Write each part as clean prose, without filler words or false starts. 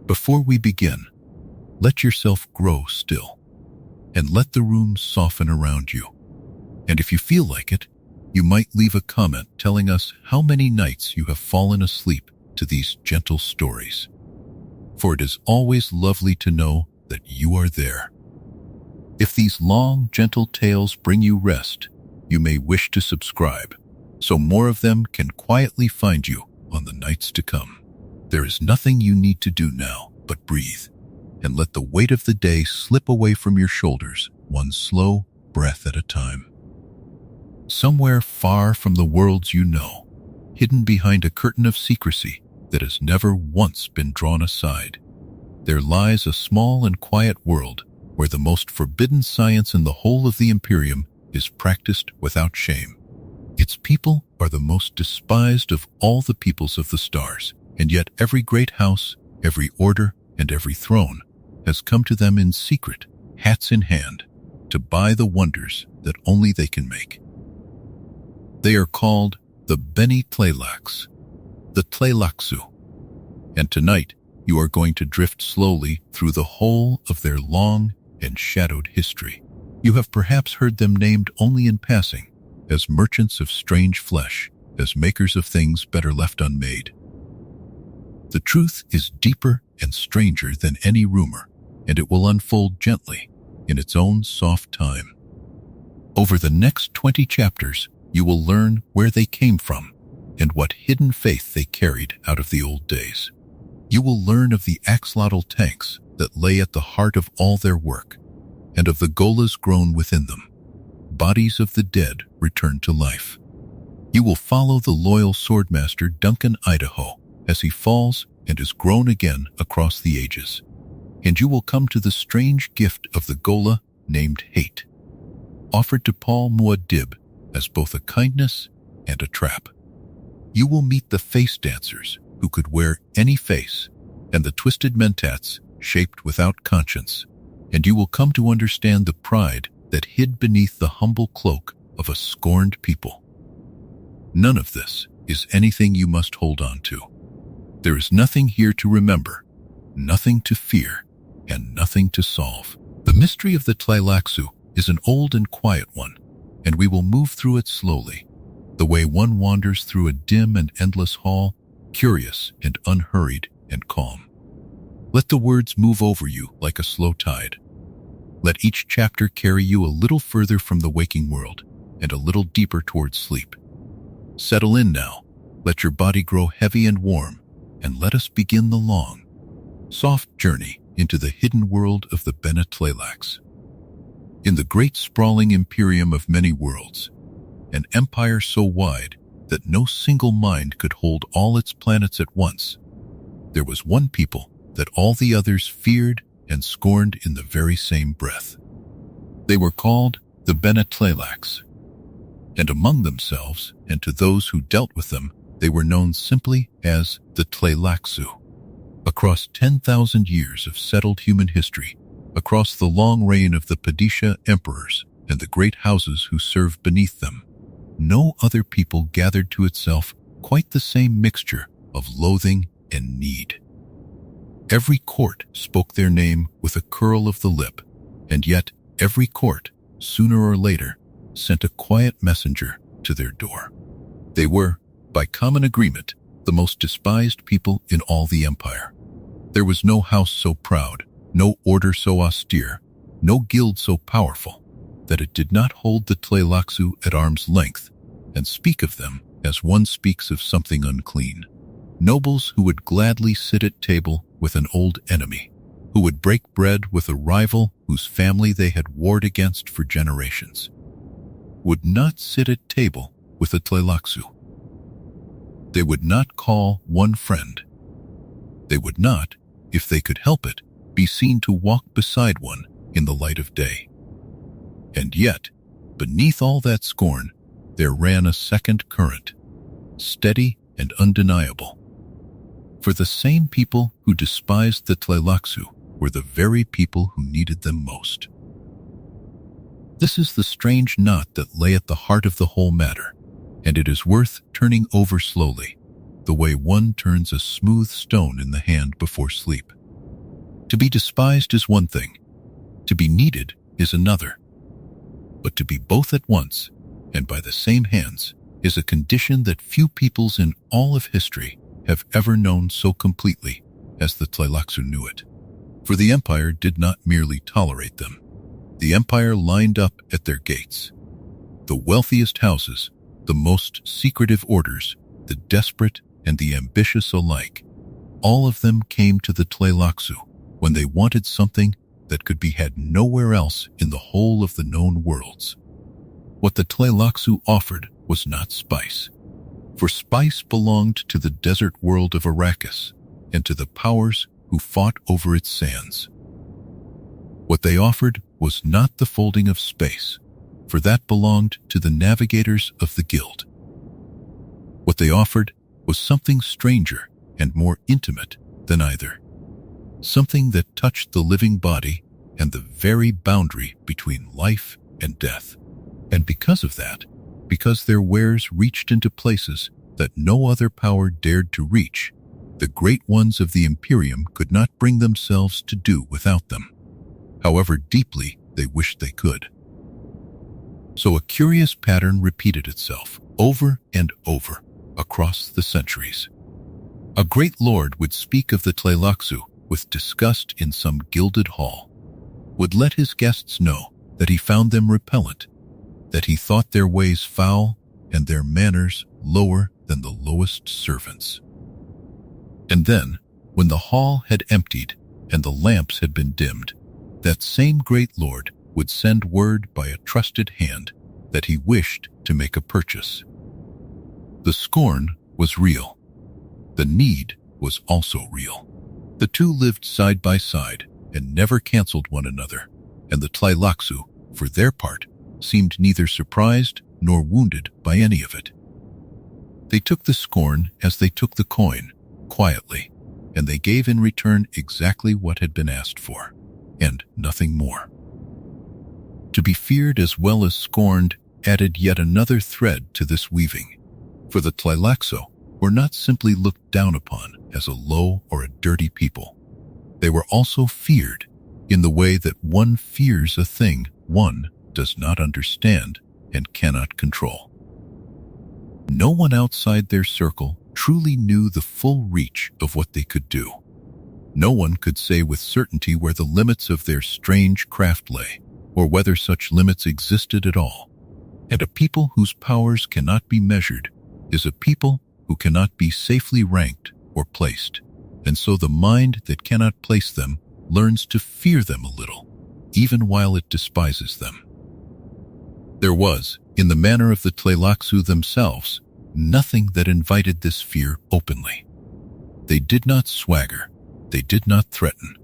Before we begin, let yourself grow still, and let the room soften around you. And if you feel like it, you might leave a comment telling us how many nights you have fallen asleep to these gentle stories. For it is always lovely to know that you are there. If these long, gentle tales bring you rest, you may wish to subscribe, so more of them can quietly find you on the nights to come. There is nothing you need to do now but breathe, and let the weight of the day slip away from your shoulders, one slow breath at a time. Somewhere far from the worlds you know, hidden behind a curtain of secrecy that has never once been drawn aside, there lies a small and quiet world where the most forbidden science in the whole of the Imperium is practiced without shame. Its people are the most despised of all the peoples of the stars, and yet every great house, every order, and every throne has come to them in secret, hats in hand, to buy the wonders that only they can make. They are called the Bene Tleilax, the Tleilaxu, and tonight you are going to drift slowly through the whole of their long and shadowed history. You have perhaps heard them named only in passing, as merchants of strange flesh, as makers of things better left unmade. The truth is deeper and stranger than any rumor, and it will unfold gently, in its own soft time. Over the next 20 chapters, you will learn where they came from and what hidden faith they carried out of the old days. You will learn of the axlotl tanks that lay at the heart of all their work, and of the gholas grown within them, bodies of the dead returned to life. You will follow the loyal swordmaster Duncan Idaho as he falls and is grown again across the ages, and you will come to the strange gift of the ghola named hate, offered to Paul Muad'Dib as both a kindness and a trap. You will meet the face dancers who could wear any face, and the twisted mentats shaped without conscience, and you will come to understand the pride that hid beneath the humble cloak of a scorned people. None of this is anything you must hold on to. There is nothing here to remember, nothing to fear, and nothing to solve. The mystery of the Tleilaxu is an old and quiet one, and we will move through it slowly, the way one wanders through a dim and endless hall, curious and unhurried and calm. Let the words move over you like a slow tide. Let each chapter carry you a little further from the waking world and a little deeper towards sleep. Settle in now, let your body grow heavy and warm, and let us begin the long, soft journey into the hidden world of the Bene Tleilax. In the great sprawling Imperium of many worlds, an empire so wide that no single mind could hold all its planets at once, there was one people that all the others feared and scorned in the very same breath. They were called the Bene Tleilax, and among themselves and to those who dealt with them, they were known simply as the Tleilaxu. Across 10,000 years of settled human history, across the long reign of the Padisha emperors and the great houses who served beneath them, no other people gathered to itself quite the same mixture of loathing and need. Every court spoke their name with a curl of the lip, and yet every court, sooner or later, sent a quiet messenger to their door. They were, by common agreement, the most despised people in all the empire. There was no house so proud, no order so austere, no guild so powerful, that it did not hold the Tleilaxu at arm's length and speak of them as one speaks of something unclean. Nobles who would gladly sit at table with an old enemy, who would break bread with a rival whose family they had warred against for generations, would not sit at table with a Tleilaxu. They would not call one friend. They would not, if they could help it, be seen to walk beside one in the light of day. And yet, beneath all that scorn, there ran a second current, steady and undeniable. For the same people who despised the Tleilaxu were the very people who needed them most. This is the strange knot that lay at the heart of the whole matter, and it is worth turning over slowly, the way one turns a smooth stone in the hand before sleep. To be despised is one thing, to be needed is another. But to be both at once, and by the same hands, is a condition that few peoples in all of history have ever known so completely as the Tleilaxu knew it. For the Empire did not merely tolerate them. The Empire lined up at their gates. The wealthiest houses, the most secretive orders, the desperate and the ambitious alike, all of them came to the Tleilaxu when they wanted something that could be had nowhere else in the whole of the known worlds. What the Tleilaxu offered was not spice, for spice belonged to the desert world of Arrakis and to the powers who fought over its sands. What they offered was not the folding of space, for that belonged to the navigators of the guild. What they offered was something stranger and more intimate than either, something that touched the living body and the very boundary between life and death. And because of that, because their wares reached into places that no other power dared to reach, the great ones of the Imperium could not bring themselves to do without them, however deeply they wished they could. So a curious pattern repeated itself over and over across the centuries. A great lord would speak of the Tleilaxu with disgust in some gilded hall, would let his guests know that he found them repellent, that he thought their ways foul and their manners lower than the lowest servants. And then, when the hall had emptied and the lamps had been dimmed, that same great lord would send word by a trusted hand that he wished to make a purchase. The scorn was real. The need was also real. The two lived side by side and never canceled one another, and the Tleilaxu, for their part, seemed neither surprised nor wounded by any of it. They took the scorn as they took the coin, quietly, and they gave in return exactly what had been asked for, and nothing more. To be feared as well as scorned added yet another thread to this weaving, for the Tleilaxu were not simply looked down upon as a low or a dirty people. They were also feared in the way that one fears a thing one does not understand and cannot control. No one outside their circle truly knew the full reach of what they could do. No one could say with certainty where the limits of their strange craft lay, or whether such limits existed at all. And a people whose powers cannot be measured is a people who cannot be safely ranked or placed, and so the mind that cannot place them learns to fear them a little, even while it despises them. There was, in the manner of the Tleilaxu themselves, nothing that invited this fear openly. They did not swagger, they did not threaten.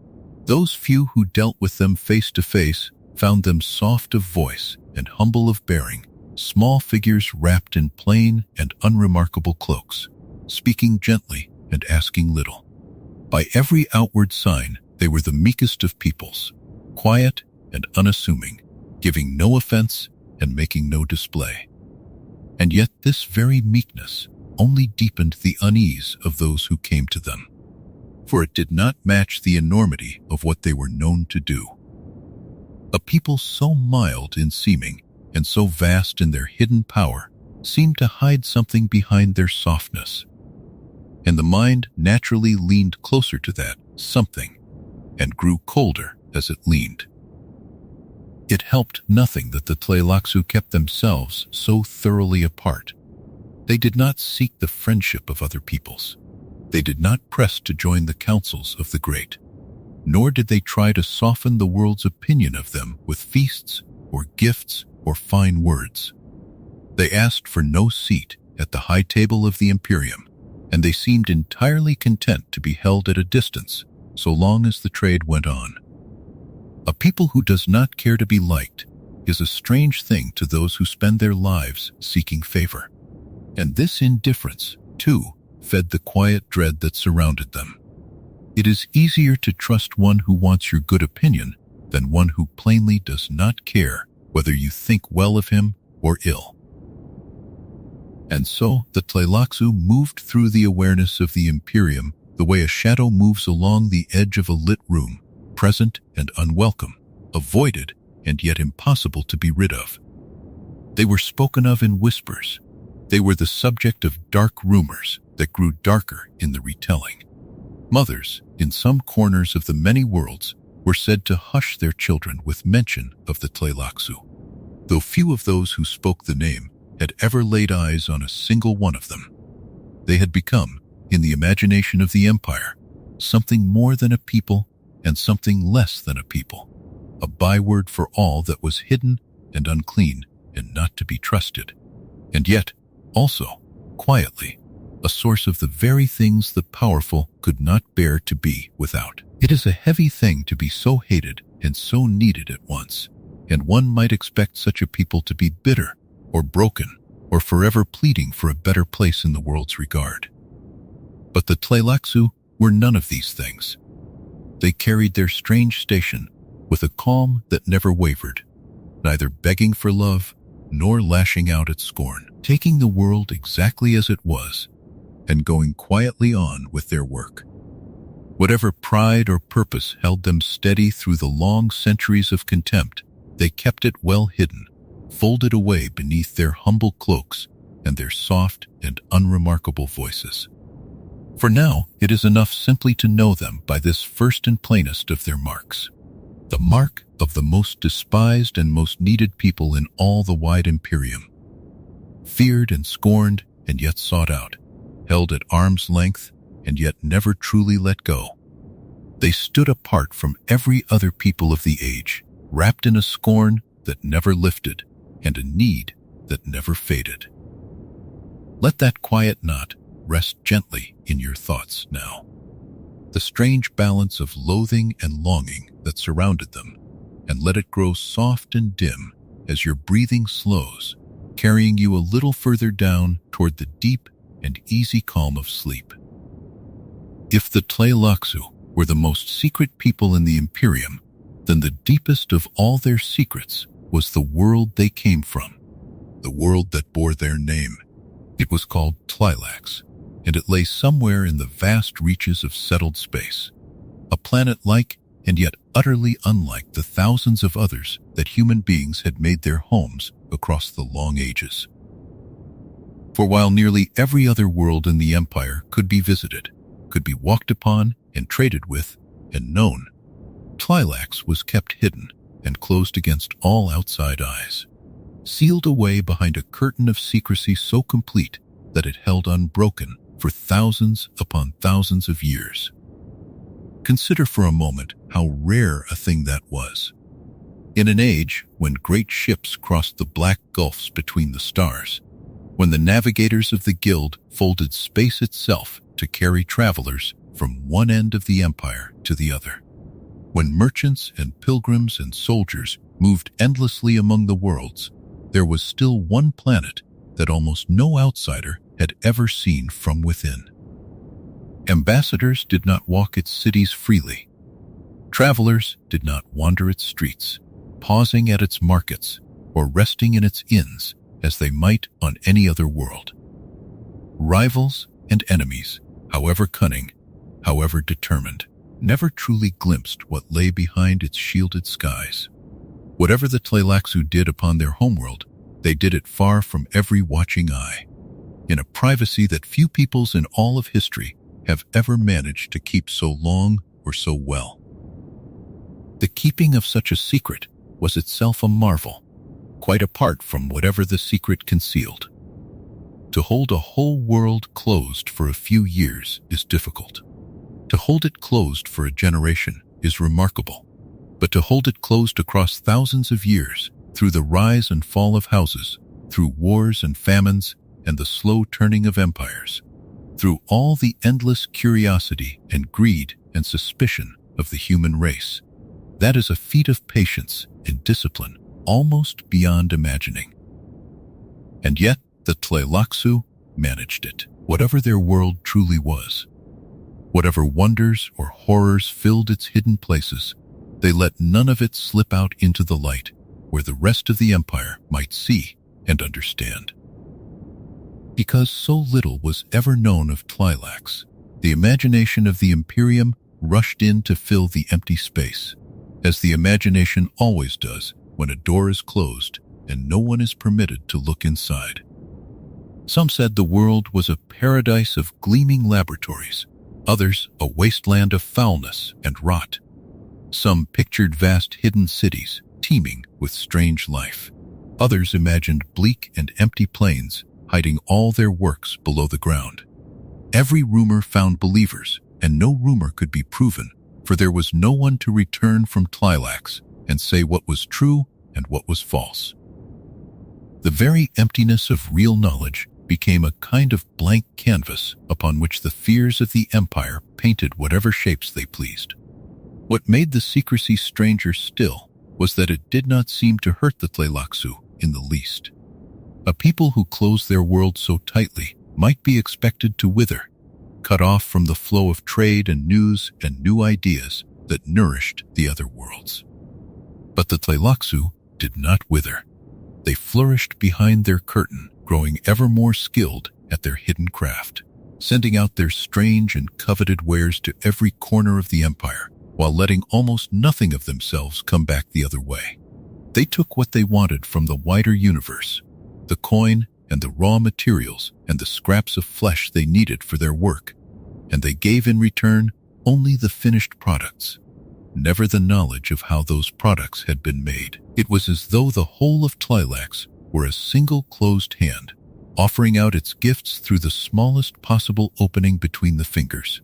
Those few who dealt with them face to face found them soft of voice and humble of bearing, small figures wrapped in plain and unremarkable cloaks, speaking gently and asking little. By every outward sign, they were the meekest of peoples, quiet and unassuming, giving no offense and making no display. And yet this very meekness only deepened the unease of those who came to them, for it did not match the enormity of what they were known to do. A people so mild in seeming and so vast in their hidden power seemed to hide something behind their softness, and the mind naturally leaned closer to that something and grew colder as it leaned. It helped nothing that the Tleilaxu kept themselves so thoroughly apart. They did not seek the friendship of other peoples. They did not press to join the councils of the great, nor did they try to soften the world's opinion of them with feasts or gifts or fine words. They asked for no seat at the high table of the Imperium, and they seemed entirely content to be held at a distance so long as the trade went on. A people who does not care to be liked is a strange thing to those who spend their lives seeking favor. And this indifference, too, fed the quiet dread that surrounded them. It is easier to trust one who wants your good opinion than one who plainly does not care whether you think well of him or ill. And so the Tleilaxu moved through the awareness of the Imperium the way a shadow moves along the edge of a lit room, present and unwelcome, avoided and yet impossible to be rid of. They were spoken of in whispers. They were the subject of dark rumors that grew darker in the retelling. Mothers, in some corners of the many worlds, were said to hush their children with mention of the Tleilaxu, though few of those who spoke the name had ever laid eyes on a single one of them. They had become, in the imagination of the Empire, something more than a people and something less than a people, a byword for all that was hidden and unclean and not to be trusted, and yet, also, quietly, a source of the very things the powerful could not bear to be without. It is a heavy thing to be so hated and so needed at once, and one might expect such a people to be bitter or broken or forever pleading for a better place in the world's regard. But the Tleilaxu were none of these things. They carried their strange station with a calm that never wavered, neither begging for love nor lashing out at scorn, taking the world exactly as it was and going quietly on with their work. Whatever pride or purpose held them steady through the long centuries of contempt, they kept it well hidden, folded away beneath their humble cloaks and their soft and unremarkable voices. For now, it is enough simply to know them by this first and plainest of their marks, the mark of the most despised and most needed people in all the wide Imperium. Feared and scorned and yet sought out, held at arm's length and yet never truly let go. They stood apart from every other people of the age, wrapped in a scorn that never lifted and a need that never faded. Let that quiet knot rest gently in your thoughts now. The strange balance of loathing and longing that surrounded them, and let it grow soft and dim as your breathing slows, carrying you a little further down toward the deep and easy calm of sleep. If the Tleilaxu were the most secret people in the Imperium, then the deepest of all their secrets was the world they came from, the world that bore their name. It was called Tleilax, and it lay somewhere in the vast reaches of settled space, a planet like and yet utterly unlike the thousands of others that human beings had made their homes across the long ages. For while nearly every other world in the Empire could be visited, could be walked upon and traded with and known, Tleilax was kept hidden and closed against all outside eyes, sealed away behind a curtain of secrecy so complete that it held unbroken for thousands upon thousands of years. Consider for a moment how rare a thing that was. In an age when great ships crossed the black gulfs between the stars, when the navigators of the guild folded space itself to carry travelers from one end of the empire to the other, when merchants and pilgrims and soldiers moved endlessly among the worlds, there was still one planet that almost no outsider had ever seen from within. Ambassadors did not walk its cities freely. Travelers did not wander its streets, pausing at its markets or resting in its inns as they might on any other world. Rivals and enemies, however cunning, however determined, never truly glimpsed what lay behind its shielded skies. Whatever the Tleilaxu did upon their homeworld, they did it far from every watching eye, in a privacy that few peoples in all of history have ever managed to keep so long or so well. The keeping of such a secret was itself a marvel, quite apart from whatever the secret concealed. To hold a whole world closed for a few years is difficult. To hold it closed for a generation is remarkable, but to hold it closed across thousands of years, through the rise and fall of houses, through wars and famines, and the slow turning of empires, through all the endless curiosity and greed and suspicion of the human race, that is a feat of patience and discipline almost beyond imagining. And yet, the Tleilaxu managed it, whatever their world truly was. Whatever wonders or horrors filled its hidden places, they let none of it slip out into the light, where the rest of the empire might see and understand. Because so little was ever known of Tleilax, the imagination of the Imperium rushed in to fill the empty space, as the imagination always does when a door is closed and no one is permitted to look inside. Some said the world was a paradise of gleaming laboratories, others a wasteland of foulness and rot. Some pictured vast hidden cities teeming with strange life. Others imagined bleak and empty plains hiding all their works below the ground. Every rumor found believers, and no rumor could be proven, for there was no one to return from Tleilax and say what was true and what was false. The very emptiness of real knowledge became a kind of blank canvas upon which the fears of the Empire painted whatever shapes they pleased. What made the secrecy stranger still was that it did not seem to hurt the Tleilaxu in the least. A people who closed their world so tightly might be expected to wither, cut off from the flow of trade and news and new ideas that nourished the other worlds. But the Tleilaxu did not wither. They flourished behind their curtain, growing ever more skilled at their hidden craft, sending out their strange and coveted wares to every corner of the empire, while letting almost nothing of themselves come back the other way. They took what they wanted from the wider universe, the coin and the raw materials and the scraps of flesh they needed for their work, and they gave in return only the finished products, never the knowledge of how those products had been made. It was as though the whole of Tleilax were a single closed hand, offering out its gifts through the smallest possible opening between the fingers,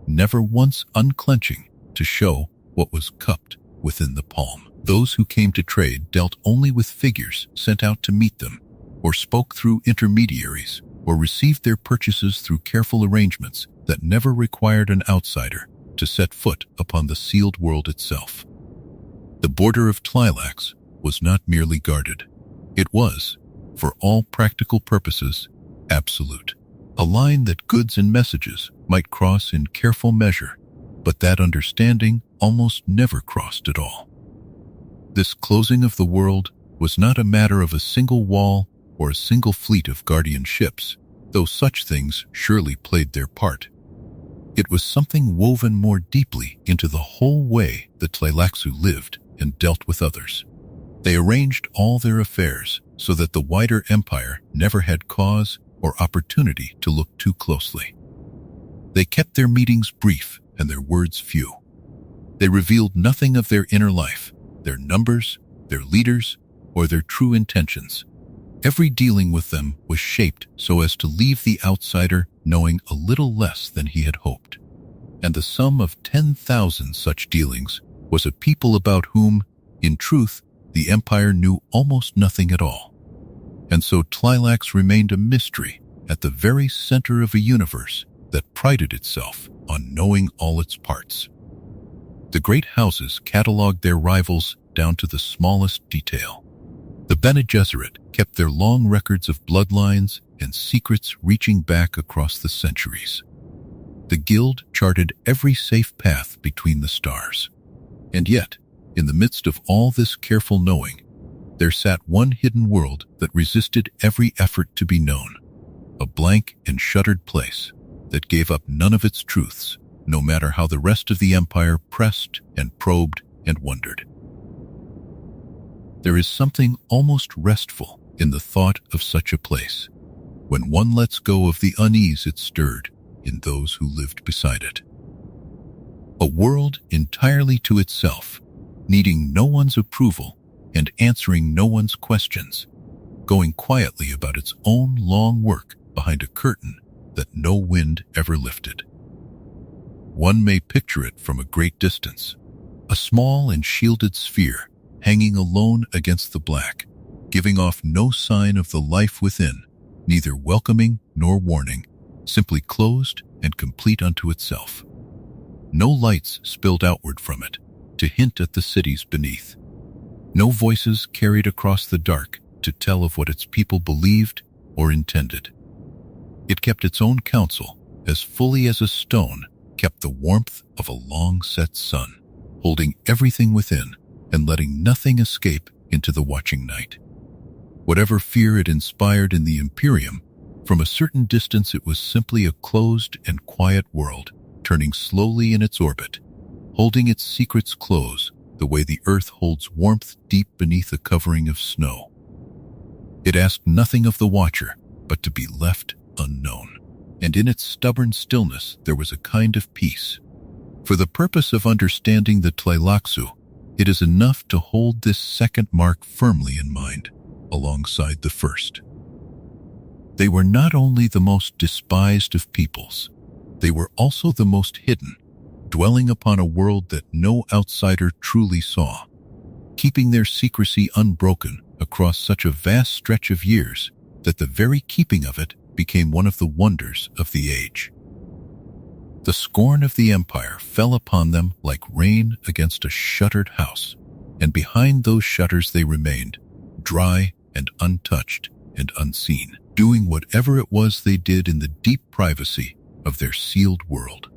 never once unclenching to show what was cupped within the palm. Those who came to trade dealt only with figures sent out to meet them, or spoke through intermediaries, or received their purchases through careful arrangements that never required an outsider to set foot upon the sealed world itself. The border of Tleilax was not merely guarded. It was, for all practical purposes, absolute. A line that goods and messages might cross in careful measure, but that understanding almost never crossed at all. This closing of the world was not a matter of a single wall or a single fleet of guardian ships, though such things surely played their part. It was something woven more deeply into the whole way the Tleilaxu lived and dealt with others. They arranged all their affairs so that the wider empire never had cause or opportunity to look too closely. They kept their meetings brief and their words few. They revealed nothing of their inner life, their numbers, their leaders, or their true intentions. Every dealing with them was shaped so as to leave the outsider knowing a little less than he had hoped. And the sum of 10,000 such dealings was a people about whom, in truth, the empire knew almost nothing at all. And so Tleilax remained a mystery at the very center of a universe that prided itself on knowing all its parts. The great houses catalogued their rivals down to the smallest detail. The Bene Gesserit kept their long records of bloodlines and secrets reaching back across the centuries. The guild charted every safe path between the stars. And yet, in the midst of all this careful knowing, there sat one hidden world that resisted every effort to be known, a blank and shuttered place that gave up none of its truths, no matter how the rest of the empire pressed and probed and wondered. There is something almost restful in the thought of such a place, when one lets go of the unease it stirred in those who lived beside it. A world entirely to itself, needing no one's approval and answering no one's questions, going quietly about its own long work behind a curtain that no wind ever lifted. One may picture it from a great distance, a small and shielded sphere hanging alone against the black, giving off no sign of the life within, neither welcoming nor warning, simply closed and complete unto itself. No lights spilled outward from it to hint at the cities beneath. No voices carried across the dark to tell of what its people believed or intended. It kept its own counsel as fully as a stone kept the warmth of a long-set sun, holding everything within and letting nothing escape into the watching night. Whatever fear it inspired in the Imperium, from a certain distance it was simply a closed and quiet world, turning slowly in its orbit, holding its secrets close the way the earth holds warmth deep beneath a covering of snow. It asked nothing of the watcher but to be left unknown, and in its stubborn stillness there was a kind of peace. For the purpose of understanding the Tleilaxu, it is enough to hold this second mark firmly in mind, alongside the first. They were not only the most despised of peoples, they were also the most hidden, dwelling upon a world that no outsider truly saw, keeping their secrecy unbroken across such a vast stretch of years that the very keeping of it became one of the wonders of the age. The scorn of the empire fell upon them like rain against a shuttered house, and behind those shutters they remained, dry and untouched and unseen, doing whatever it was they did in the deep privacy of their sealed world.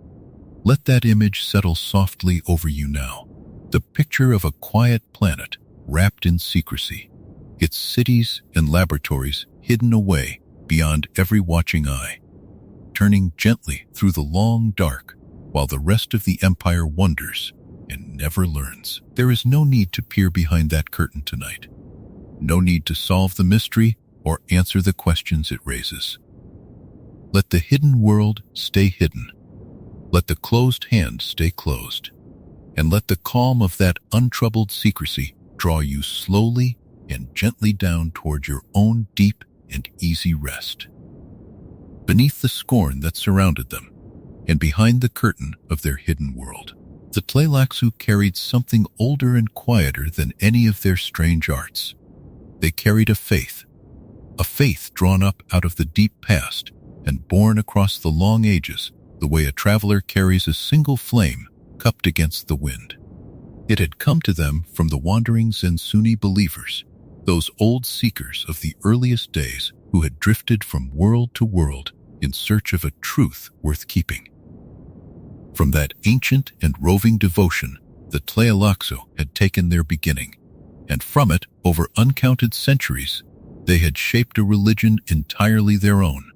Let that image settle softly over you now, the picture of a quiet planet wrapped in secrecy, its cities and laboratories hidden away beyond every watching eye, turning gently through the long dark while the rest of the empire wonders and never learns. There is no need to peer behind that curtain tonight. No need to solve the mystery or answer the questions it raises. Let the hidden world stay hidden. Let the closed hand stay closed. And let the calm of that untroubled secrecy draw you slowly and gently down toward your own deep and easy rest. Beneath the scorn that surrounded them, and behind the curtain of their hidden world, the Tleilaxu carried something older and quieter than any of their strange arts. They carried a faith drawn up out of the deep past and borne across the long ages the way a traveler carries a single flame cupped against the wind. It had come to them from the wandering Zensuni believers, those old seekers of the earliest days who had drifted from world to world in search of a truth worth keeping. From that ancient and roving devotion, the Tleilaxu had taken their beginning, and from it, over uncounted centuries, they had shaped a religion entirely their own.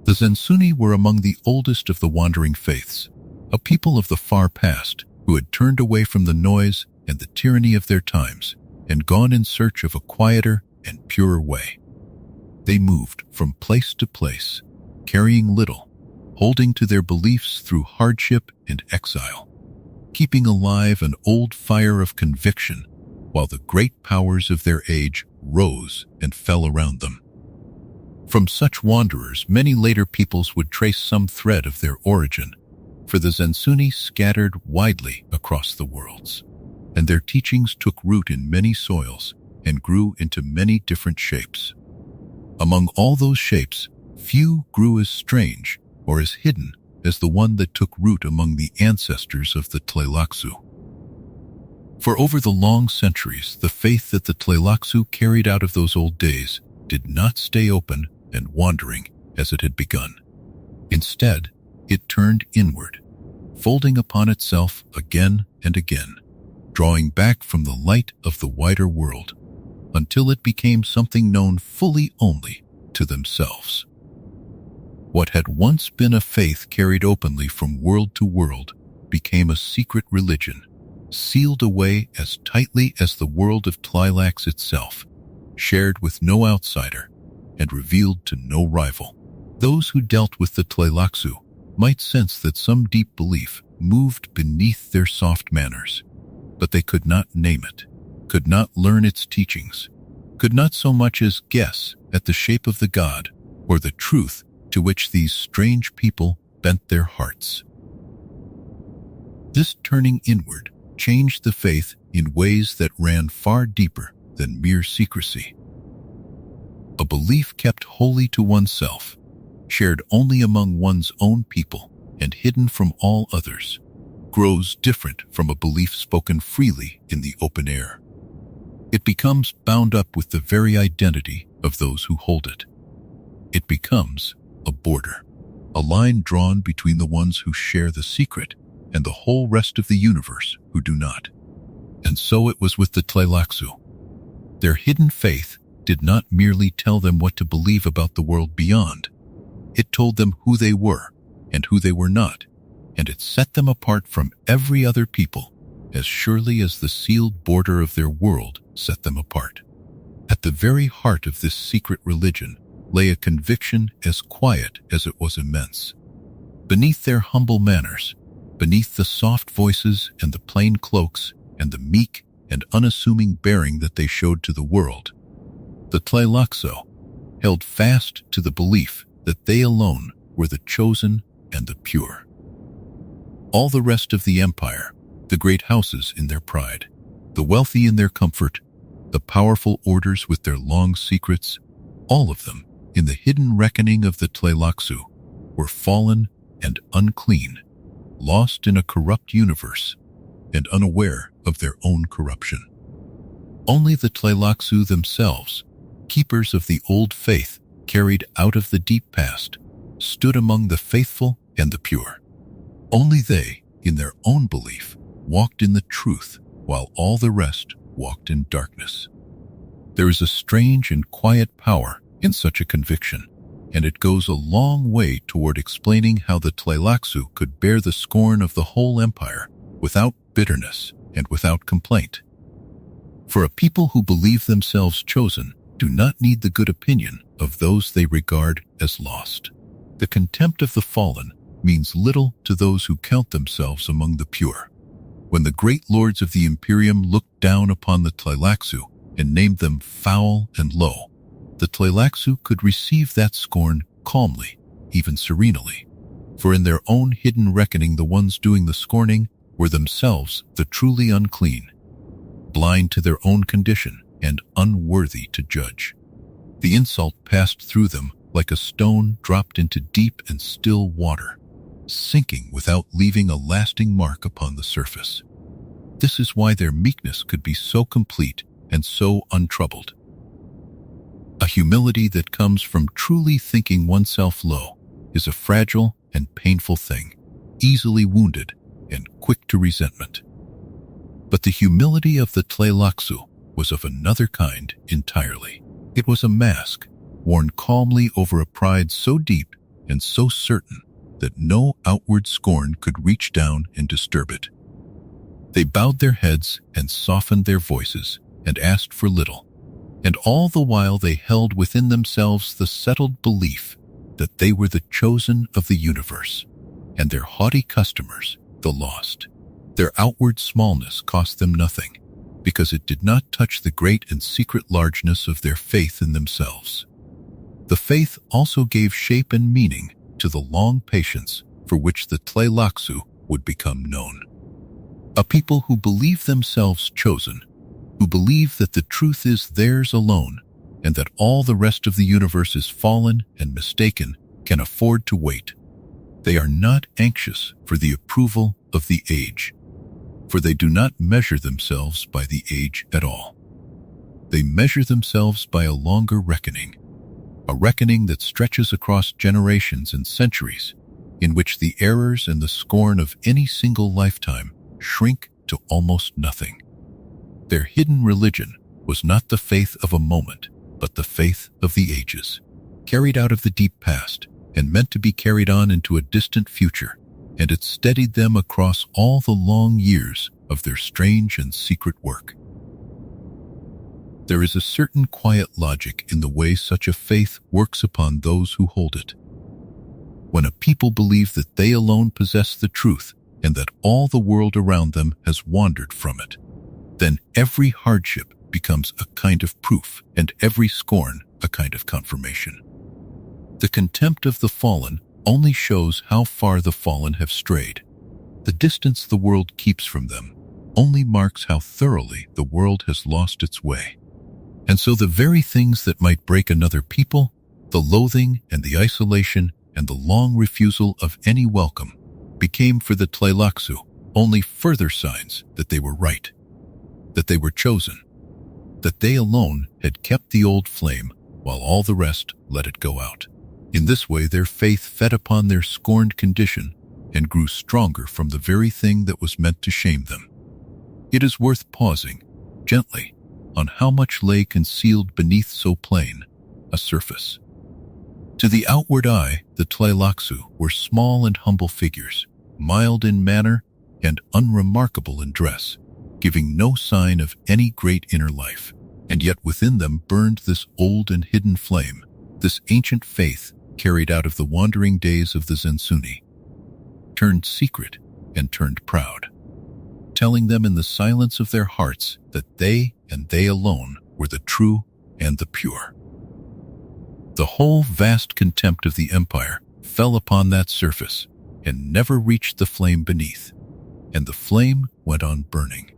The Zensuni were among the oldest of the wandering faiths, a people of the far past who had turned away from the noise and the tyranny of their times and gone in search of a quieter and purer way. They moved from place to place, carrying little, holding to their beliefs through hardship and exile, keeping alive an old fire of conviction while the great powers of their age rose and fell around them. From such wanderers, many later peoples would trace some thread of their origin, for the Zensuni scattered widely across the worlds, and their teachings took root in many soils and grew into many different shapes. Among all those shapes, few grew as strange or as hidden as the one that took root among the ancestors of the Tleilaxu. For over the long centuries, the faith that the Tleilaxu carried out of those old days did not stay open and wandering as it had begun. Instead, it turned inward, folding upon itself again and again, drawing back from the light of the wider world, until it became something known fully only to themselves. What had once been a faith carried openly from world to world became a secret religion, sealed away as tightly as the world of Tleilax itself, shared with no outsider, and revealed to no rival. Those who dealt with the Tleilaxu might sense that some deep belief moved beneath their soft manners, but they could not name it, could not learn its teachings, could not so much as guess at the shape of the god or the truth to which these strange people bent their hearts. This turning inward changed the faith in ways that ran far deeper than mere secrecy. A belief kept wholly to oneself, shared only among one's own people and hidden from all others, grows different from a belief spoken freely in the open air. It becomes bound up with the very identity of those who hold it. It becomes a border, a line drawn between the ones who share the secret and the whole rest of the universe who do not. And so it was with the Tleilaxu. Their hidden faith did not merely tell them what to believe about the world beyond. It told them who they were and who they were not, and it set them apart from every other people, as surely as the sealed border of their world set them apart. At the very heart of this secret religion lay a conviction as quiet as it was immense. Beneath their humble manners, beneath the soft voices and the plain cloaks and the meek and unassuming bearing that they showed to the world, the Tleilaxu held fast to the belief that they alone were the chosen and the pure. All the rest of the empire, the great houses in their pride, the wealthy in their comfort, the powerful orders with their long secrets, all of them, in the hidden reckoning of the Tleilaxu, were fallen and unclean, lost in a corrupt universe, and unaware of their own corruption. Only the Tleilaxu themselves, keepers of the old faith carried out of the deep past, stood among the faithful and the pure. Only they, in their own belief, walked in the truth, while all the rest walked in darkness. There is a strange and quiet power in such a conviction, and it goes a long way toward explaining how the Tleilaxu could bear the scorn of the whole empire without bitterness and without complaint. For a people who believe themselves chosen do not need the good opinion of those they regard as lost. The contempt of the fallen means little to those who count themselves among the pure. When the great lords of the Imperium looked down upon the Tleilaxu and named them foul and low, the Tleilaxu could receive that scorn calmly, even serenely. For in their own hidden reckoning, the ones doing the scorning were themselves the truly unclean, blind to their own condition and unworthy to judge. The insult passed through them like a stone dropped into deep and still water, sinking without leaving a lasting mark upon the surface. This is why their meekness could be so complete and so untroubled. A humility that comes from truly thinking oneself low is a fragile and painful thing, easily wounded and quick to resentment. But the humility of the Tleilaxu was of another kind entirely. It was a mask worn calmly over a pride so deep and so certain that no outward scorn could reach down and disturb it. They bowed their heads and softened their voices and asked for little, and all the while they held within themselves the settled belief that they were the chosen of the universe, and their haughty customers the lost. Their outward smallness cost them nothing, because it did not touch the great and secret largeness of their faith in themselves. The faith also gave shape and meaning to the long patience for which the Tleilaxu would become known. A people who believe themselves chosen, who believe that the truth is theirs alone, and that all the rest of the universe is fallen and mistaken, can afford to wait. They are not anxious for the approval of the age, for they do not measure themselves by the age at all. They measure themselves by a longer reckoning, a reckoning that stretches across generations and centuries, in which the errors and the scorn of any single lifetime shrink to almost nothing. Their hidden religion was not the faith of a moment, but the faith of the ages, carried out of the deep past and meant to be carried on into a distant future, and it steadied them across all the long years of their strange and secret work. There is a certain quiet logic in the way such a faith works upon those who hold it. When a people believe that they alone possess the truth and that all the world around them has wandered from it, then every hardship becomes a kind of proof and every scorn a kind of confirmation. The contempt of the fallen only shows how far the fallen have strayed. The distance the world keeps from them only marks how thoroughly the world has lost its way. And so the very things that might break another people, the loathing and the isolation and the long refusal of any welcome, became for the Tleilaxu only further signs that they were right, that they were chosen, that they alone had kept the old flame while all the rest let it go out. In this way their faith fed upon their scorned condition and grew stronger from the very thing that was meant to shame them. It is worth pausing, gently, on how much lay concealed beneath so plain a surface. To the outward eye, the Tleilaxu were small and humble figures, mild in manner, and unremarkable in dress, giving no sign of any great inner life. And yet within them burned this old and hidden flame, this ancient faith carried out of the wandering days of the Zensuni, turned secret and turned proud, telling them in the silence of their hearts that they and they alone were the true and the pure. The whole vast contempt of the empire fell upon that surface and never reached the flame beneath, and the flame went on burning,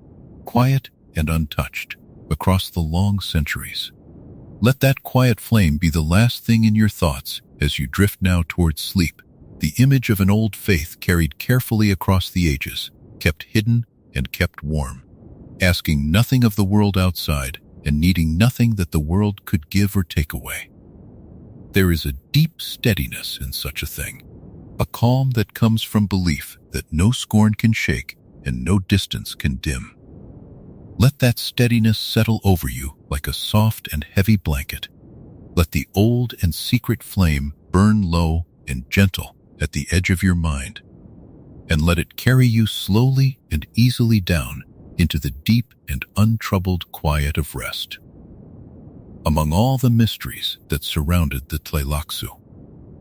quiet and untouched, across the long centuries. Let that quiet flame be the last thing in your thoughts as you drift now towards sleep, the image of an old faith carried carefully across the ages, kept hidden and kept warm, asking nothing of the world outside and needing nothing that the world could give or take away. There is a deep steadiness in such a thing, a calm that comes from belief that no scorn can shake and no distance can dim. Let that steadiness settle over you like a soft and heavy blanket. Let the old and secret flame burn low and gentle at the edge of your mind, and let it carry you slowly and easily down into the deep and untroubled quiet of rest. Among all the mysteries that surrounded the Tleilaxu,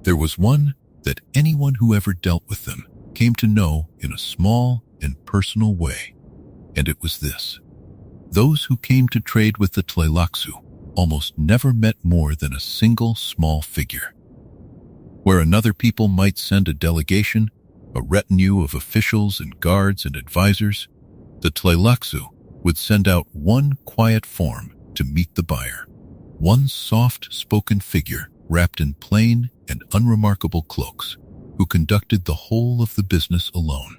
there was one that anyone who ever dealt with them came to know in a small and personal way, and it was this. Those who came to trade with the Tleilaxu almost never met more than a single small figure. Where another people might send a delegation, a retinue of officials and guards and advisors, the Tleilaxu would send out one quiet form to meet the buyer, one soft-spoken figure wrapped in plain and unremarkable cloaks, who conducted the whole of the business alone.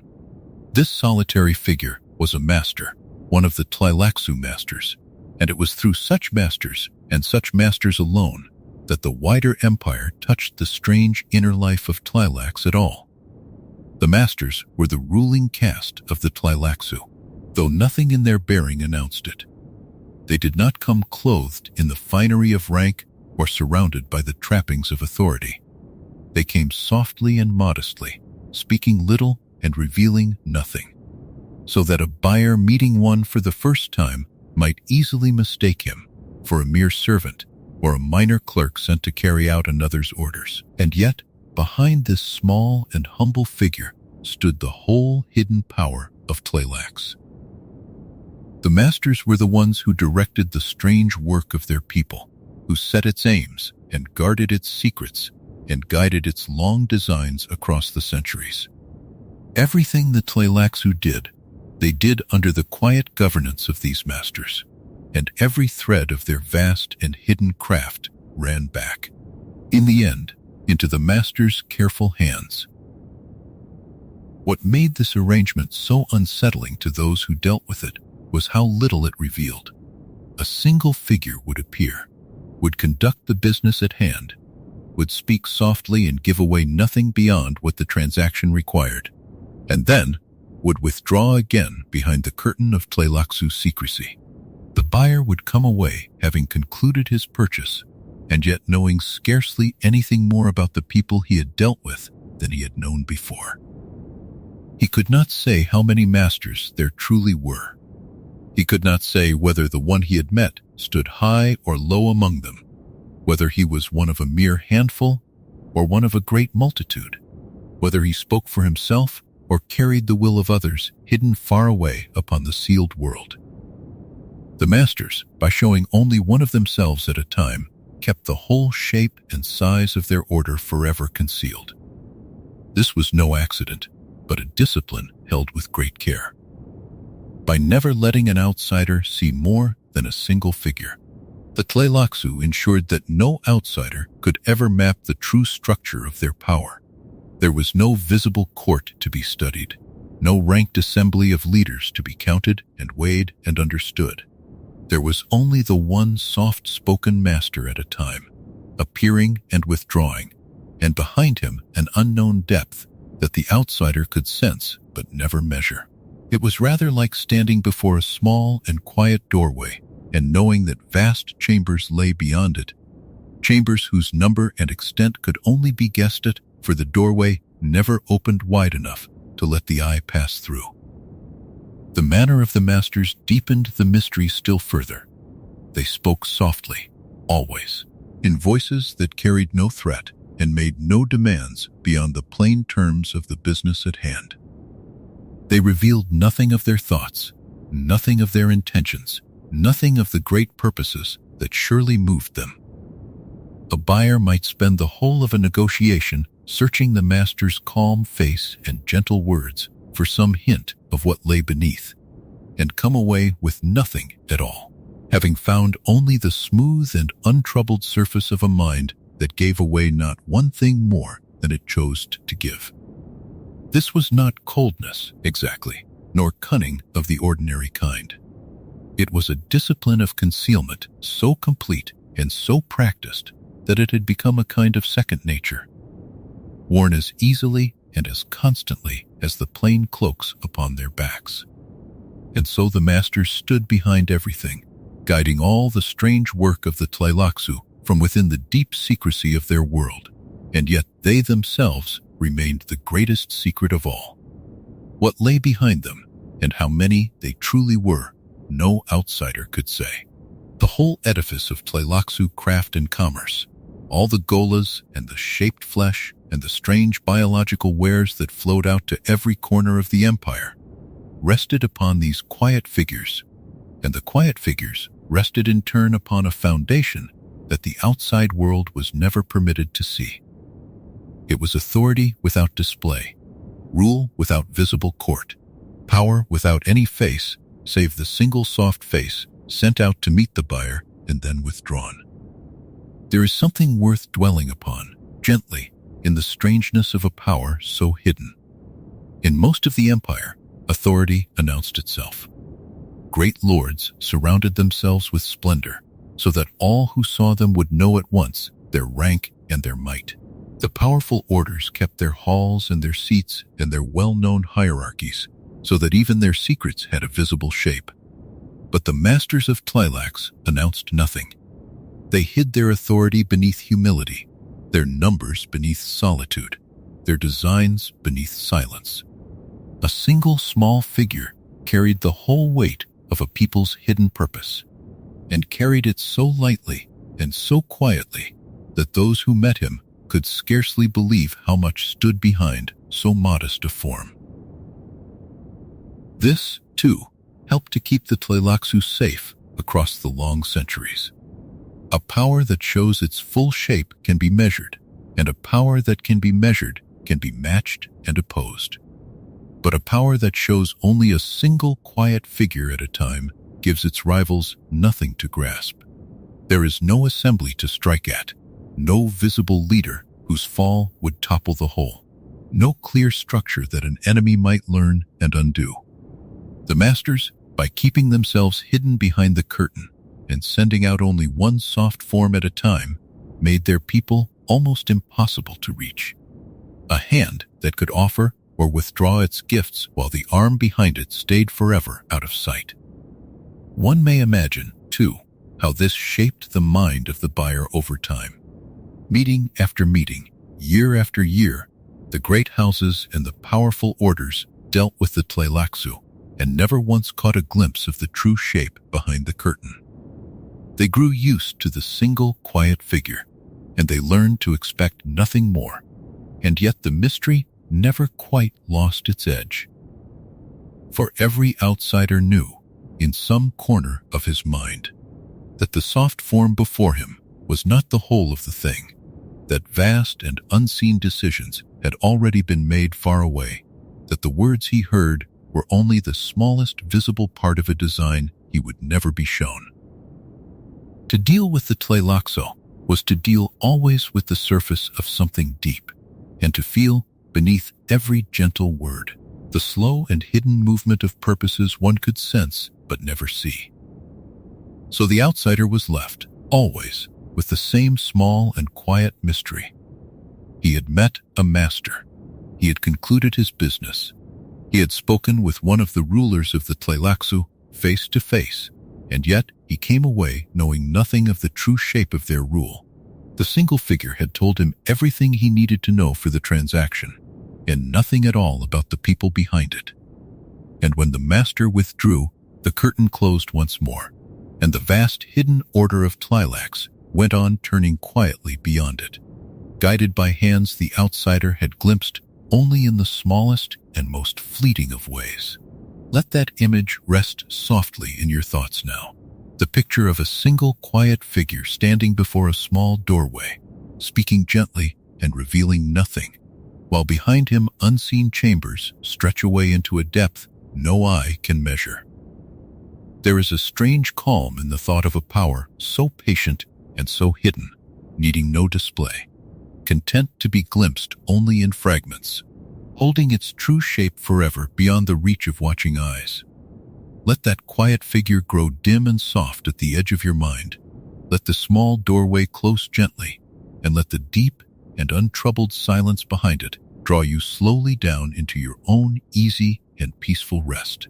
This solitary figure was a master, one of the Tleilaxu masters, and it was through such masters and such masters alone that the wider empire touched the strange inner life of Tleilax at all. The masters were the ruling caste of the Tleilaxu, though nothing in their bearing announced it. They did not come clothed in the finery of rank or surrounded by the trappings of authority. They came softly and modestly, speaking little and revealing nothing, so that a buyer meeting one for the first time might easily mistake him for a mere servant or a minor clerk sent to carry out another's orders. And yet, behind this small and humble figure stood the whole hidden power of Tleilax. The masters were the ones who directed the strange work of their people, who set its aims and guarded its secrets and guided its long designs across the centuries. Everything the Tleilaxu did, they did under the quiet governance of these masters, and every thread of their vast and hidden craft ran back, in the end, into the master's careful hands. What made this arrangement so unsettling to those who dealt with it was how little it revealed. A single figure would appear, would conduct the business at hand, would speak softly and give away nothing beyond what the transaction required, and then would withdraw again behind the curtain of Tleilaxu's secrecy. The buyer would come away having concluded his purchase, and yet knowing scarcely anything more about the people he had dealt with than he had known before. He could not say how many masters there truly were. He could not say whether the one he had met stood high or low among them, whether he was one of a mere handful or one of a great multitude, whether he spoke for himself or carried the will of others hidden far away upon the sealed world. The masters, by showing only one of themselves at a time, kept the whole shape and size of their order forever concealed. This was no accident, but a discipline held with great care. By never letting an outsider see more than a single figure, the Tleilaxu ensured that no outsider could ever map the true structure of their power. There was no visible court to be studied, no ranked assembly of leaders to be counted and weighed and understood. There was only the one soft-spoken master at a time, appearing and withdrawing, and behind him an unknown depth that the outsider could sense but never measure. It was rather like standing before a small and quiet doorway and knowing that vast chambers lay beyond it, chambers whose number and extent could only be guessed at, for the doorway never opened wide enough to let the eye pass through. The manner of the masters deepened the mystery still further. They spoke softly, always, in voices that carried no threat and made no demands beyond the plain terms of the business at hand. They revealed nothing of their thoughts, nothing of their intentions, nothing of the great purposes that surely moved them. A buyer might spend the whole of a negotiation searching the master's calm face and gentle words for some hint of what lay beneath, and come away with nothing at all, having found only the smooth and untroubled surface of a mind that gave away not one thing more than it chose to give. This was not coldness, exactly, nor cunning of the ordinary kind. It was a discipline of concealment so complete and so practiced that it had become a kind of second nature, worn as easily and as constantly as the plain cloaks upon their backs. And so the masters stood behind everything, guiding all the strange work of the Tleilaxu from within the deep secrecy of their world, and yet they themselves remained the greatest secret of all. What lay behind them, and how many they truly were, no outsider could say. The whole edifice of Tleilaxu craft and commerce, all the gholas and the shaped flesh and the strange biological wares that flowed out to every corner of the empire, rested upon these quiet figures, and the quiet figures rested in turn upon a foundation that the outside world was never permitted to see. It was authority without display, rule without visible court, power without any face save the single soft face sent out to meet the buyer and then withdrawn. There is something worth dwelling upon, gently, in the strangeness of a power so hidden. In most of the empire, authority announced itself. Great lords surrounded themselves with splendor, so that all who saw them would know at once their rank and their might. The powerful orders kept their halls and their seats and their well-known hierarchies, so that even their secrets had a visible shape. But the masters of Tleilax announced nothing. They hid their authority beneath humility, their numbers beneath solitude, their designs beneath silence. A single small figure carried the whole weight of a people's hidden purpose, and carried it so lightly and so quietly that those who met him could scarcely believe how much stood behind so modest a form. This, too, helped to keep the Tleilaxu safe across the long centuries. A power that shows its full shape can be measured, and a power that can be measured can be matched and opposed. But a power that shows only a single quiet figure at a time gives its rivals nothing to grasp. There is no assembly to strike at, no visible leader whose fall would topple the whole, no clear structure that an enemy might learn and undo. The masters, by keeping themselves hidden behind the curtain and sending out only one soft form at a time, made their people almost impossible to reach. A hand that could offer or withdraw its gifts while the arm behind it stayed forever out of sight. One may imagine, too, how this shaped the mind of the buyer over time. Meeting after meeting, year after year, the great houses and the powerful orders dealt with the Tleilaxu and never once caught a glimpse of the true shape behind the curtain. They grew used to the single quiet figure, and they learned to expect nothing more, and yet the mystery never quite lost its edge. For every outsider knew, in some corner of his mind, that the soft form before him was not the whole of the thing, that vast and unseen decisions had already been made far away, that the words he heard were only the smallest visible part of a design he would never be shown. To deal with the Tleilaxu was to deal always with the surface of something deep, and to feel, beneath every gentle word, the slow and hidden movement of purposes one could sense but never see. So the outsider was left, always, with the same small and quiet mystery. He had met a master. He had concluded his business. He had spoken with one of the rulers of the Tleilaxu face to face, and yet he came away knowing nothing of the true shape of their rule. The single figure had told him everything he needed to know for the transaction, and nothing at all about the people behind it. And when the master withdrew, the curtain closed once more, and the vast hidden order of Tleilax went on turning quietly beyond it, guided by hands the outsider had glimpsed only in the smallest and most fleeting of ways. Let that image rest softly in your thoughts now. The picture of a single quiet figure standing before a small doorway, speaking gently and revealing nothing, while behind him unseen chambers stretch away into a depth no eye can measure. There is a strange calm in the thought of a power so patient and so hidden, needing no display, content to be glimpsed only in fragments, holding its true shape forever beyond the reach of watching eyes. Let that quiet figure grow dim and soft at the edge of your mind. Let the small doorway close gently, and let the deep and untroubled silence behind it draw you slowly down into your own easy and peaceful rest.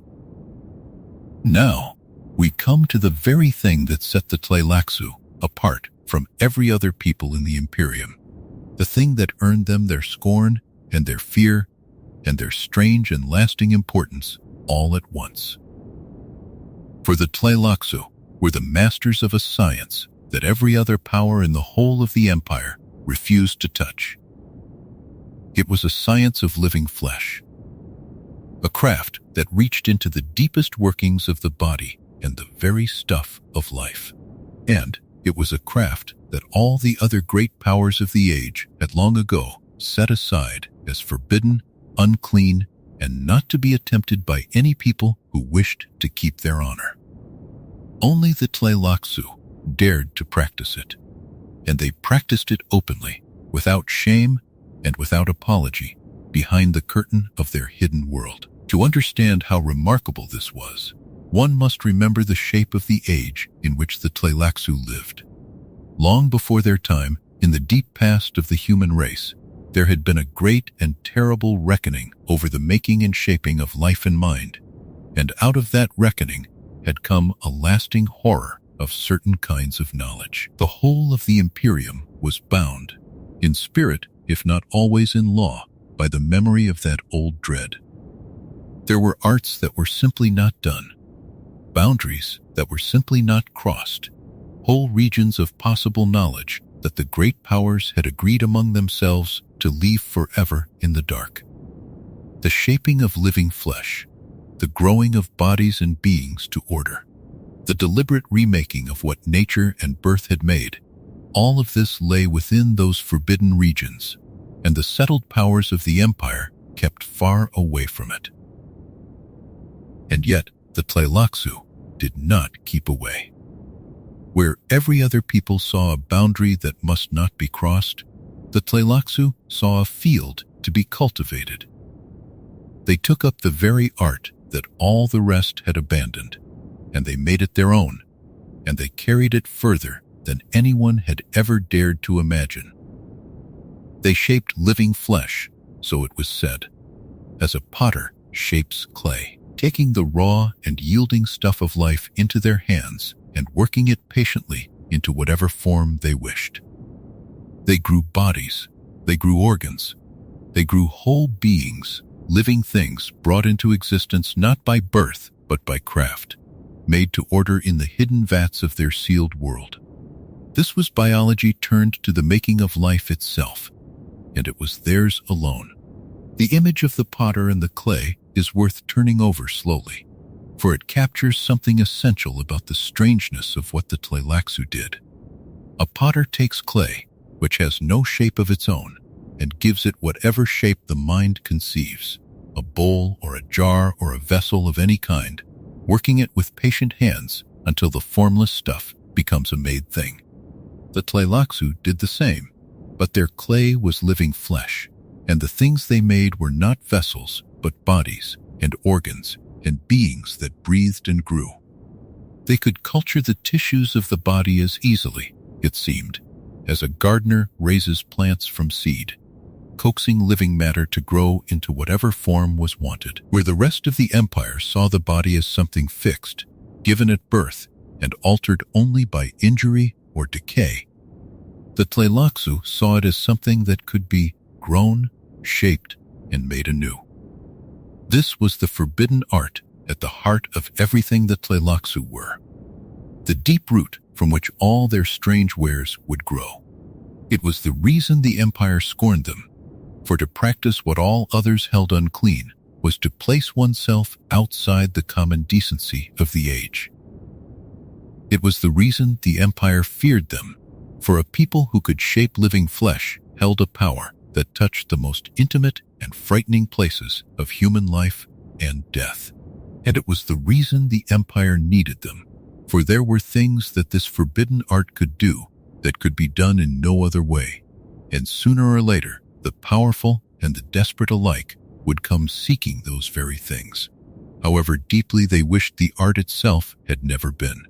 Now, we come to the very thing that set the Tleilaxu apart from every other people in the Imperium, the thing that earned them their scorn and their fear and their strange and lasting importance all at once. For the Tleilaxu were the masters of a science that every other power in the whole of the empire refused to touch. It was a science of living flesh, a craft that reached into the deepest workings of the body and the very stuff of life. And it was a craft that all the other great powers of the age had long ago set aside as forbidden, unclean, and not to be attempted by any people who wished to keep their honor. Only the Tleilaxu dared to practice it, and they practiced it openly, without shame and without apology, behind the curtain of their hidden world. To understand how remarkable this was, one must remember the shape of the age in which the Tleilaxu lived. Long before their time, in the deep past of the human race, there had been a great and terrible reckoning over the making and shaping of life and mind, and out of that reckoning had come a lasting horror of certain kinds of knowledge. The whole of the Imperium was bound, in spirit if not always in law, by the memory of that old dread. There were arts that were simply not done, boundaries that were simply not crossed, whole regions of possible knowledge that the great powers had agreed among themselves to leave forever in the dark. The shaping of living flesh, the growing of bodies and beings to order, the deliberate remaking of what nature and birth had made, all of this lay within those forbidden regions, and the settled powers of the empire kept far away from it. And yet, the Tleilaxu did not keep away. Where every other people saw a boundary that must not be crossed, the Tleilaxu saw a field to be cultivated. They took up the very art that all the rest had abandoned, and they made it their own, and they carried it further than anyone had ever dared to imagine. They shaped living flesh, so it was said, as a potter shapes clay, taking the raw and yielding stuff of life into their hands and working it patiently into whatever form they wished. They grew bodies, they grew organs, they grew whole beings, living things brought into existence not by birth but by craft, made to order in the hidden vats of their sealed world. This was biology turned to the making of life itself, and it was theirs alone. The image of the potter and the clay is worth turning over slowly, for it captures something essential about the strangeness of what the Tleilaxu did. A potter takes clay, which has no shape of its own, and gives it whatever shape the mind conceives, a bowl or a jar or a vessel of any kind, working it with patient hands until the formless stuff becomes a made thing. The Tleilaxu did the same, but their clay was living flesh, and the things they made were not vessels, but bodies and organs and beings that breathed and grew. They could culture the tissues of the body as easily, it seemed, as a gardener raises plants from seed, coaxing living matter to grow into whatever form was wanted. Where the rest of the empire saw the body as something fixed, given at birth, and altered only by injury or decay, the Tleilaxu saw it as something that could be grown, shaped, and made anew. This was the forbidden art at the heart of everything the Tleilaxu were, the deep root from which all their strange wares would grow. It was the reason the Empire scorned them, for to practice what all others held unclean was to place oneself outside the common decency of the age. It was the reason the Empire feared them, for a people who could shape living flesh held a power that touched the most intimate and frightening places of human life and death. And it was the reason the Empire needed them, for there were things that this forbidden art could do that could be done in no other way, and sooner or later, the powerful and the desperate alike would come seeking those very things, however deeply they wished the art itself had never been.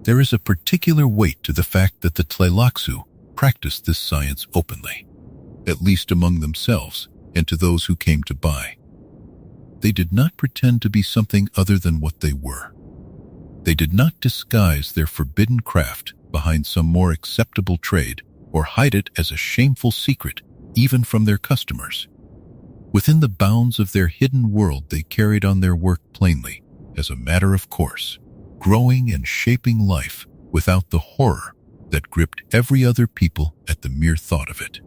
There is a particular weight to the fact that the Tleilaxu practiced this science openly, at least among themselves and to those who came to buy. They did not pretend to be something other than what they were. They did not disguise their forbidden craft behind some more acceptable trade or hide it as a shameful secret even from their customers. Within the bounds of their hidden world, they carried on their work plainly, as a matter of course, growing and shaping life without the horror that gripped every other people at the mere thought of it.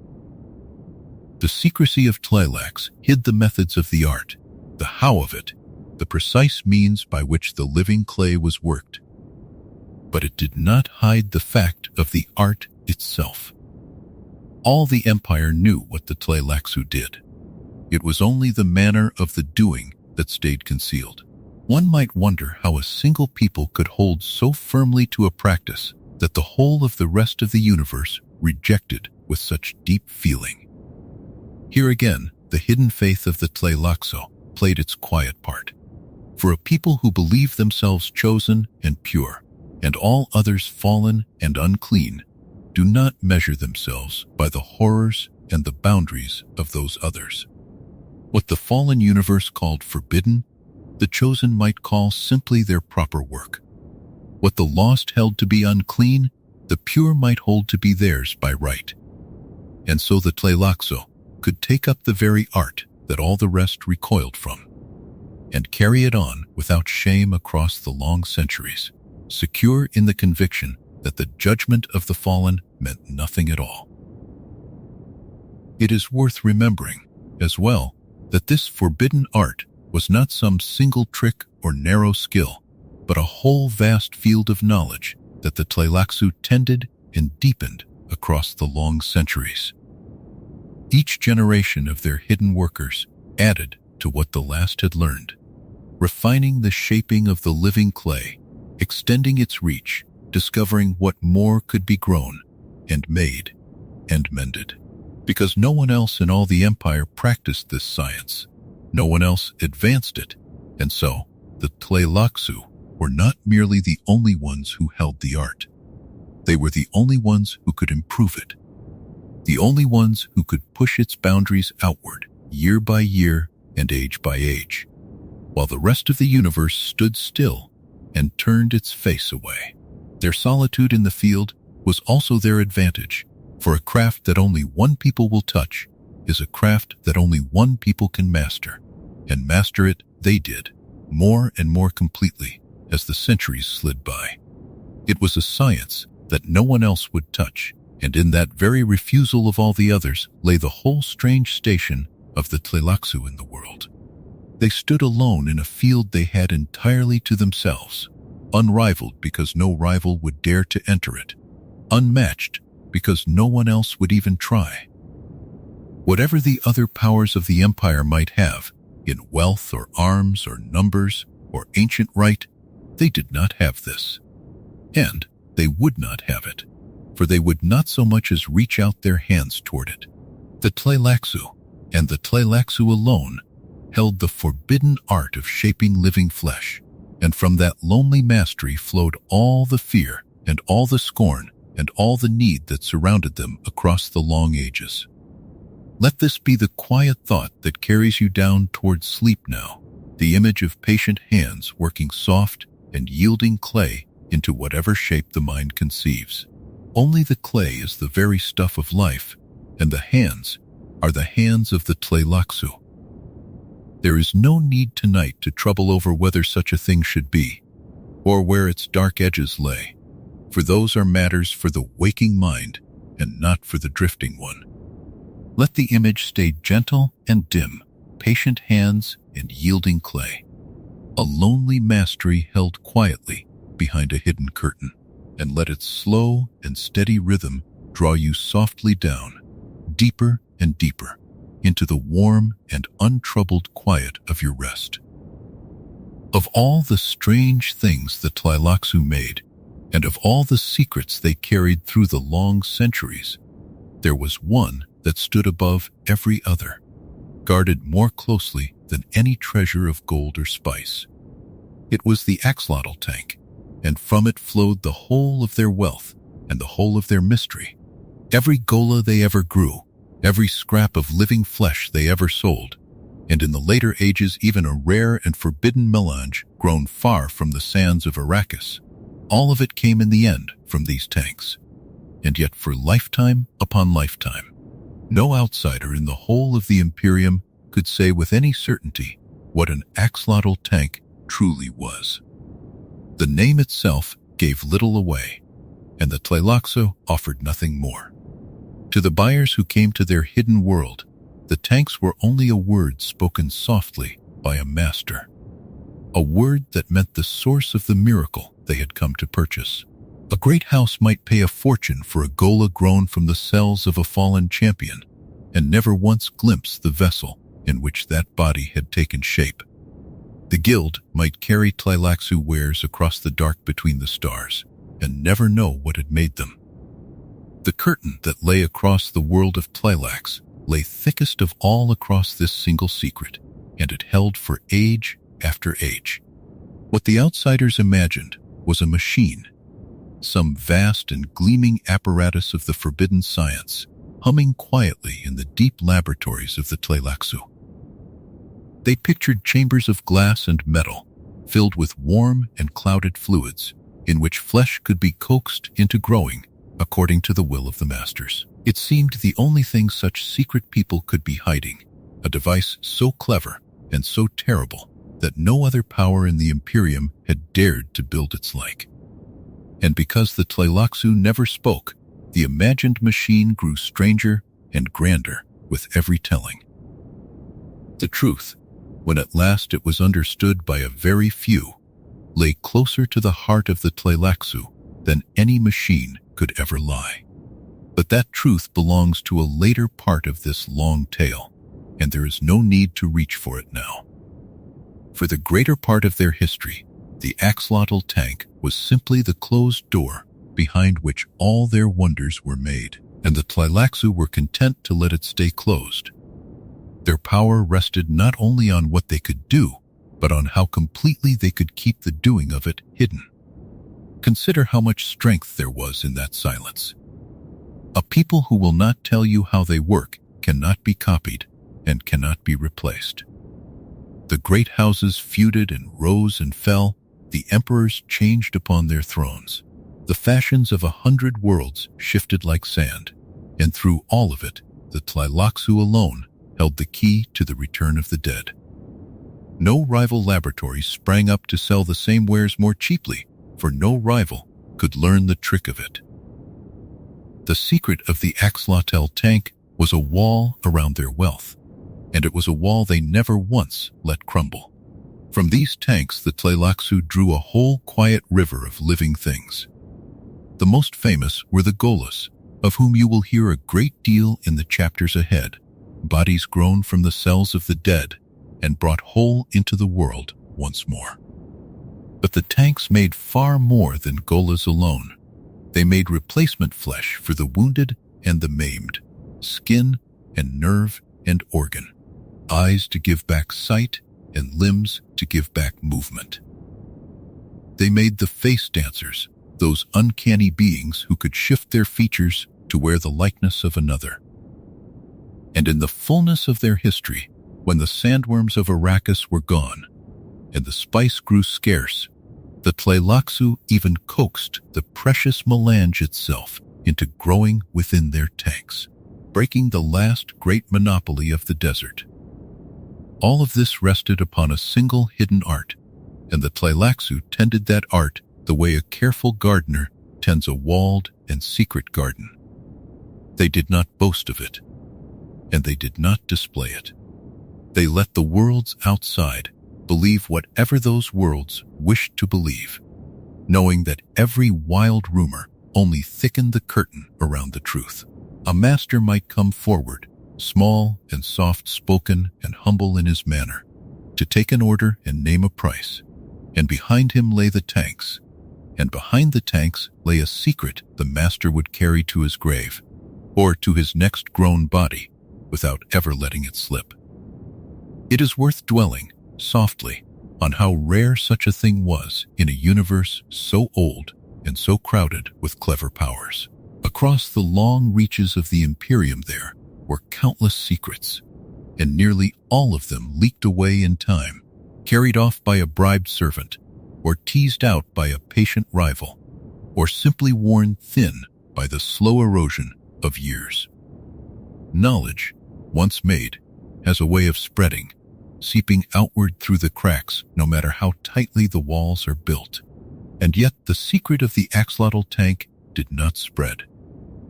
The secrecy of Tleilax hid the methods of the art, the how of it, the precise means by which the living clay was worked. But it did not hide the fact of the art itself. All the Empire knew what the Tleilaxu did. It was only the manner of the doing that stayed concealed. One might wonder how a single people could hold so firmly to a practice that the whole of the rest of the universe rejected with such deep feeling. Here again, the hidden faith of the Tleilaxu played its quiet part. For a people who believe themselves chosen and pure, and all others fallen and unclean, do not measure themselves by the horrors and the boundaries of those others. What the fallen universe called forbidden, the chosen might call simply their proper work. What the lost held to be unclean, the pure might hold to be theirs by right. And so the Tleilaxu could take up the very art that all the rest recoiled from, and carry it on without shame across the long centuries, secure in the conviction that the judgment of the fallen meant nothing at all. It is worth remembering, as well, that this forbidden art was not some single trick or narrow skill, but a whole vast field of knowledge that the Tleilaxu tended and deepened across the long centuries. Each generation of their hidden workers added to what the last had learned, refining the shaping of the living clay, extending its reach, discovering what more could be grown and made and mended. Because no one else in all the Empire practiced this science, no one else advanced it, and so the Tleilaxu were not merely the only ones who held the art. They were the only ones who could improve it, the only ones who could push its boundaries outward, year by year and age by age, while the rest of the universe stood still and turned its face away. Their solitude in the field was also their advantage, for a craft that only one people will touch is a craft that only one people can master, and master it they did, more and more completely as the centuries slid by. It was a science that no one else would touch, and in that very refusal of all the others lay the whole strange station of the Tleilaxu in the world. They stood alone in a field they had entirely to themselves, unrivaled because no rival would dare to enter it, unmatched because no one else would even try. Whatever the other powers of the Empire might have, in wealth or arms or numbers or ancient right, they did not have this. And they would not have it, for they would not so much as reach out their hands toward it. The Tleilaxu, and the Tleilaxu alone, held the forbidden art of shaping living flesh, and from that lonely mastery flowed all the fear and all the scorn and all the need that surrounded them across the long ages. Let this be the quiet thought that carries you down toward sleep now, the image of patient hands working soft and yielding clay into whatever shape the mind conceives. Only the clay is the very stuff of life, and the hands, are the hands of the Tleilaxu. There is no need tonight to trouble over whether such a thing should be, or where its dark edges lay, for those are matters for the waking mind and not for the drifting one. Let the image stay gentle and dim, patient hands and yielding clay, a lonely mastery held quietly behind a hidden curtain, and let its slow and steady rhythm draw you softly down, deeper and deeper, into the warm and untroubled quiet of your rest. Of all the strange things the Tleilaxu made, and of all the secrets they carried through the long centuries, there was one that stood above every other, guarded more closely than any treasure of gold or spice. It was the axlotl tank, and from it flowed the whole of their wealth and the whole of their mystery. Every ghola they ever grew, every scrap of living flesh they ever sold, and in the later ages even a rare and forbidden melange grown far from the sands of Arrakis. All of it came in the end from these tanks. And yet for lifetime upon lifetime, no outsider in the whole of the Imperium could say with any certainty what an axlotl tank truly was. The name itself gave little away, and the Tleilaxu offered nothing more. To the buyers who came to their hidden world, the tanks were only a word spoken softly by a master, a word that meant the source of the miracle they had come to purchase. A great house might pay a fortune for a ghola grown from the cells of a fallen champion, and never once glimpse the vessel in which that body had taken shape. The guild might carry Tleilaxu wares across the dark between the stars, and never know what had made them. The curtain that lay across the world of Tleilax lay thickest of all across this single secret, and it held for age after age. What the outsiders imagined was a machine, some vast and gleaming apparatus of the forbidden science, humming quietly in the deep laboratories of the Tleilaxu. They pictured chambers of glass and metal, filled with warm and clouded fluids, in which flesh could be coaxed into growing according to the will of the masters. It seemed the only thing such secret people could be hiding, a device so clever and so terrible that no other power in the Imperium had dared to build its like. And because the Tleilaxu never spoke, the imagined machine grew stranger and grander with every telling. The truth, when at last it was understood by a very few, lay closer to the heart of the Tleilaxu than any machine could ever lie. But that truth belongs to a later part of this long tale, and there is no need to reach for it now. For the greater part of their history, the axlotl tank was simply the closed door behind which all their wonders were made, and the Tleilaxu were content to let it stay closed. Their power rested not only on what they could do, but on how completely they could keep the doing of it hidden. Consider how much strength there was in that silence. A people who will not tell you how they work cannot be copied and cannot be replaced. The great houses feuded and rose and fell, the emperors changed upon their thrones. The fashions of 100 worlds shifted like sand, and through all of it, the Tleilaxu alone held the key to the return of the dead. No rival laboratory sprang up to sell the same wares more cheaply, for no rival could learn the trick of it. The secret of the axlotl tank was a wall around their wealth, and it was a wall they never once let crumble. From these tanks, the Tleilaxu drew a whole quiet river of living things. The most famous were the gholas, of whom you will hear a great deal in the chapters ahead, bodies grown from the cells of the dead and brought whole into the world once more. But the tanks made far more than gholas alone. They made replacement flesh for the wounded and the maimed, skin and nerve and organ, eyes to give back sight and limbs to give back movement. They made the face dancers, those uncanny beings who could shift their features to wear the likeness of another. And in the fullness of their history, when the sandworms of Arrakis were gone, and the spice grew scarce, the Tleilaxu even coaxed the precious melange itself into growing within their tanks, breaking the last great monopoly of the desert. All of this rested upon a single hidden art, and the Tleilaxu tended that art the way a careful gardener tends a walled and secret garden. They did not boast of it, and they did not display it. They let the worlds outside believe whatever those worlds wished to believe, knowing that every wild rumor only thickened the curtain around the truth. A master might come forward, small and soft-spoken and humble in his manner, to take an order and name a price, and behind him lay the tanks, and behind the tanks lay a secret the master would carry to his grave, or to his next grown body, without ever letting it slip. It is worth dwelling, softly, on how rare such a thing was in a universe so old and so crowded with clever powers. Across the long reaches of the Imperium there were countless secrets, and nearly all of them leaked away in time, carried off by a bribed servant, or teased out by a patient rival, or simply worn thin by the slow erosion of years. Knowledge, once made, has a way of spreading, seeping outward through the cracks no matter how tightly the walls are built. And yet the secret of the axlotl tank did not spread.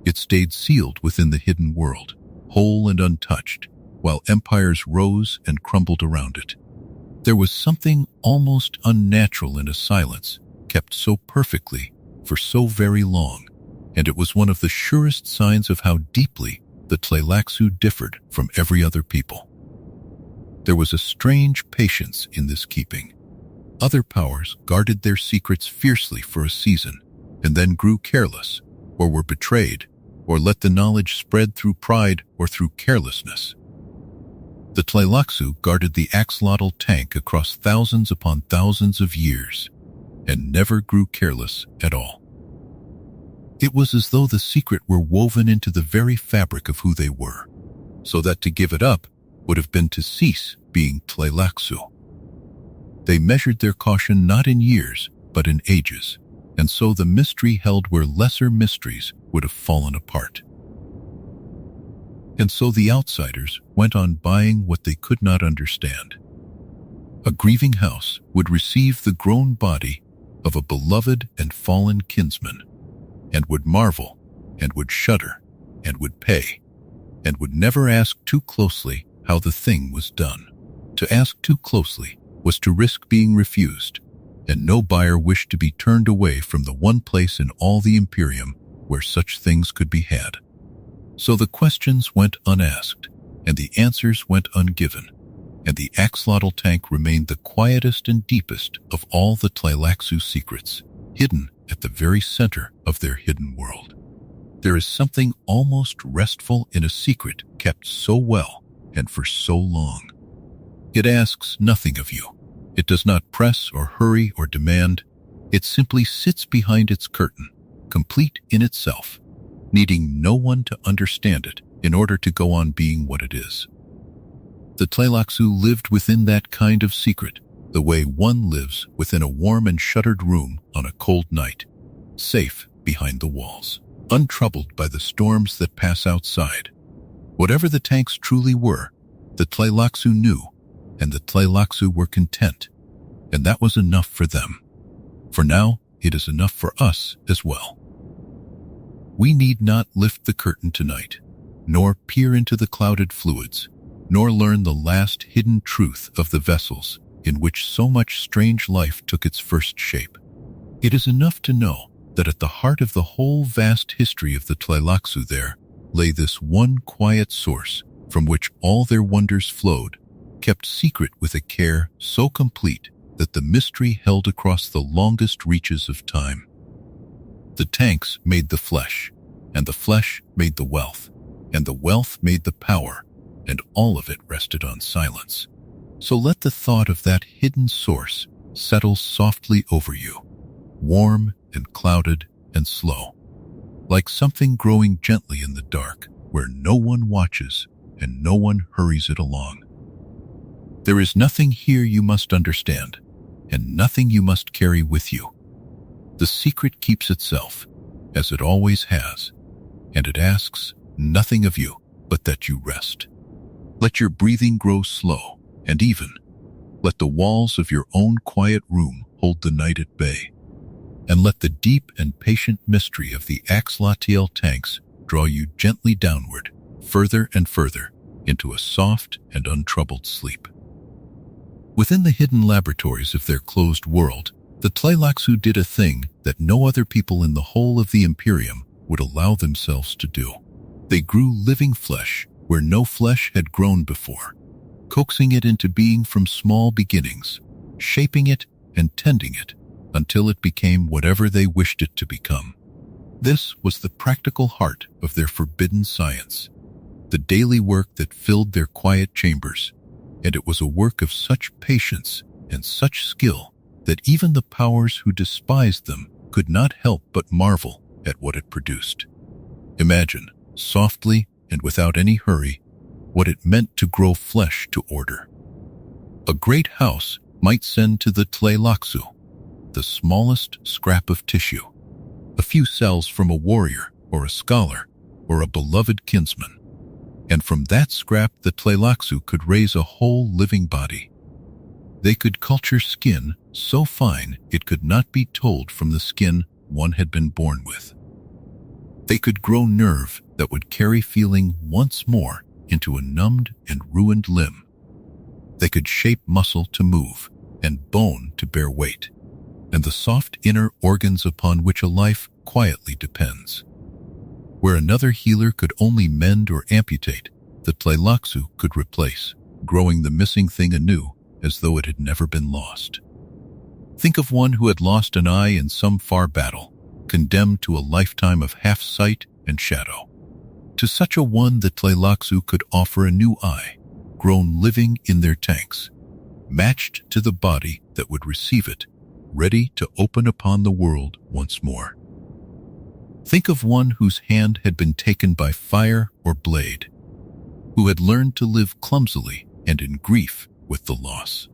It stayed sealed within the hidden world, whole and untouched, while empires rose and crumbled around it. There was something almost unnatural in a silence kept so perfectly for so very long, and it was one of the surest signs of how deeply the Tleilaxu differed from every other people. There was a strange patience in this keeping. Other powers guarded their secrets fiercely for a season, and then grew careless, or were betrayed, or let the knowledge spread through pride or through carelessness. The Tleilaxu guarded the axlotl tank across thousands upon thousands of years, and never grew careless at all. It was as though the secret were woven into the very fabric of who they were, so that to give it up would have been to cease being Tleilaxu. They measured their caution not in years, but in ages, and so the mystery held where lesser mysteries would have fallen apart. And so the outsiders went on buying what they could not understand. A grieving house would receive the grown body of a beloved and fallen kinsman, and would marvel, and would shudder, and would pay, and would never ask too closely how the thing was done. To ask too closely was to risk being refused, and no buyer wished to be turned away from the one place in all the Imperium where such things could be had. So the questions went unasked, and the answers went ungiven, and the axlotl tank remained the quietest and deepest of all the Tleilaxu secrets, hidden at the very center of their hidden world. There is something almost restful in a secret kept so well and for so long. It asks nothing of you. It does not press or hurry or demand. It simply sits behind its curtain, complete in itself, needing no one to understand it in order to go on being what it is. The Tleilaxu lived within that kind of secret, the way one lives within a warm and shuttered room on a cold night, safe behind the walls, untroubled by the storms that pass outside. Whatever the tanks truly were, the Tleilaxu knew, and the Tleilaxu were content, and that was enough for them. For now, it is enough for us as well. We need not lift the curtain tonight, nor peer into the clouded fluids, nor learn the last hidden truth of the vessels in which so much strange life took its first shape. It is enough to know that at the heart of the whole vast history of the Tleilaxu there lay this one quiet source from which all their wonders flowed, kept secret with a care so complete that the mystery held across the longest reaches of time. The tanks made the flesh, and the flesh made the wealth, and the wealth made the power, and all of it rested on silence. So let the thought of that hidden source settle softly over you, warm and clouded and slow, like something growing gently in the dark where no one watches and no one hurries it along. There is nothing here you must understand, and nothing you must carry with you. The secret keeps itself, as it always has, and it asks nothing of you but that you rest. Let your breathing grow slow and even. Let the walls of your own quiet room hold the night at bay. And let the deep and patient mystery of the axlotl tanks draw you gently downward, further and further, into a soft and untroubled sleep. Within the hidden laboratories of their closed world, the Tleilaxu did a thing that no other people in the whole of the Imperium would allow themselves to do. They grew living flesh where no flesh had grown before, coaxing it into being from small beginnings, shaping it and tending it until it became whatever they wished it to become. This was the practical heart of their forbidden science, the daily work that filled their quiet chambers, and it was a work of such patience and such skill that even the powers who despised them could not help but marvel at what it produced. Imagine, softly and without any hurry, what it meant to grow flesh to order. A great house might send to the Tleilaxu the smallest scrap of tissue, a few cells from a warrior or a scholar or a beloved kinsman, and from that scrap the Tleilaxu could raise a whole living body. They could culture skin so fine it could not be told from the skin one had been born with. They could grow nerve that would carry feeling once more into a numbed and ruined limb. They could shape muscle to move and bone to bear weight, and the soft inner organs upon which a life quietly depends. Where another healer could only mend or amputate, the Tleilaxu could replace, growing the missing thing anew as though it had never been lost. Think of one who had lost an eye in some far battle, condemned to a lifetime of half sight and shadow. To such a one the Tleilaxu could offer a new eye, grown living in their tanks, matched to the body that would receive it, ready to open upon the world once more. Think of one whose hand had been taken by fire or blade, who had learned to live clumsily and in grief with the loss.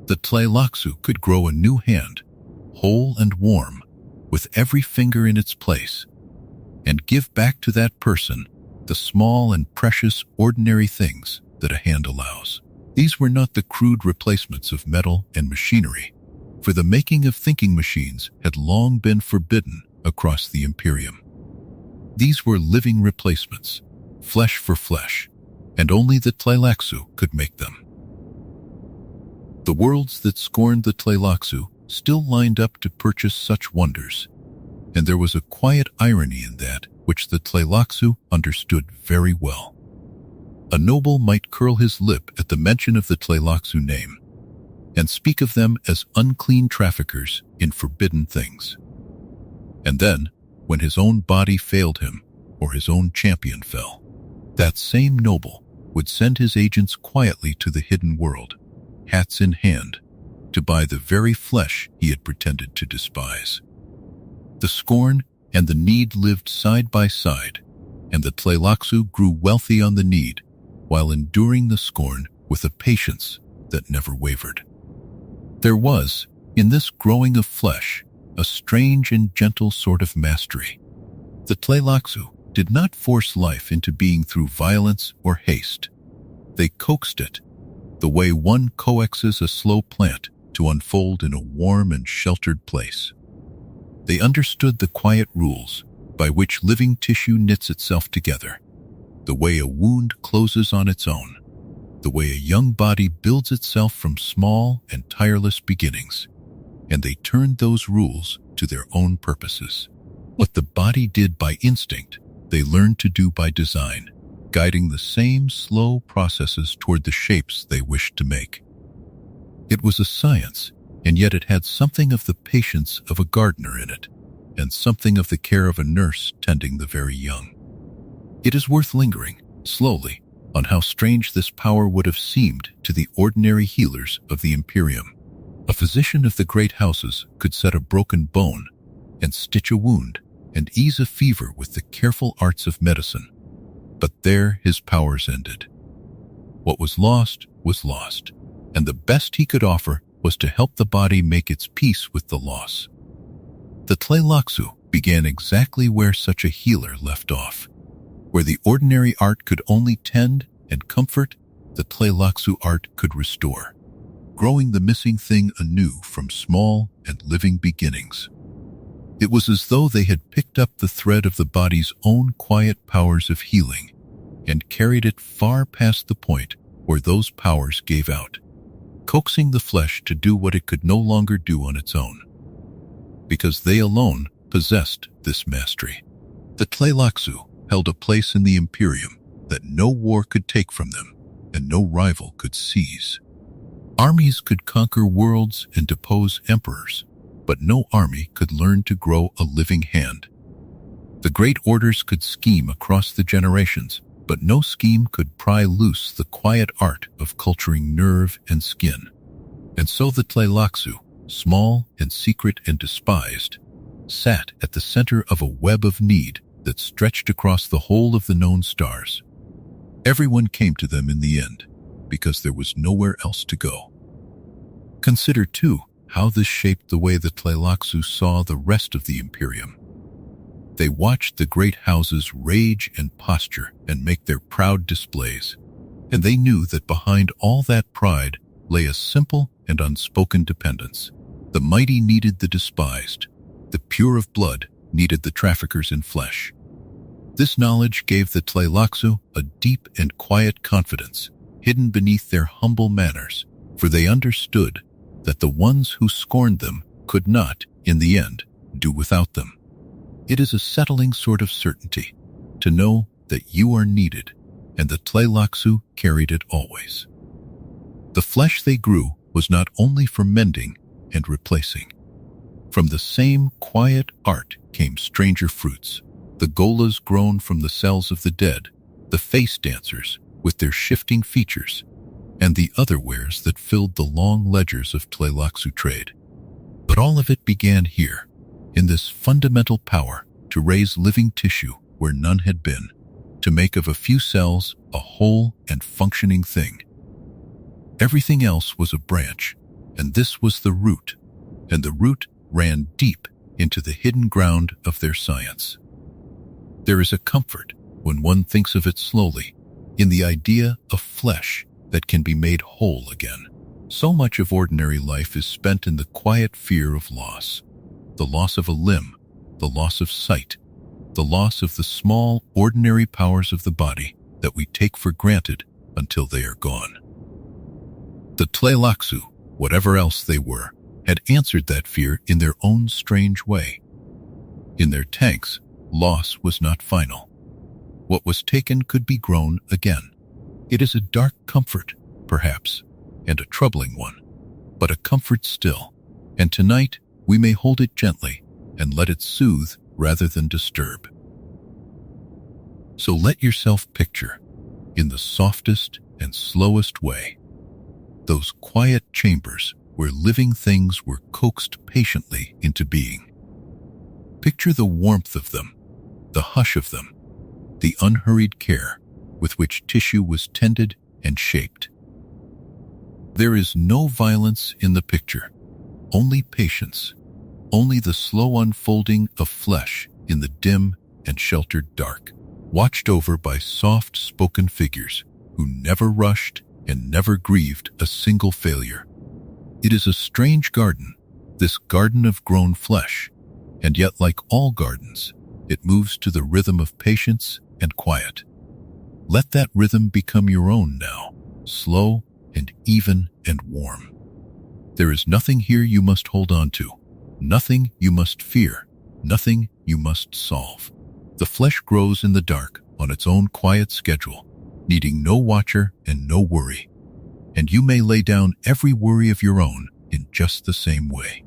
The Tleilaxu could grow a new hand, whole and warm, with every finger in its place, and give back to that person the small and precious ordinary things that a hand allows. These were not the crude replacements of metal and machinery, for the making of thinking machines had long been forbidden across the Imperium. These were living replacements, flesh for flesh, and only the Tleilaxu could make them. The worlds that scorned the Tleilaxu still lined up to purchase such wonders, and there was a quiet irony in that which the Tleilaxu understood very well. A noble might curl his lip at the mention of the Tleilaxu name, and speak of them as unclean traffickers in forbidden things. And then, when his own body failed him, or his own champion fell, that same noble would send his agents quietly to the hidden world, hats in hand, to buy the very flesh he had pretended to despise. The scorn and the need lived side by side, and the Tleilaxu grew wealthy on the need, while enduring the scorn with a patience that never wavered. There was, in this growing of flesh, a strange and gentle sort of mastery. The Tleilaxu did not force life into being through violence or haste. They coaxed it, the way one coaxes a slow plant to unfold in a warm and sheltered place. They understood the quiet rules by which living tissue knits itself together, the way a wound closes on its own, the way a young body builds itself from small and tireless beginnings, and they turned those rules to their own purposes. What the body did by instinct, they learned to do by design, guiding the same slow processes toward the shapes they wished to make. It was a science, and yet it had something of the patience of a gardener in it, and something of the care of a nurse tending the very young. It is worth lingering, slowly, on how strange this power would have seemed to the ordinary healers of the Imperium. A physician of the great houses could set a broken bone, and stitch a wound, and ease a fever with the careful arts of medicine. But there his powers ended. What was lost, and the best he could offer was to help the body make its peace with the loss. The Tleilaxu began exactly where such a healer left off, Where the ordinary art could only tend and comfort, the Tleilaxu art could restore, growing the missing thing anew from small and living beginnings. It was as though they had picked up the thread of the body's own quiet powers of healing and carried it far past the point where those powers gave out, coaxing the flesh to do what it could no longer do on its own. Because they alone possessed this mastery, the Tleilaxu held a place in the Imperium that no war could take from them and no rival could seize. Armies could conquer worlds and depose emperors, but no army could learn to grow a living hand. The great orders could scheme across the generations, but no scheme could pry loose the quiet art of culturing nerve and skin. And so the Tleilaxu, small and secret and despised, sat at the center of a web of need that stretched across the whole of the known stars. Everyone came to them in the end, because there was nowhere else to go. Consider, too, how this shaped the way the Tleilaxu saw the rest of the Imperium. They watched the great houses rage and posture and make their proud displays, and they knew that behind all that pride lay a simple and unspoken dependence. The mighty needed the despised, the pure of blood needed the traffickers in flesh. This knowledge gave the Tleilaxu a deep and quiet confidence hidden beneath their humble manners, for they understood that the ones who scorned them could not, in the end, do without them. It is a settling sort of certainty to know that you are needed, and the Tleilaxu carried it always. The flesh they grew was not only for mending and replacing. From the same quiet art came stranger fruits, the gholas grown from the cells of the dead, the face dancers with their shifting features, and the other wares that filled the long ledgers of Tleilaxu trade. But all of it began here, in this fundamental power to raise living tissue where none had been, to make of a few cells a whole and functioning thing. Everything else was a branch, and this was the root, and the root ran deep into the hidden ground of their science. There is a comfort, when one thinks of it slowly, in the idea of flesh that can be made whole again. So much of ordinary life is spent in the quiet fear of loss. The loss of a limb, the loss of sight, the loss of the small, ordinary powers of the body that we take for granted until they are gone. The Tleilaxu, whatever else they were, had answered that fear in their own strange way. In their tanks, loss was not final. What was taken could be grown again. It is a dark comfort, perhaps, and a troubling one, but a comfort still, and tonight we may hold it gently and let it soothe rather than disturb. So let yourself picture, in the softest and slowest way, those quiet chambers where living things were coaxed patiently into being. Picture the warmth of them, the hush of them, the unhurried care with which tissue was tended and shaped. There is no violence in the picture, only patience, only the slow unfolding of flesh in the dim and sheltered dark, watched over by soft-spoken figures who never rushed and never grieved a single failure. It is a strange garden, this garden of grown flesh, and yet like all gardens, it moves to the rhythm of patience and quiet. Let that rhythm become your own now, slow and even and warm. There is nothing here you must hold on to, nothing you must fear, nothing you must solve. The flesh grows in the dark on its own quiet schedule, needing no watcher and no worry. And you may lay down every worry of your own in just the same way.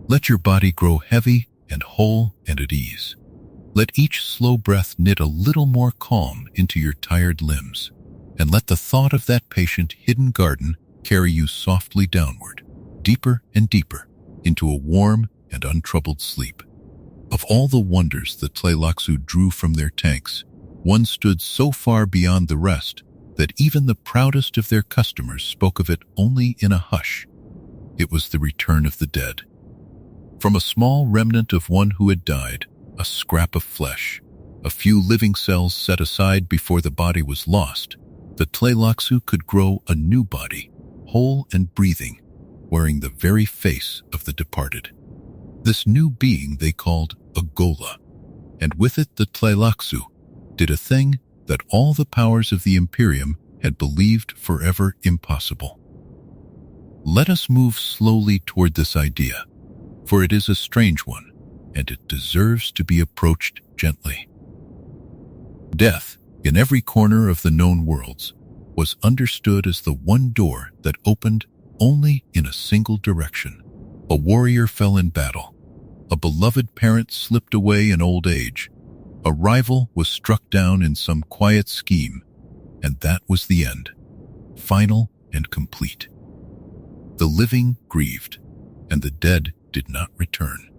Let your body grow heavy and whole and at ease. Let each slow breath knit a little more calm into your tired limbs, and let the thought of that patient hidden garden carry you softly downward, deeper and deeper, into a warm and untroubled sleep. Of all the wonders the Tleilaxu drew from their tanks, one stood so far beyond the rest that even the proudest of their customers spoke of it only in a hush. It was the return of the dead. From a small remnant of one who had died, a scrap of flesh, a few living cells set aside before the body was lost, the Tleilaxu could grow a new body, whole and breathing, wearing the very face of the departed. This new being they called a ghola, and with it the Tleilaxu did a thing that all the powers of the Imperium had believed forever impossible. Let us move slowly toward this idea, for it is a strange one, and it deserves to be approached gently. Death, in every corner of the known worlds, was understood as the one door that opened only in a single direction. A warrior fell in battle. A beloved parent slipped away in old age. A rival was struck down in some quiet scheme, and that was the end, final and complete. The living grieved, and the dead did not return,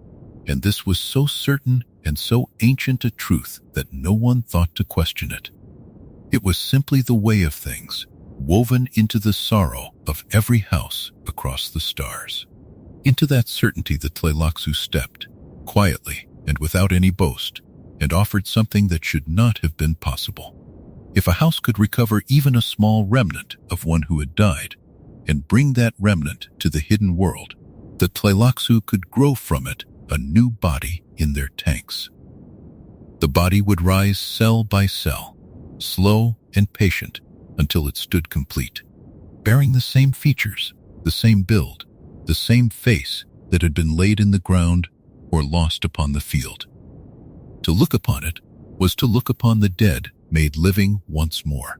and this was so certain and so ancient a truth that no one thought to question it. It was simply the way of things, woven into the sorrow of every house across the stars. Into that certainty the Tleilaxu stepped, quietly and without any boast, and offered something that should not have been possible. If a house could recover even a small remnant of one who had died, and bring that remnant to the hidden world, the Tleilaxu could grow from it a new body in their tanks. The body would rise cell by cell, slow and patient, until it stood complete, bearing the same features, the same build, the same face that had been laid in the ground or lost upon the field. To look upon it was to look upon the dead made living once more,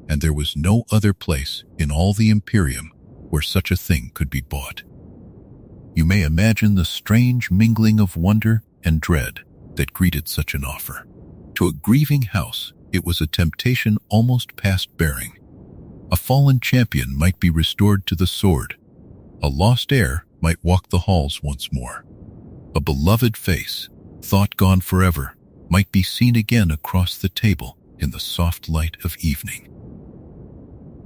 and there was no other place in all the Imperium where such a thing could be bought. You may imagine the strange mingling of wonder and dread that greeted such an offer. To a grieving house, it was a temptation almost past bearing. A fallen champion might be restored to the sword. A lost heir might walk the halls once more. A beloved face, thought gone forever, might be seen again across the table in the soft light of evening.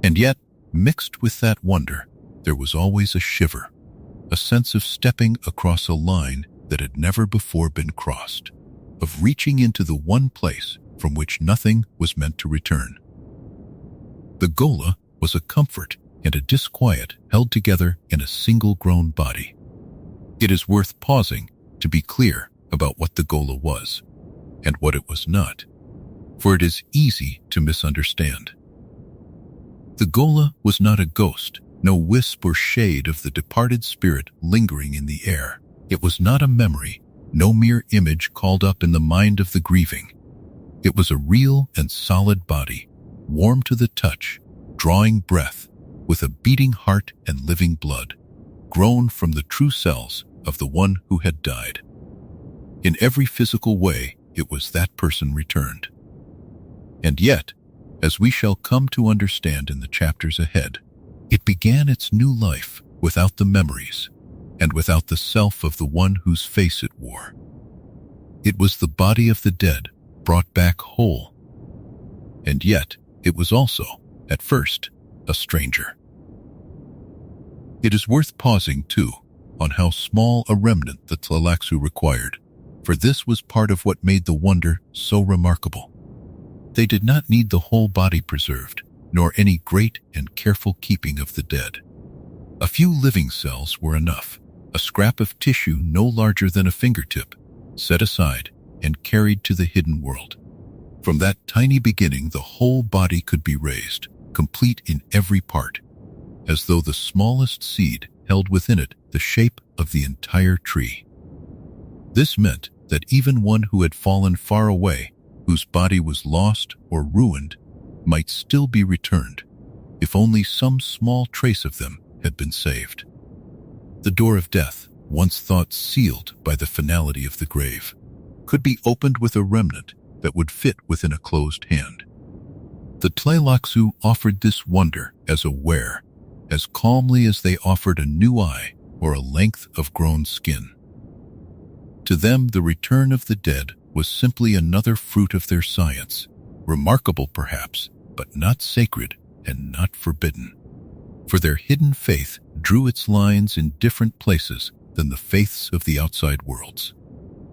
And yet, mixed with that wonder, there was always a shiver, a sense of stepping across a line that had never before been crossed, of reaching into the one place from which nothing was meant to return. The ghola was a comfort and a disquiet held together in a single grown body. It is worth pausing to be clear about what the ghola was, and what it was not, for it is easy to misunderstand. The ghola was not a ghost, no wisp or shade of the departed spirit lingering in the air. It was not a memory, no mere image called up in the mind of the grieving. It was a real and solid body, warm to the touch, drawing breath, with a beating heart and living blood, grown from the true cells of the one who had died. In every physical way, it was that person returned. And yet, as we shall come to understand in the chapters ahead, it began its new life without the memories and without the self of the one whose face it wore. It was the body of the dead brought back whole. And yet, it was also, at first, a stranger. It is worth pausing, too, on how small a remnant the Tleilaxu required, for this was part of what made the wonder so remarkable. They did not need the whole body preserved, nor any great and careful keeping of the dead. A few living cells were enough, a scrap of tissue no larger than a fingertip, set aside and carried to the hidden world. From that tiny beginning, the whole body could be raised, complete in every part, as though the smallest seed held within it the shape of the entire tree. This meant that even one who had fallen far away, whose body was lost or ruined, might still be returned, if only some small trace of them had been saved. The door of death, once thought sealed by the finality of the grave, could be opened with a remnant that would fit within a closed hand. The Tleilaxu offered this wonder as a ware, as calmly as they offered a new eye or a length of grown skin. To them, the return of the dead was simply another fruit of their science, remarkable perhaps, but not sacred and not forbidden. For their hidden faith drew its lines in different places than the faiths of the outside worlds.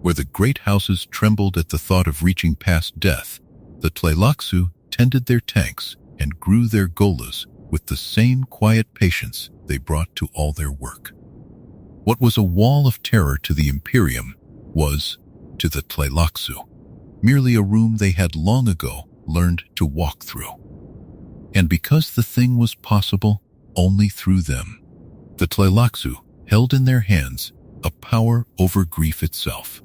Where the great houses trembled at the thought of reaching past death, the Tleilaxu tended their tanks and grew their gholas with the same quiet patience they brought to all their work. What was a wall of terror to the Imperium was, to the Tleilaxu, merely a room they had long ago learned to walk through. And because the thing was possible only through them, the Tleilaxu held in their hands a power over grief itself.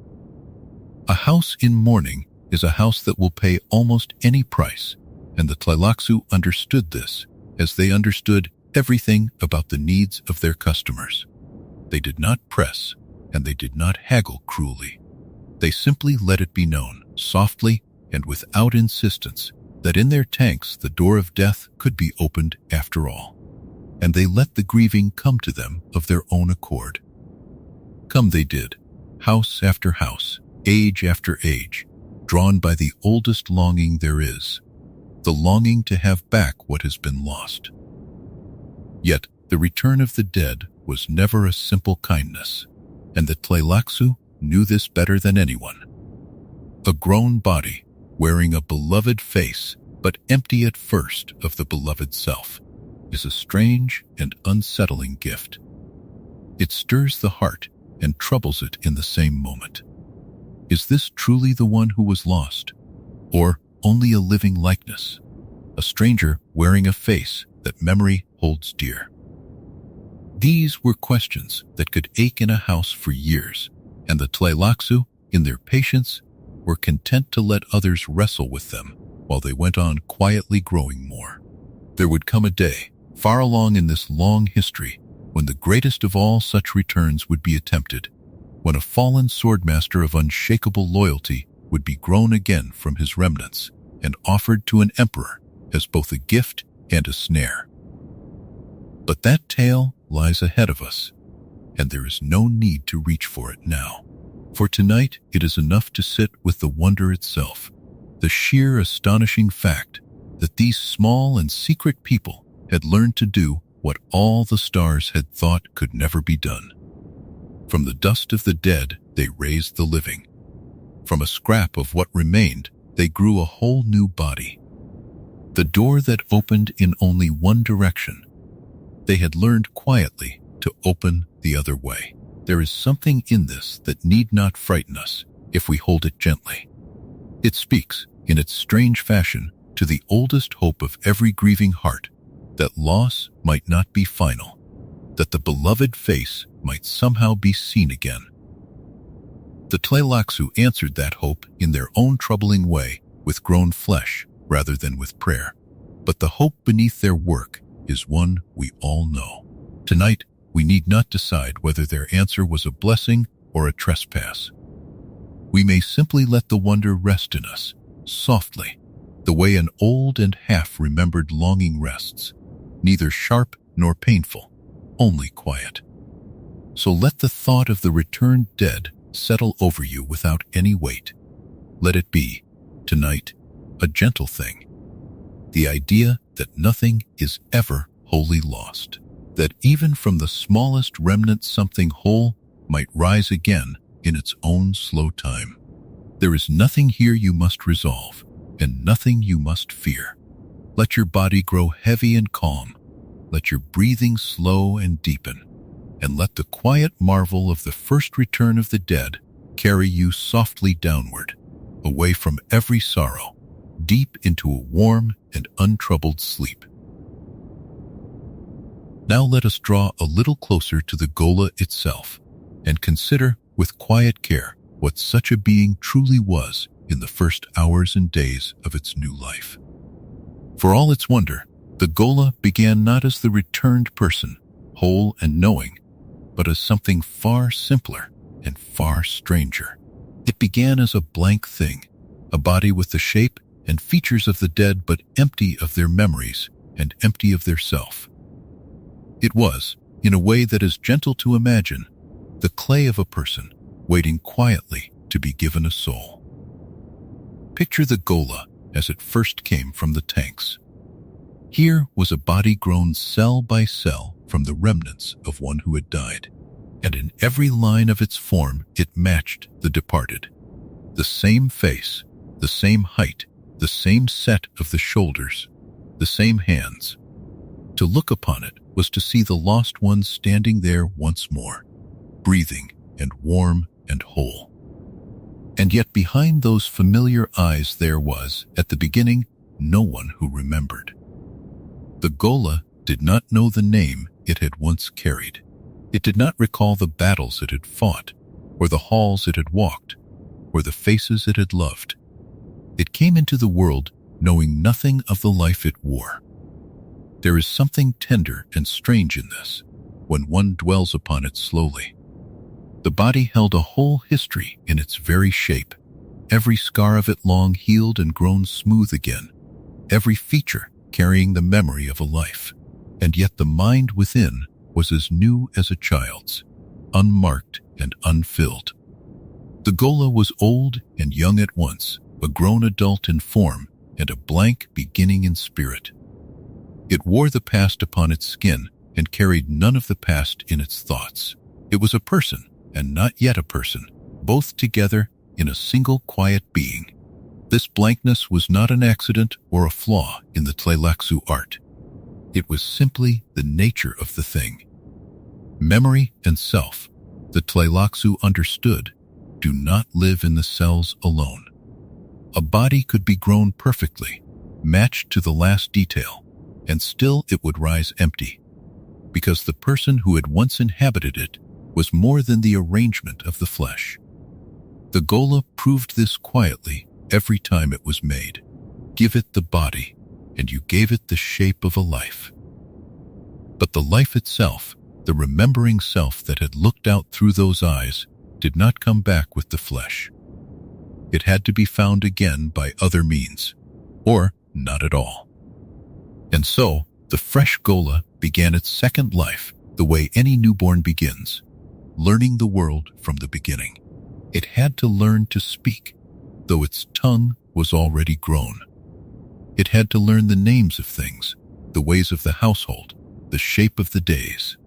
A house in mourning is a house that will pay almost any price, and the Tleilaxu understood this as they understood everything about the needs of their customers. They did not press, and they did not haggle cruelly. They simply let it be known, softly and without insistence, that in their tanks the door of death could be opened after all. And they let the grieving come to them of their own accord. Come they did, house after house, age after age, drawn by the oldest longing there is, the longing to have back what has been lost. Yet the return of the dead was never a simple kindness, and the Tleilaxu knew this better than anyone. A grown body, wearing a beloved face, but empty at first of the beloved self, is a strange and unsettling gift. It stirs the heart and troubles it in the same moment. Is this truly the one who was lost, or only a living likeness, a stranger wearing a face that memory holds dear? These were questions that could ache in a house for years, and the Tleilaxu, in their patience, were content to let others wrestle with them while they went on quietly growing more. There would come a day, far along in this long history, when the greatest of all such returns would be attempted, when a fallen swordmaster of unshakable loyalty would be grown again from his remnants and offered to an emperor as both a gift and a snare. But that tale lies ahead of us, and there is no need to reach for it now. For tonight it is enough to sit with the wonder itself, the sheer astonishing fact that these small and secret people had learned to do what all the stars had thought could never be done. From the dust of the dead they raised the living. From a scrap of what remained they grew a whole new body. The door that opened in only one direction, they had learned quietly to open the other way. There is something in this that need not frighten us if we hold it gently. It speaks, in its strange fashion, to the oldest hope of every grieving heart, that loss might not be final, that the beloved face might somehow be seen again. The Tleilaxu answered that hope in their own troubling way, with grown flesh rather than with prayer. But the hope beneath their work is one we all know. Tonight, we need not decide whether their answer was a blessing or a trespass. We may simply let the wonder rest in us, softly, the way an old and half-remembered longing rests, neither sharp nor painful, only quiet. So let the thought of the returned dead settle over you without any weight. Let it be, tonight, a gentle thing. The idea that nothing is ever wholly lost, that even from the smallest remnant something whole might rise again in its own slow time. There is nothing here you must resolve, and nothing you must fear. Let your body grow heavy and calm. Let your breathing slow and deepen, and let the quiet marvel of the first return of the dead carry you softly downward, away from every sorrow, deep into a warm and untroubled sleep. Now let us draw a little closer to the ghola itself, and consider with quiet care what such a being truly was in the first hours and days of its new life. For all its wonder, the ghola began not as the returned person, whole and knowing, but as something far simpler and far stranger. It began as a blank thing, a body with the shape and features of the dead but empty of their memories and empty of their self. It was, in a way that is gentle to imagine, the clay of a person waiting quietly to be given a soul. Picture the ghola as it first came from the tanks. Here was a body grown cell by cell from the remnants of one who had died. and in every line of its form it matched the departed. The same face, the same height, the same set of the shoulders, the same hands. To look upon it was to see the lost one standing there once more, breathing and warm and whole. And yet behind those familiar eyes there was, at the beginning, no one who remembered. The ghola did not know the name it had once carried. It did not recall the battles it had fought, or the halls it had walked, or the faces it had loved. It came into the world knowing nothing of the life it wore. There is something tender and strange in this, when one dwells upon it slowly. The body held a whole history in its very shape, every scar of it long healed and grown smooth again, every feature carrying the memory of a life. And yet the mind within was as new as a child's, unmarked and unfilled. The ghola was old and young at once, a grown adult in form and a blank beginning in spirit. It wore the past upon its skin and carried none of the past in its thoughts. It was a person and not yet a person, both together in a single quiet being. This blankness was not an accident or a flaw in the Tleilaxu art. It was simply the nature of the thing. Memory and self, the Tleilaxu understood, do not live in the cells alone. A body could be grown perfectly, matched to the last detail, and still it would rise empty, because the person who had once inhabited it was more than the arrangement of the flesh. The ghola proved this quietly every time it was made. Give it the body, and you gave it the shape of a life. But the life itself, the remembering self that had looked out through those eyes, did not come back with the flesh. It had to be found again by other means, or not at all. And so, the fresh ghola began its second life the way any newborn begins, learning the world from the beginning. It had to learn to speak, though its tongue was already grown. It had to learn the names of things, the ways of the household, the shape of the days.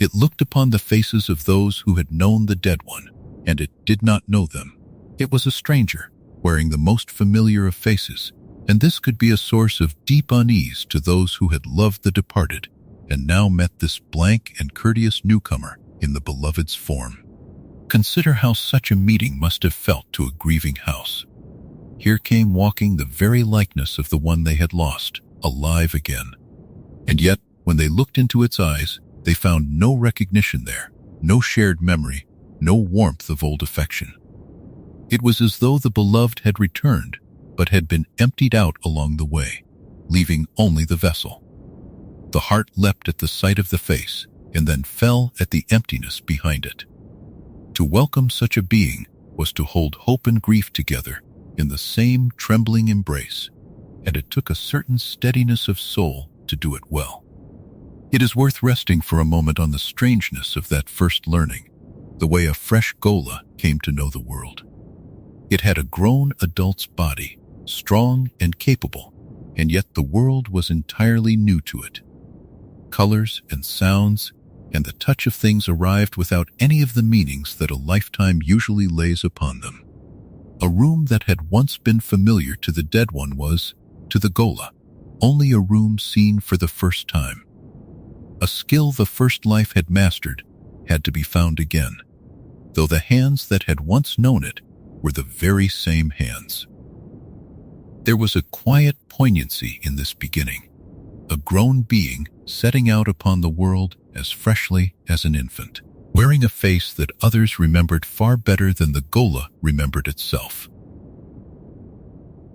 It looked upon the faces of those who had known the dead one, and it did not know them. It was a stranger, wearing the most familiar of faces, and this could be a source of deep unease to those who had loved the departed, and now met this blank and courteous newcomer in the beloved's form. Consider how such a meeting must have felt to a grieving house. Here came walking the very likeness of the one they had lost, alive again. And yet, when they looked into its eyes, they found no recognition there, no shared memory, no warmth of old affection. It was as though the beloved had returned, but had been emptied out along the way, leaving only the vessel. The heart leapt at the sight of the face, and then fell at the emptiness behind it. To welcome such a being was to hold hope and grief together in the same trembling embrace, and it took a certain steadiness of soul to do it well. It is worth resting for a moment on the strangeness of that first learning, the way a fresh ghola came to know the world. It had a grown adult's body, strong and capable, and yet the world was entirely new to it. Colors and sounds and the touch of things arrived without any of the meanings that a lifetime usually lays upon them. A room that had once been familiar to the dead one was, to the ghola, only a room seen for the first time. A skill the first life had mastered had to be found again, though the hands that had once known it were the very same hands. There was a quiet poignancy in this beginning, a grown being setting out upon the world as freshly as an infant, wearing a face that others remembered far better than the ghola remembered itself.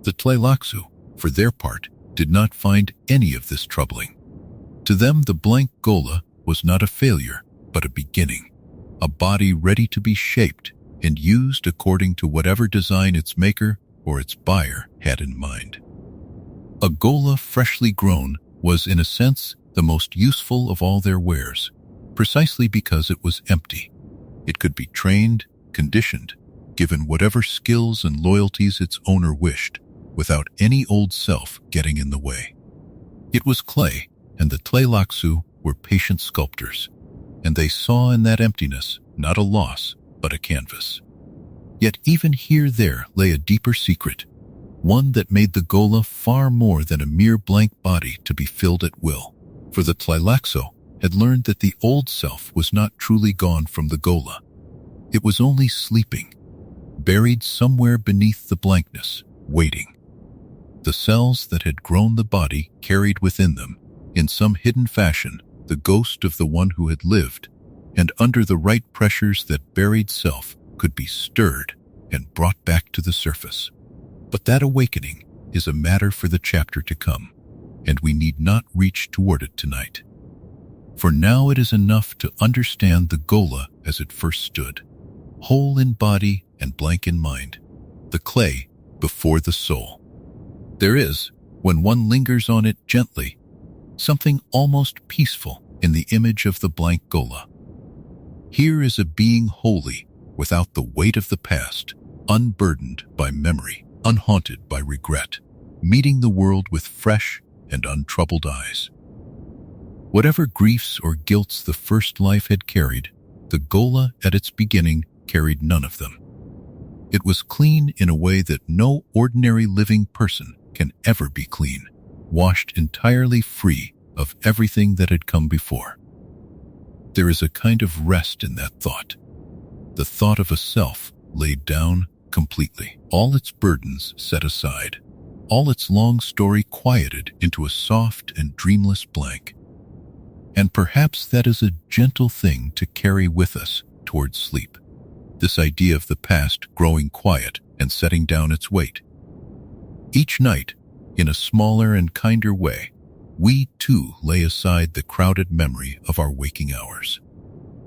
The Tleilaxu, for their part, did not find any of this troubling. To them, the blank ghola was not a failure, but a beginning, a body ready to be shaped and used according to whatever design its maker or its buyer had in mind. A ghola freshly grown was, in a sense, the most useful of all their wares, precisely because it was empty. It could be trained, conditioned, given whatever skills and loyalties its owner wished, without any old self getting in the way. It was clay, and the Tleilaxu were patient sculptors. and they saw in that emptiness not a loss, but a canvas. Yet even here there lay a deeper secret, one that made the ghola far more than a mere blank body to be filled at will. For the Tleilaxu had learned that the old self was not truly gone from the ghola. It was only sleeping, buried somewhere beneath the blankness, waiting. The cells that had grown the body carried within them, in some hidden fashion, the ghost of the one who had lived, and under the right pressures that buried self could be stirred and brought back to the surface. But that awakening is a matter for the chapter to come, and we need not reach toward it tonight. For now it is enough to understand the ghola as it first stood, whole in body and blank in mind, the clay before the soul. There is, when one lingers on it gently, something almost peaceful in the image of the blank ghola. Here is a being holy, without the weight of the past, unburdened by memory, unhaunted by regret, meeting the world with fresh and untroubled eyes. Whatever griefs or guilts the first life had carried, the ghola at its beginning carried none of them. It was clean in a way that no ordinary living person can ever be clean, washed entirely free of everything that had come before. There is a kind of rest in that thought, the thought of a self laid down completely, all its burdens set aside, all its long story quieted into a soft and dreamless blank. And perhaps that is a gentle thing to carry with us towards sleep, this idea of the past growing quiet and setting down its weight. Each night, in a smaller and kinder way, we too lay aside the crowded memory of our waking hours.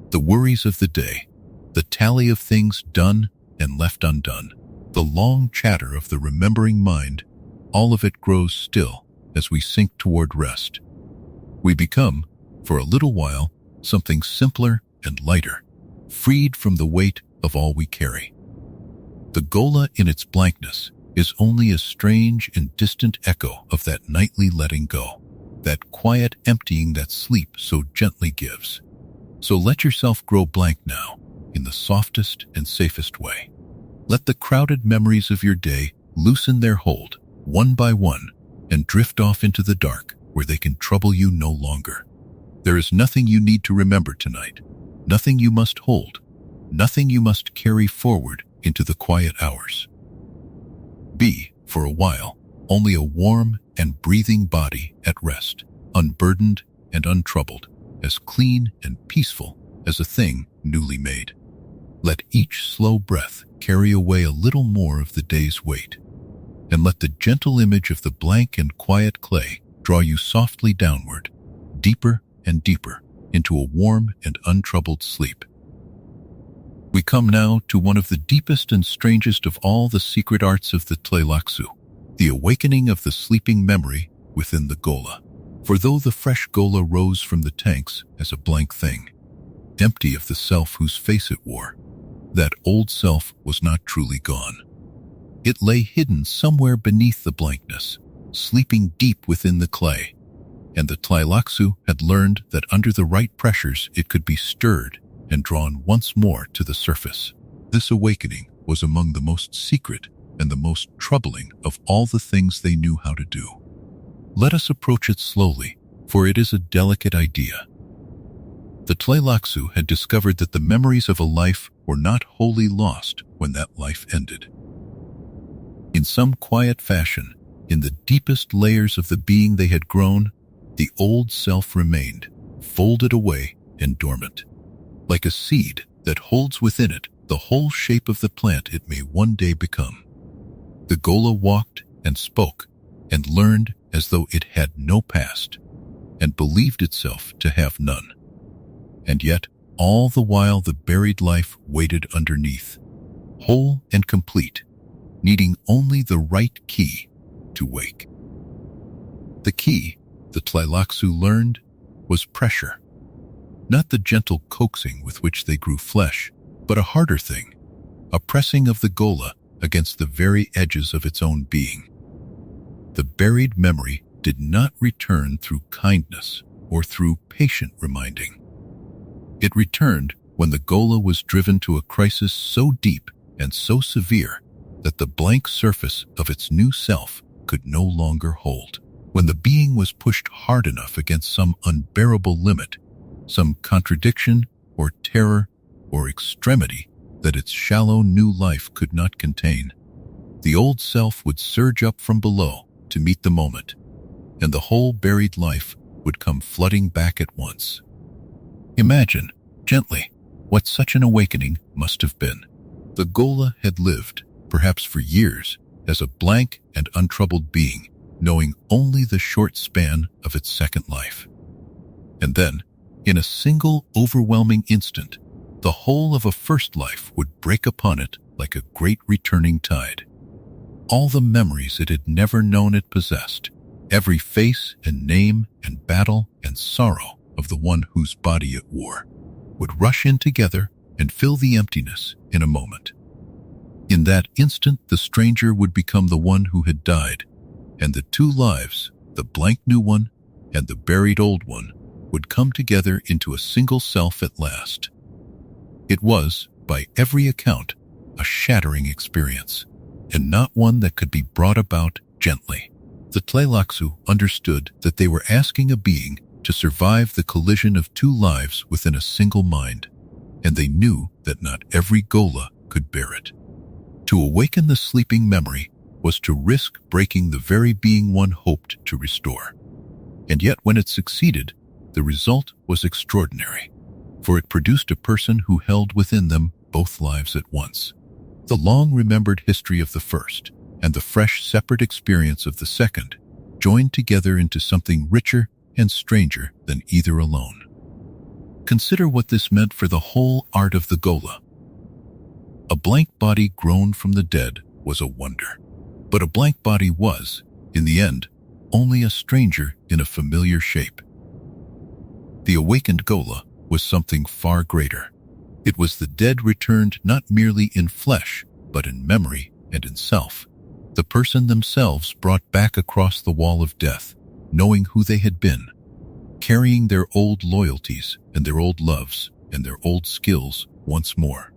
The worries of the day, the tally of things done and left undone, the long chatter of the remembering mind, all of it grows still as we sink toward rest. We become, for a little while, something simpler and lighter, freed from the weight of all we carry. The ghola in its blankness is only a strange and distant echo of that nightly letting go, that quiet emptying that sleep so gently gives. So let yourself grow blank now, in the softest and safest way. Let the crowded memories of your day loosen their hold, one by one, and drift off into the dark where they can trouble you no longer. There is nothing you need to remember tonight, nothing you must hold, nothing you must carry forward into the quiet hours. Be, for a while, only a warm and breathing body at rest, unburdened and untroubled, as clean and peaceful as a thing newly made. Let each slow breath carry away a little more of the day's weight, and let the gentle image of the blank and quiet clay draw you softly downward, deeper and deeper, into a warm and untroubled sleep. We come now to one of the deepest and strangest of all the secret arts of the Tleilaxu, the awakening of the sleeping memory within the ghola. For though the fresh ghola rose from the tanks as a blank thing, empty of the self whose face it wore, that old self was not truly gone. It lay hidden somewhere beneath the blankness, sleeping deep within the clay, and the Tleilaxu had learned that under the right pressures it could be stirred and drawn once more to the surface. This awakening was among the most secret and the most troubling of all the things they knew how to do. Let us approach it slowly, for it is a delicate idea. The Tleilaxu had discovered that the memories of a life were not wholly lost when that life ended. In some quiet fashion, in the deepest layers of the being they had grown, the old self remained, folded away and dormant, like a seed that holds within it the whole shape of the plant it may one day become. The ghola walked and spoke and learned as though it had no past, and believed itself to have none. And yet, all the while the buried life waited underneath, whole and complete, needing only the right key to wake. The key, the Tleilaxu learned, was pressure. Not the gentle coaxing with which they grew flesh, but a harder thing, a pressing of the ghola against the very edges of its own being. The buried memory did not return through kindness or through patient reminding. It returned when the ghola was driven to a crisis so deep and so severe that the blank surface of its new self could no longer hold. When the being was pushed hard enough against some unbearable limit, some contradiction or terror or extremity that its shallow new life could not contain, the old self would surge up from below to meet the moment, and the whole buried life would come flooding back at once. Imagine, gently, what such an awakening must have been. The ghola had lived, perhaps for years, as a blank and untroubled being, knowing only the short span of its second life. And then, in a single overwhelming instant, the whole of a first life would break upon it like a great returning tide. All the memories it had never known it possessed, every face and name and battle and sorrow of the one whose body it wore, would rush in together and fill the emptiness in a moment. In that instant, the stranger would become the one who had died, and the two lives, the blank new one and the buried old one, would come together into a single self at last. It was, by every account, a shattering experience, and not one that could be brought about gently. The Tleilaxu understood that they were asking a being to survive the collision of two lives within a single mind, and they knew that not every ghola could bear it. To awaken the sleeping memory was to risk breaking the very being one hoped to restore. And yet when it succeeded, the result was extraordinary, for it produced a person who held within them both lives at once. The long-remembered history of the first and the fresh separate experience of the second joined together into something richer and stranger than either alone. Consider what this meant for the whole art of the ghola. A blank body grown from the dead was a wonder, but a blank body was, in the end, only a stranger in a familiar shape. The awakened ghola was something far greater. It was the dead returned not merely in flesh, but in memory and in self. The person themselves brought back across the wall of death, knowing who they had been, carrying their old loyalties and their old loves and their old skills once more.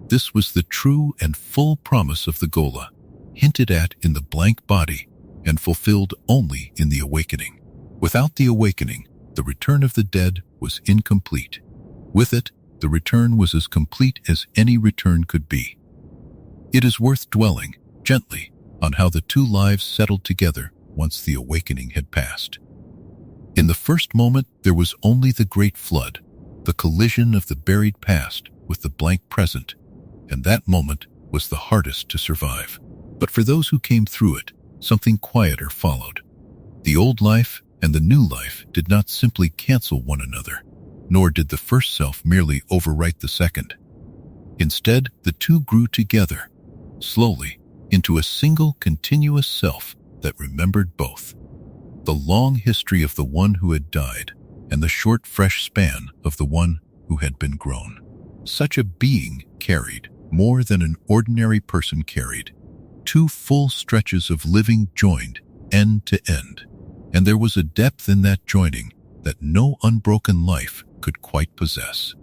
This was the true and full promise of the ghola, hinted at in the blank body and fulfilled only in the awakening. Without the awakening, the return of the dead was incomplete. With it, the return was as complete as any return could be. It is worth dwelling, gently, on how the two lives settled together once the awakening had passed. In the first moment, there was only the great flood, the collision of the buried past with the blank present, and that moment was the hardest to survive. But for those who came through it, something quieter followed. The old life and the new life did not simply cancel one another, nor did the first self merely overwrite the second. Instead, the two grew together, slowly, into a single continuous self that remembered both. The long history of the one who had died and the short, fresh span of the one who had been grown. Such a being carried more than an ordinary person carried. Two full stretches of living joined end to end, and there was a depth in that joining that no unbroken life could quite possess.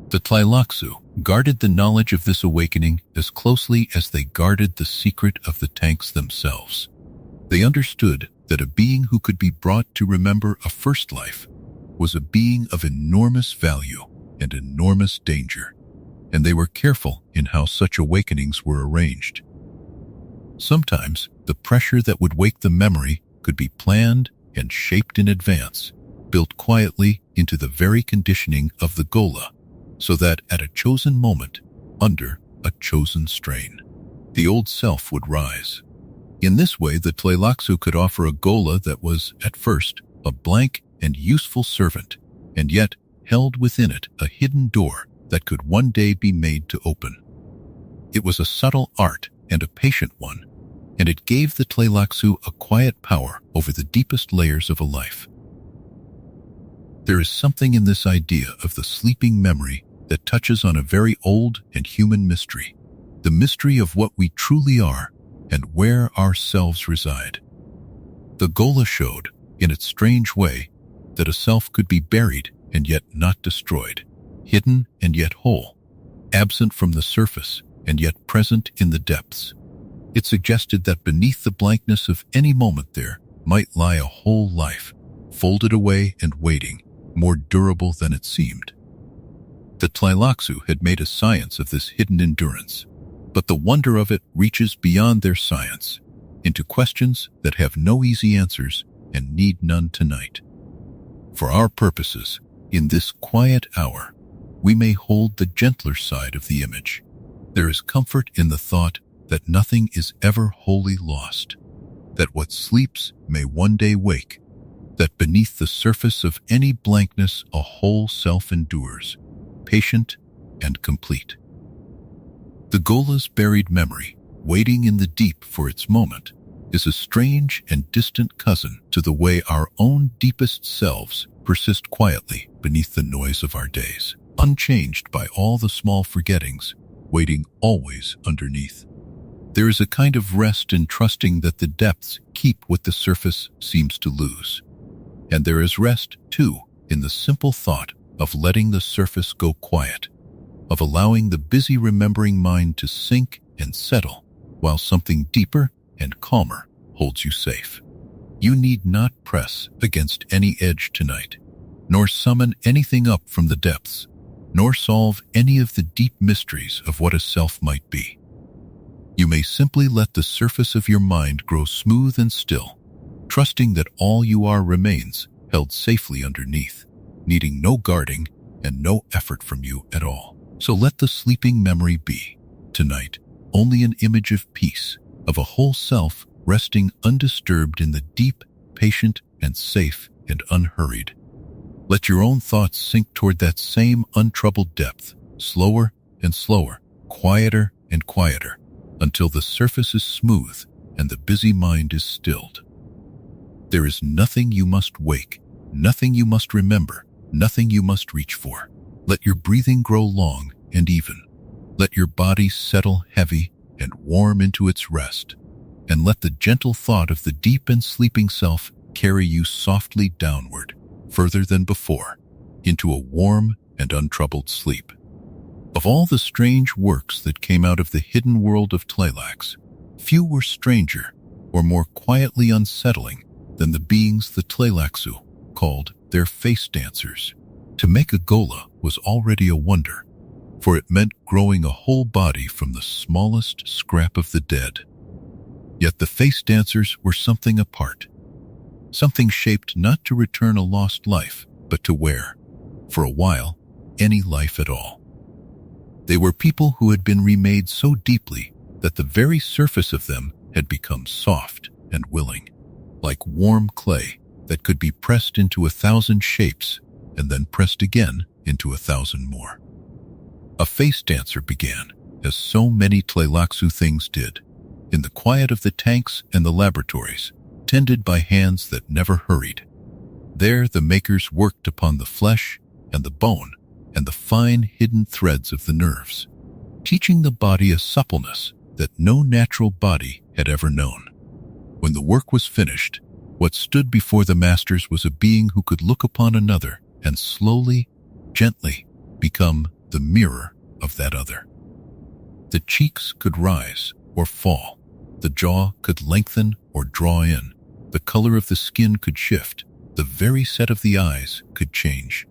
The Tleilaxu guarded the knowledge of this awakening as closely as they guarded the secret of the tanks themselves. They understood that a being who could be brought to remember a first life was a being of enormous value and enormous danger, and they were careful in how such awakenings were arranged. Sometimes the pressure that would wake the memory could be planned and shaped in advance, built quietly into the very conditioning of the ghola, so that at a chosen moment, under a chosen strain, the old self would rise. In this way, the Tleilaxu could offer a ghola that was, at first, a blank and useful servant, and yet held within it a hidden door that could one day be made to open. It was a subtle art and a patient one, and it gave the Tleilaxu a quiet power over the deepest layers of a life. There is something in this idea of the sleeping memory that touches on a very old and human mystery, the mystery of what we truly are and where ourselves reside. The ghola showed, in its strange way, that a self could be buried and yet not destroyed, hidden and yet whole, absent from the surface and yet present in the depths. It suggested that beneath the blankness of any moment there might lie a whole life, folded away and waiting, more durable than it seemed. The Tleilaxu had made a science of this hidden endurance, but the wonder of it reaches beyond their science, into questions that have no easy answers and need none tonight. For our purposes, in this quiet hour, we may hold the gentler side of the image. There is comfort in the thought that nothing is ever wholly lost, that what sleeps may one day wake, that beneath the surface of any blankness a whole self endures, patient and complete. The gholas' buried memory, waiting in the deep for its moment, is a strange and distant cousin to the way our own deepest selves persist quietly beneath the noise of our days, unchanged by all the small forgettings, waiting always underneath. There is a kind of rest in trusting that the depths keep what the surface seems to lose. And there is rest, too, in the simple thought of letting the surface go quiet, of allowing the busy remembering mind to sink and settle, while something deeper and calmer holds you safe. You need not press against any edge tonight, nor summon anything up from the depths, nor solve any of the deep mysteries of what a self might be. You may simply let the surface of your mind grow smooth and still, trusting that all you are remains held safely underneath, needing no guarding and no effort from you at all. So let the sleeping memory be, tonight, only an image of peace, of a whole self resting undisturbed in the deep, patient and safe and unhurried. Let your own thoughts sink toward that same untroubled depth, slower and slower, quieter and quieter, until the surface is smooth and the busy mind is stilled. There is nothing you must wake, nothing you must remember, nothing you must reach for. Let your breathing grow long and even. Let your body settle heavy and warm into its rest, and let the gentle thought of the deep and sleeping self carry you softly downward, further than before, into a warm and untroubled sleep. Of all the strange works that came out of the hidden world of Tleilax, few were stranger or more quietly unsettling than the beings the Tleilaxu called their face dancers. To make a ghola was already a wonder, for it meant growing a whole body from the smallest scrap of the dead. Yet the face dancers were something apart, something shaped not to return a lost life, but to wear, for a while, any life at all. They were people who had been remade so deeply that the very surface of them had become soft and willing, like warm clay that could be pressed into 1,000 shapes and then pressed again into 1,000 more. A face dancer began, as so many Tleilaxu things did, in the quiet of the tanks and the laboratories, tended by hands that never hurried. There the makers worked upon the flesh and the bone and the fine hidden threads of the nerves, teaching the body a suppleness that no natural body had ever known. When the work was finished, what stood before the masters was a being who could look upon another and slowly, gently, become the mirror of that other. The cheeks could rise or fall, the jaw could lengthen or draw in, the color of the skin could shift, the very set of the eyes could change,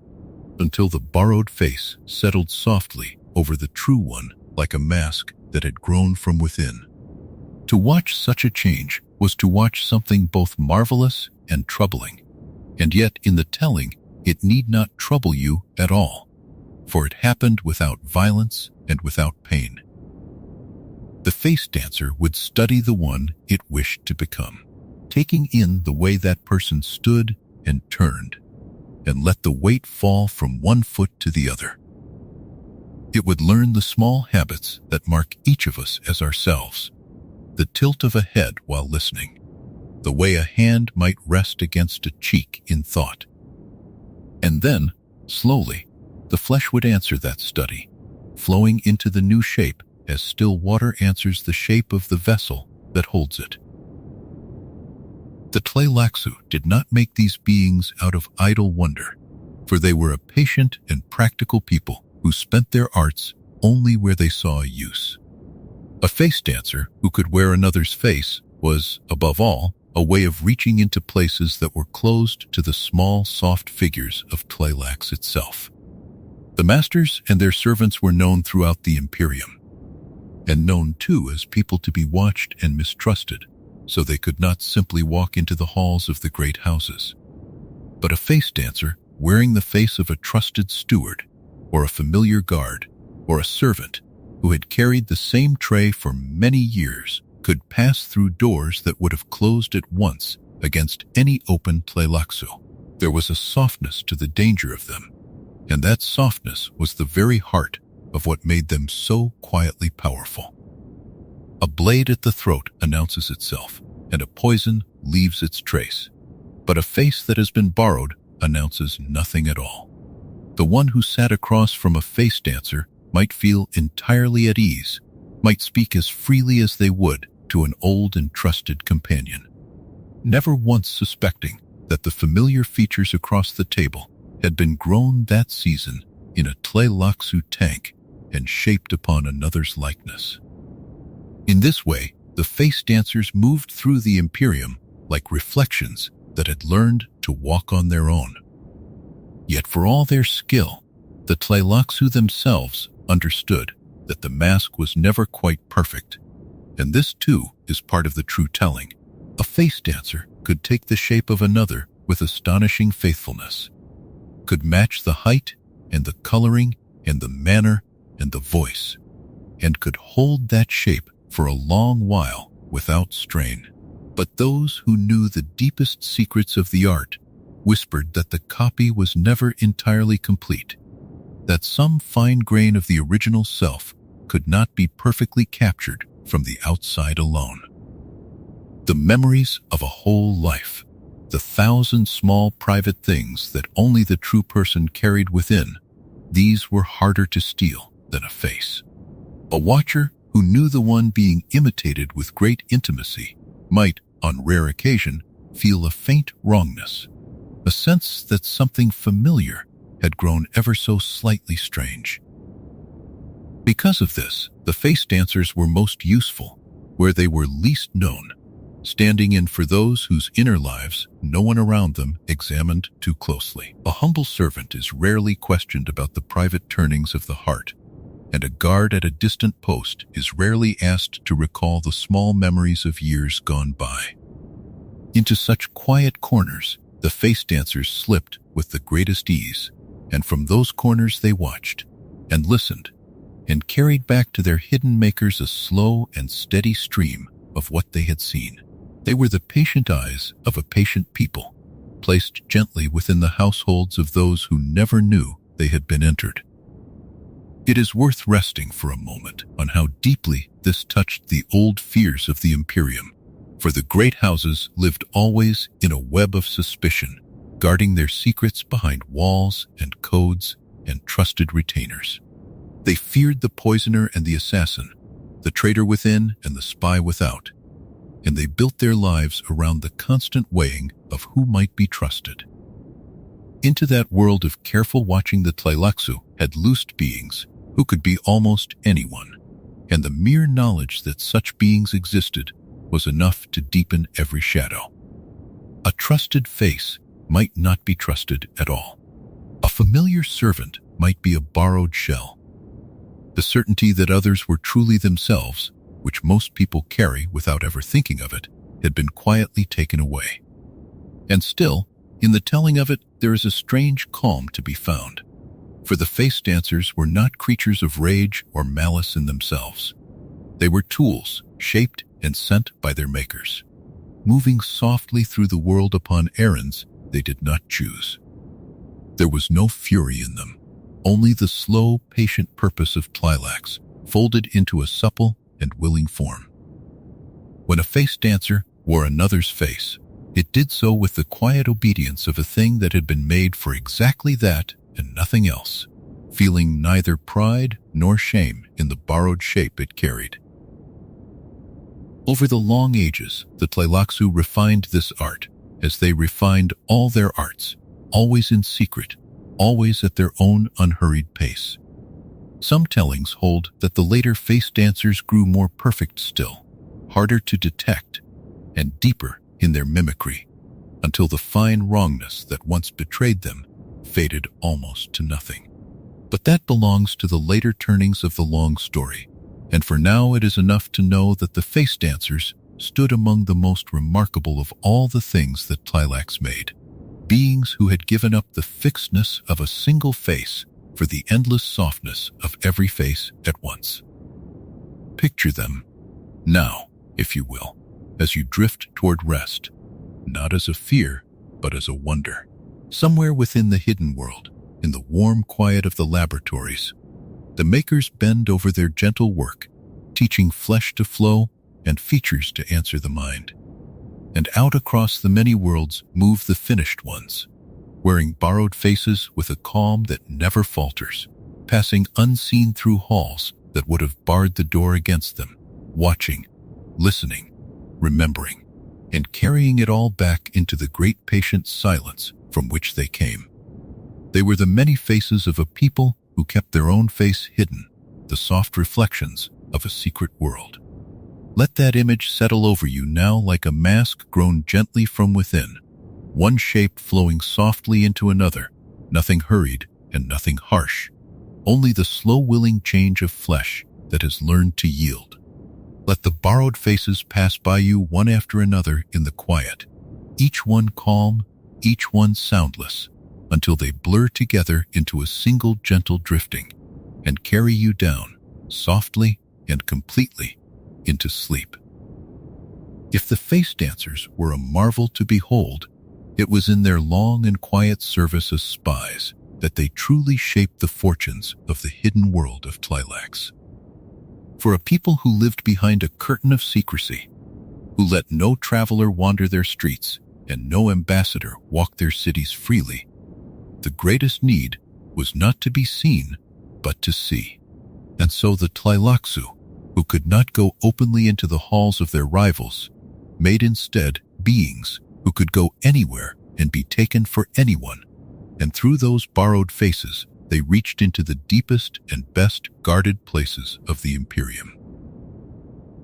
until the borrowed face settled softly over the true one like a mask that had grown from within. To watch such a change was to watch something both marvelous and troubling, and yet in the telling it need not trouble you at all, for it happened without violence and without pain. The face dancer would study the one it wished to become, taking in the way that person stood and turned, and let the weight fall from one foot to the other. It would learn the small habits that mark each of us as ourselves, the tilt of a head while listening, the way a hand might rest against a cheek in thought. And then, slowly, the flesh would answer that study, flowing into the new shape as still water answers the shape of the vessel that holds it. The Tleilaxu did not make these beings out of idle wonder. for they were a patient and practical people who spent their arts only where they saw a use. A face dancer who could wear another's face was, above all, a way of reaching into places that were closed to the small, soft figures of Tleilax itself. The masters and their servants were known throughout the Imperium, and known too as people to be watched and mistrusted, so they could not simply walk into the halls of the great houses. But a face dancer wearing the face of a trusted steward, or a familiar guard, or a servant who had carried the same tray for many years could pass through doors that would have closed at once against any open Tleilaxu. There was a softness to the danger of them, and that softness was the very heart of what made them so quietly powerful. A blade at the throat announces itself, and a poison leaves its trace. But a face that has been borrowed announces nothing at all. The one who sat across from a face dancer might feel entirely at ease, might speak as freely as they would to an old and trusted companion, never once suspecting that the familiar features across the table had been grown that season in a Tleilaxu tank and shaped upon another's likeness. In this way, the face dancers moved through the Imperium like reflections that had learned to walk on their own. Yet for all their skill, the Tleilaxu themselves understood that the mask was never quite perfect, and this too is part of the true telling. A face dancer could take the shape of another with astonishing faithfulness, could match the height and the coloring and the manner and the voice, and could hold that shape for a long while without strain. But those who knew the deepest secrets of the art whispered that the copy was never entirely complete, that some fine grain of the original self could not be perfectly captured from the outside alone. The memories of a whole life, the 1,000 small private things that only the true person carried within, these were harder to steal than a face. A watcher who knew the one being imitated with great intimacy might, on rare occasion, feel a faint wrongness, a sense that something familiar had grown ever so slightly strange. Because of this, the face dancers were most useful where they were least known, standing in for those whose inner lives no one around them examined too closely. A humble servant is rarely questioned about the private turnings of the heart, and a guard at a distant post is rarely asked to recall the small memories of years gone by. Into such quiet corners, the face dancers slipped with the greatest ease, and from those corners they watched, and listened, and carried back to their hidden makers a slow and steady stream of what they had seen. They were the patient eyes of a patient people, placed gently within the households of those who never knew they had been entered. It is worth resting for a moment on how deeply this touched the old fears of the Imperium, for the great houses lived always in a web of suspicion, guarding their secrets behind walls and codes and trusted retainers. They feared the poisoner and the assassin, the traitor within and the spy without, and they built their lives around the constant weighing of who might be trusted. Into that world of careful watching the Tleilaxu had loosed beings who could be almost anyone, and the mere knowledge that such beings existed was enough to deepen every shadow. A trusted face might not be trusted at all. A familiar servant might be a borrowed shell. The certainty that others were truly themselves, which most people carry without ever thinking of it, had been quietly taken away. And still, in the telling of it, there is a strange calm to be found. For the face dancers were not creatures of rage or malice in themselves. They were tools, shaped and sent by their makers, moving softly through the world upon errands they did not choose. There was no fury in them, only the slow, patient purpose of Tleilax, folded into a supple and willing form. When a face dancer wore another's face, it did so with the quiet obedience of a thing that had been made for exactly that and nothing else, feeling neither pride nor shame in the borrowed shape it carried. Over the long ages, the Tleilaxu refined this art, as they refined all their arts, always in secret, always at their own unhurried pace. Some tellings hold that the later face dancers grew more perfect still, harder to detect, and deeper in their mimicry, until the fine wrongness that once betrayed them faded almost to nothing. But that belongs to the later turnings of the long story, and for now it is enough to know that the face dancers stood among the most remarkable of all the things that Tleilax made, beings who had given up the fixedness of a single face for the endless softness of every face at once. Picture them now, if you will, as you drift toward rest, not as a fear, but as a wonder. Somewhere within the hidden world, in the warm quiet of the laboratories, the makers bend over their gentle work, teaching flesh to flow and features to answer the mind. And out across the many worlds move the finished ones, wearing borrowed faces with a calm that never falters, passing unseen through halls that would have barred the door against them, watching, listening, remembering, and carrying it all back into the great patient silence from which they came. They were the many faces of a people who kept their own face hidden, the soft reflections of a secret world. Let that image settle over you now like a mask grown gently from within, one shape flowing softly into another, nothing hurried and nothing harsh, only the slow willing change of flesh that has learned to yield. Let the borrowed faces pass by you one after another in the quiet, each one calm, each one soundless, until they blur together into a single gentle drifting and carry you down, softly and completely, into sleep. If the face dancers were a marvel to behold, it was in their long and quiet service as spies that they truly shaped the fortunes of the hidden world of Tleilax. For a people who lived behind a curtain of secrecy, who let no traveler wander their streets and no ambassador walk their cities freely, the greatest need was not to be seen, but to see. And so the Tleilaxu, who could not go openly into the halls of their rivals, made instead beings who could go anywhere and be taken for anyone, and through those borrowed faces they reached into the deepest and best guarded places of the Imperium.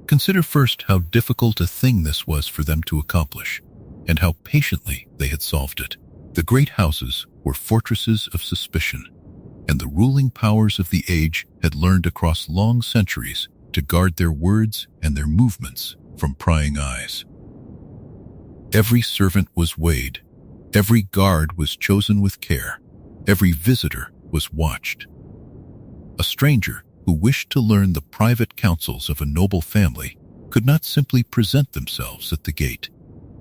Consider first how difficult a thing this was for them to accomplish, and how patiently they had solved it. The great houses were fortresses of suspicion, and the ruling powers of the age had learned across long centuries to guard their words and their movements from prying eyes. Every servant was weighed, every guard was chosen with care, every visitor was watched. A stranger who wished to learn the private counsels of a noble family could not simply present themselves at the gate,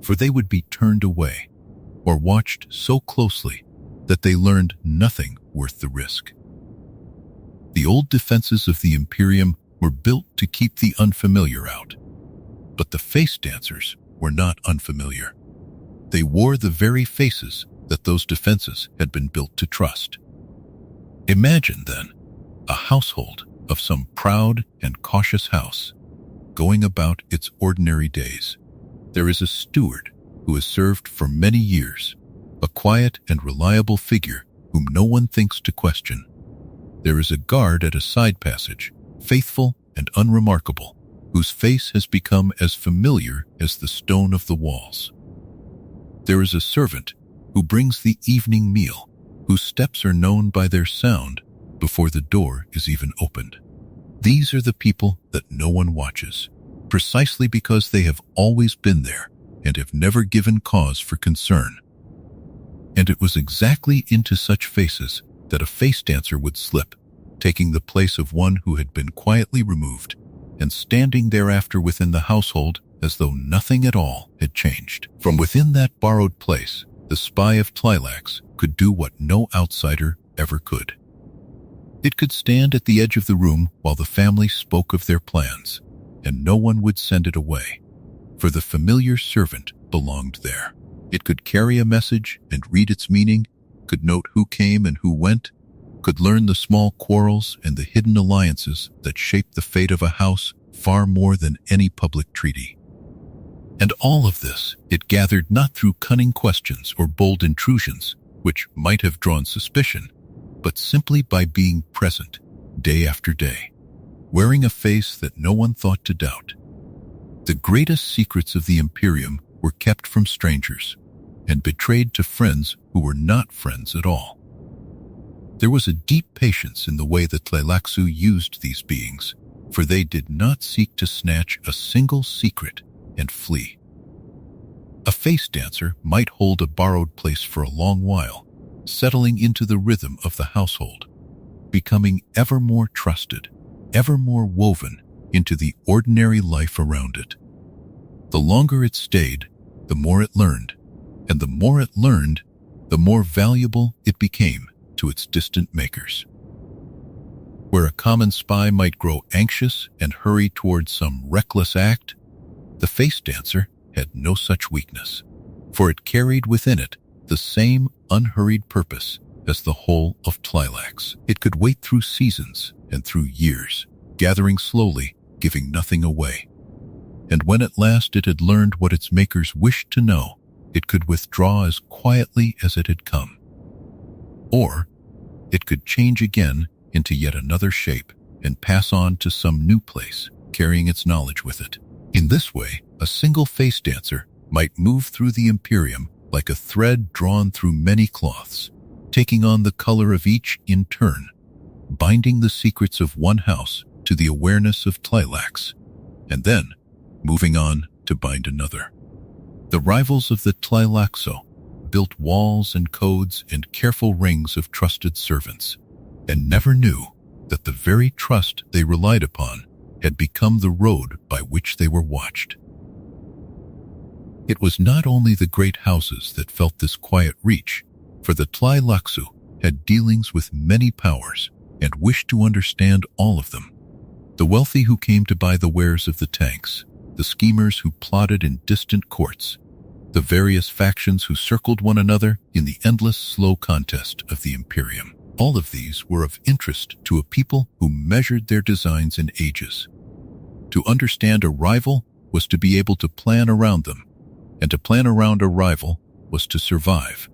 for they would be turned away, or watched so closely that they learned nothing worth the risk. The old defenses of the Imperium were built to keep the unfamiliar out, but the face dancers were not unfamiliar. They wore the very faces that those defenses had been built to trust. Imagine, then, a household of some proud and cautious house, going about its ordinary days. There is a steward who has served for many years, a quiet and reliable figure whom no one thinks to question. There is a guard at a side passage, faithful and unremarkable, whose face has become as familiar as the stone of the walls. There is a servant who brings the evening meal, whose steps are known by their sound before the door is even opened. These are the people that no one watches, precisely because they have always been there and have never given cause for concern. And it was exactly into such faces that a face dancer would slip, taking the place of one who had been quietly removed, and standing thereafter within the household as though nothing at all had changed. From within that borrowed place, the spy of Tleilax could do what no outsider ever could. It could stand at the edge of the room while the family spoke of their plans, and no one would send it away, for the familiar servant belonged there. It could carry a message and read its meaning, could note who came and who went, could learn the small quarrels and the hidden alliances that shaped the fate of a house far more than any public treaty. And all of this it gathered not through cunning questions or bold intrusions, which might have drawn suspicion, but simply by being present day after day, wearing a face that no one thought to doubt. The greatest secrets of the Imperium were kept from strangers and betrayed to friends who were not friends at all. There was a deep patience in the way that Tleilaxu used these beings, for they did not seek to snatch a single secret and flee. A face dancer might hold a borrowed place for a long while, settling into the rhythm of the household, becoming ever more trusted, ever more woven into the ordinary life around it. The longer it stayed, the more it learned, and the more it learned, the more valuable it became to its distant makers. Where a common spy might grow anxious and hurry towards some reckless act, the face dancer had no such weakness, for it carried within it the same unhurried purpose as the whole of Tleilax. It could wait through seasons and through years, gathering slowly, giving nothing away. And when at last it had learned what its makers wished to know, it could withdraw as quietly as it had come. Or it could change again into yet another shape and pass on to some new place, carrying its knowledge with it. In this way, a single face dancer might move through the Imperium like a thread drawn through many cloths, taking on the color of each in turn, binding the secrets of one house to the awareness of Tleilax, and then moving on to bind another. The rivals of the Tleilaxu built walls and codes and careful rings of trusted servants, and never knew that the very trust they relied upon had become the road by which they were watched. It was not only the great houses that felt this quiet reach, for the Tleilaxu had dealings with many powers and wished to understand all of them. The wealthy who came to buy the wares of the tanks, the schemers who plotted in distant courts, the various factions who circled one another in the endless slow contest of the Imperium. All of these were of interest to a people who measured their designs in ages. To understand a rival was to be able to plan around them, and to plan around a rival was to survive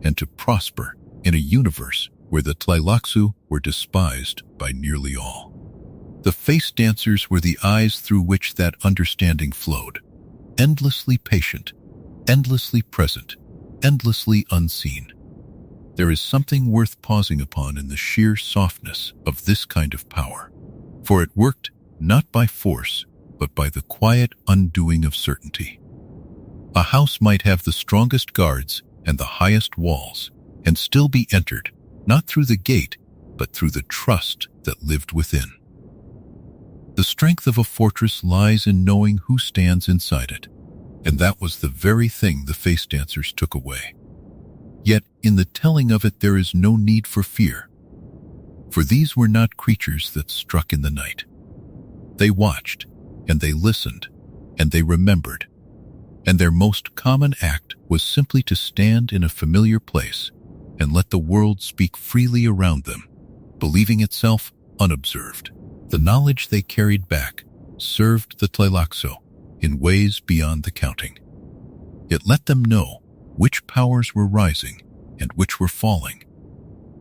and to prosper in a universe where the Tleilaxu were despised by nearly all. The face dancers were the eyes through which that understanding flowed, endlessly patient, endlessly present, endlessly unseen. There is something worth pausing upon in the sheer softness of this kind of power, for it worked not by force, but by the quiet undoing of certainty. A house might have the strongest guards and the highest walls, and still be entered, not through the gate, but through the trust that lived within. The strength of a fortress lies in knowing who stands inside it, and that was the very thing the face dancers took away. Yet in the telling of it there is no need for fear, for these were not creatures that struck in the night. They watched, and they listened, and they remembered, and their most common act was simply to stand in a familiar place and let the world speak freely around them, believing itself unobserved. The knowledge they carried back served the Tleilaxu in ways beyond the counting. It let them know which powers were rising and which were falling,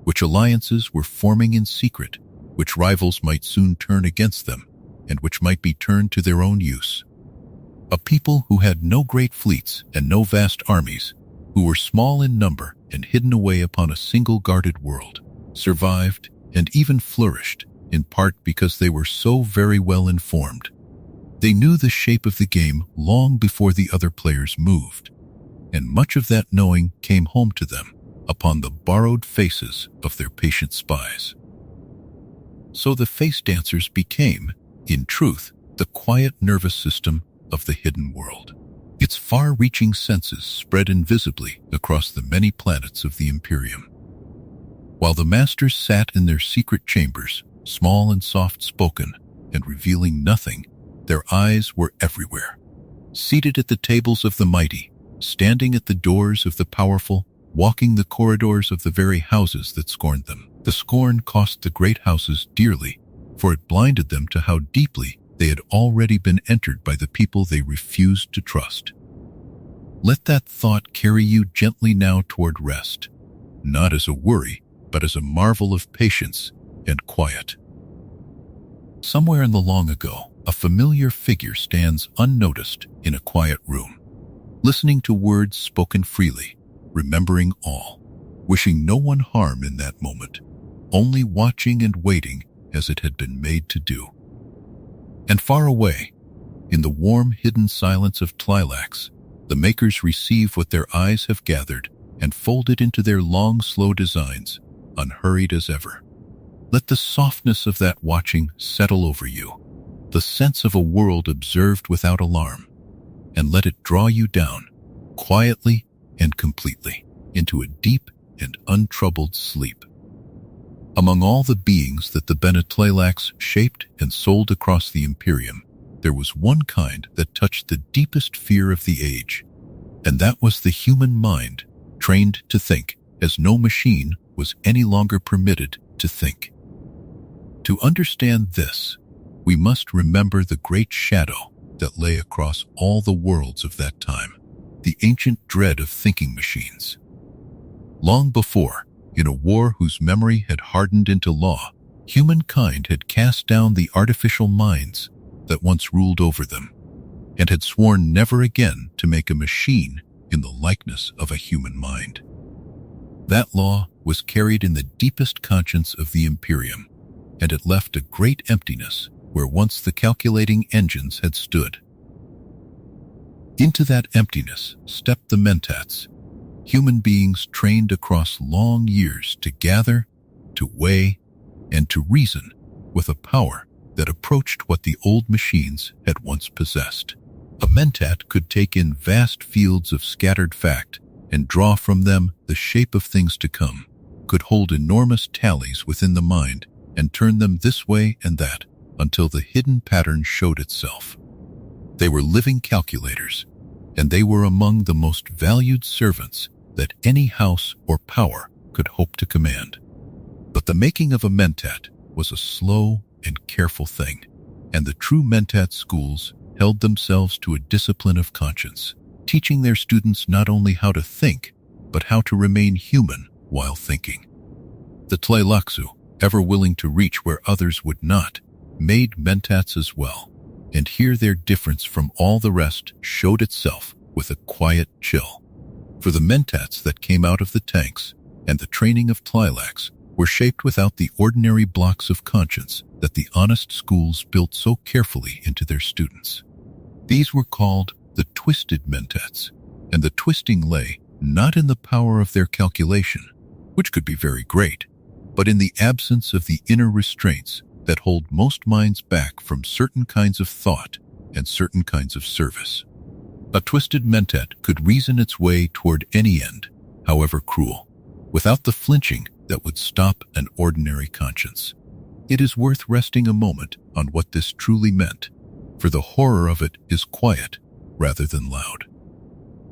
which alliances were forming in secret, which rivals might soon turn against them, and which might be turned to their own use. A people who had no great fleets and no vast armies, who were small in number and hidden away upon a single guarded world, survived and even flourished, in part because they were so very well informed. They knew the shape of the game long before the other players moved, and much of that knowing came home to them upon the borrowed faces of their patient spies. So the face dancers became, in truth, the quiet nervous system of the hidden world. Its far-reaching senses spread invisibly across the many planets of the Imperium. While the masters sat in their secret chambers, small and soft-spoken, and revealing nothing, their eyes were everywhere. Seated at the tables of the mighty, standing at the doors of the powerful, walking the corridors of the very houses that scorned them. The scorn cost the great houses dearly, for it blinded them to how deeply they had already been entered by the people they refused to trust. Let that thought carry you gently now toward rest, not as a worry, but as a marvel of patience and quiet. Somewhere in the long ago, a familiar figure stands unnoticed in a quiet room, listening to words spoken freely, remembering all, wishing no one harm in that moment, only watching and waiting as it had been made to do. And far away, in the warm, hidden silence of Tleilax, the makers receive what their eyes have gathered and fold it into their long, slow designs, unhurried as ever. Let the softness of that watching settle over you, the sense of a world observed without alarm, and let it draw you down, quietly and completely, into a deep and untroubled sleep. Among all the beings that the Bene Tleilax shaped and sold across the Imperium, there was one kind that touched the deepest fear of the age, and that was the human mind, trained to think, as no machine was any longer permitted to think. To understand this, we must remember the great shadow that lay across all the worlds of that time, the ancient dread of thinking machines. Long before, in a war whose memory had hardened into law, humankind had cast down the artificial minds that once ruled over them, and had sworn never again to make a machine in the likeness of a human mind. That law was carried in the deepest conscience of the Imperium, and it left a great emptiness where once the calculating engines had stood. Into that emptiness stepped the mentats, human beings trained across long years to gather, to weigh, and to reason with a power that approached what the old machines had once possessed. A mentat could take in vast fields of scattered fact and draw from them the shape of things to come, could hold enormous tallies within the mind and turn them this way and that until the hidden pattern showed itself. They were living calculators, and they were among the most valued servants that any house or power could hope to command. But the making of a mentat was a slow and careful thing, and the true mentat schools held themselves to a discipline of conscience, teaching their students not only how to think, but how to remain human while thinking. The Tleilaxu, ever willing to reach where others would not, made mentats as well, and here their difference from all the rest showed itself with a quiet chill. For the mentats that came out of the tanks and the training of Tleilax were shaped without the ordinary blocks of conscience that the honest schools built so carefully into their students. These were called the twisted mentats, and the twisting lay not in the power of their calculation, which could be very great, but in the absence of the inner restraints that hold most minds back from certain kinds of thought and certain kinds of service. A twisted mentat could reason its way toward any end, however cruel, without the flinching that would stop an ordinary conscience. It is worth resting a moment on what this truly meant, for the horror of it is quiet rather than loud.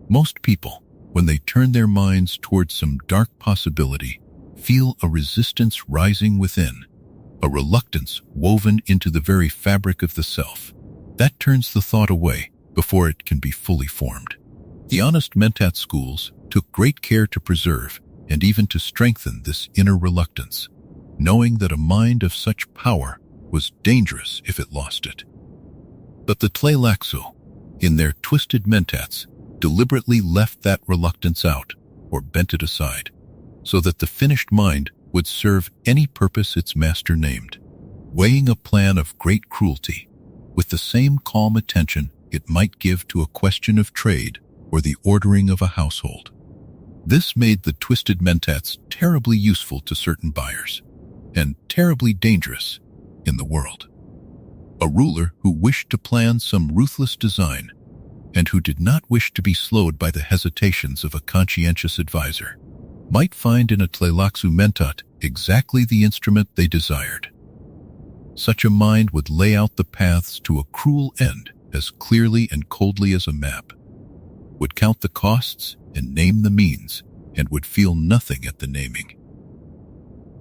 Most people, when they turn their minds towards some dark possibility, feel a resistance rising within, a reluctance woven into the very fabric of the self. That turns the thought away before it can be fully formed. The honest mentat schools took great care to preserve and even to strengthen this inner reluctance, knowing that a mind of such power was dangerous if it lost it. But the Tleilaxu, in their twisted mentats, deliberately left that reluctance out, or bent it aside, so that the finished mind would serve any purpose its master named, weighing a plan of great cruelty with the same calm attention it might give to a question of trade or the ordering of a household. This made the twisted mentats terribly useful to certain buyers, and terribly dangerous in the world. A ruler who wished to plan some ruthless design, and who did not wish to be slowed by the hesitations of a conscientious advisor, might find in a Tleilaxu mentat exactly the instrument they desired. Such a mind would lay out the paths to a cruel end as clearly and coldly as a map, would count the costs and name the means, and would feel nothing at the naming.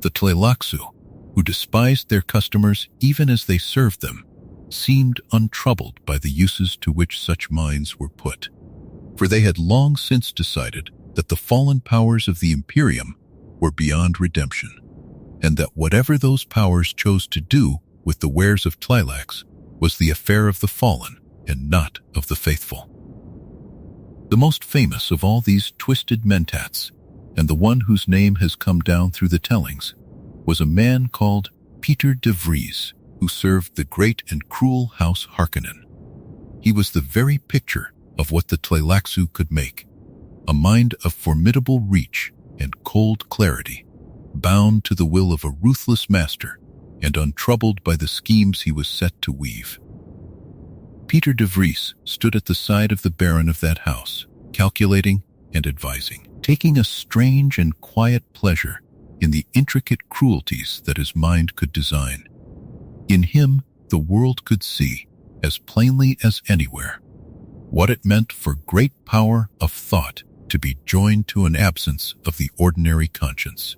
The Tleilaxu, who despised their customers even as they served them, seemed untroubled by the uses to which such minds were put, for they had long since decided that the fallen powers of the Imperium were beyond redemption, and that whatever those powers chose to do with the wares of Tleilax was the affair of the fallen and not of the faithful. The most famous of all these twisted mentats, and the one whose name has come down through the tellings, was a man called Peter de Vries, who served the great and cruel House Harkonnen. He was the very picture of what the Tleilaxu could make, a mind of formidable reach and cold clarity, bound to the will of a ruthless master and untroubled by the schemes he was set to weave. Peter de Vries stood at the side of the Baron of that house, calculating and advising, taking a strange and quiet pleasure in the intricate cruelties that his mind could design. In him, the world could see, as plainly as anywhere, what it meant for great power of thought to be joined to an absence of the ordinary conscience.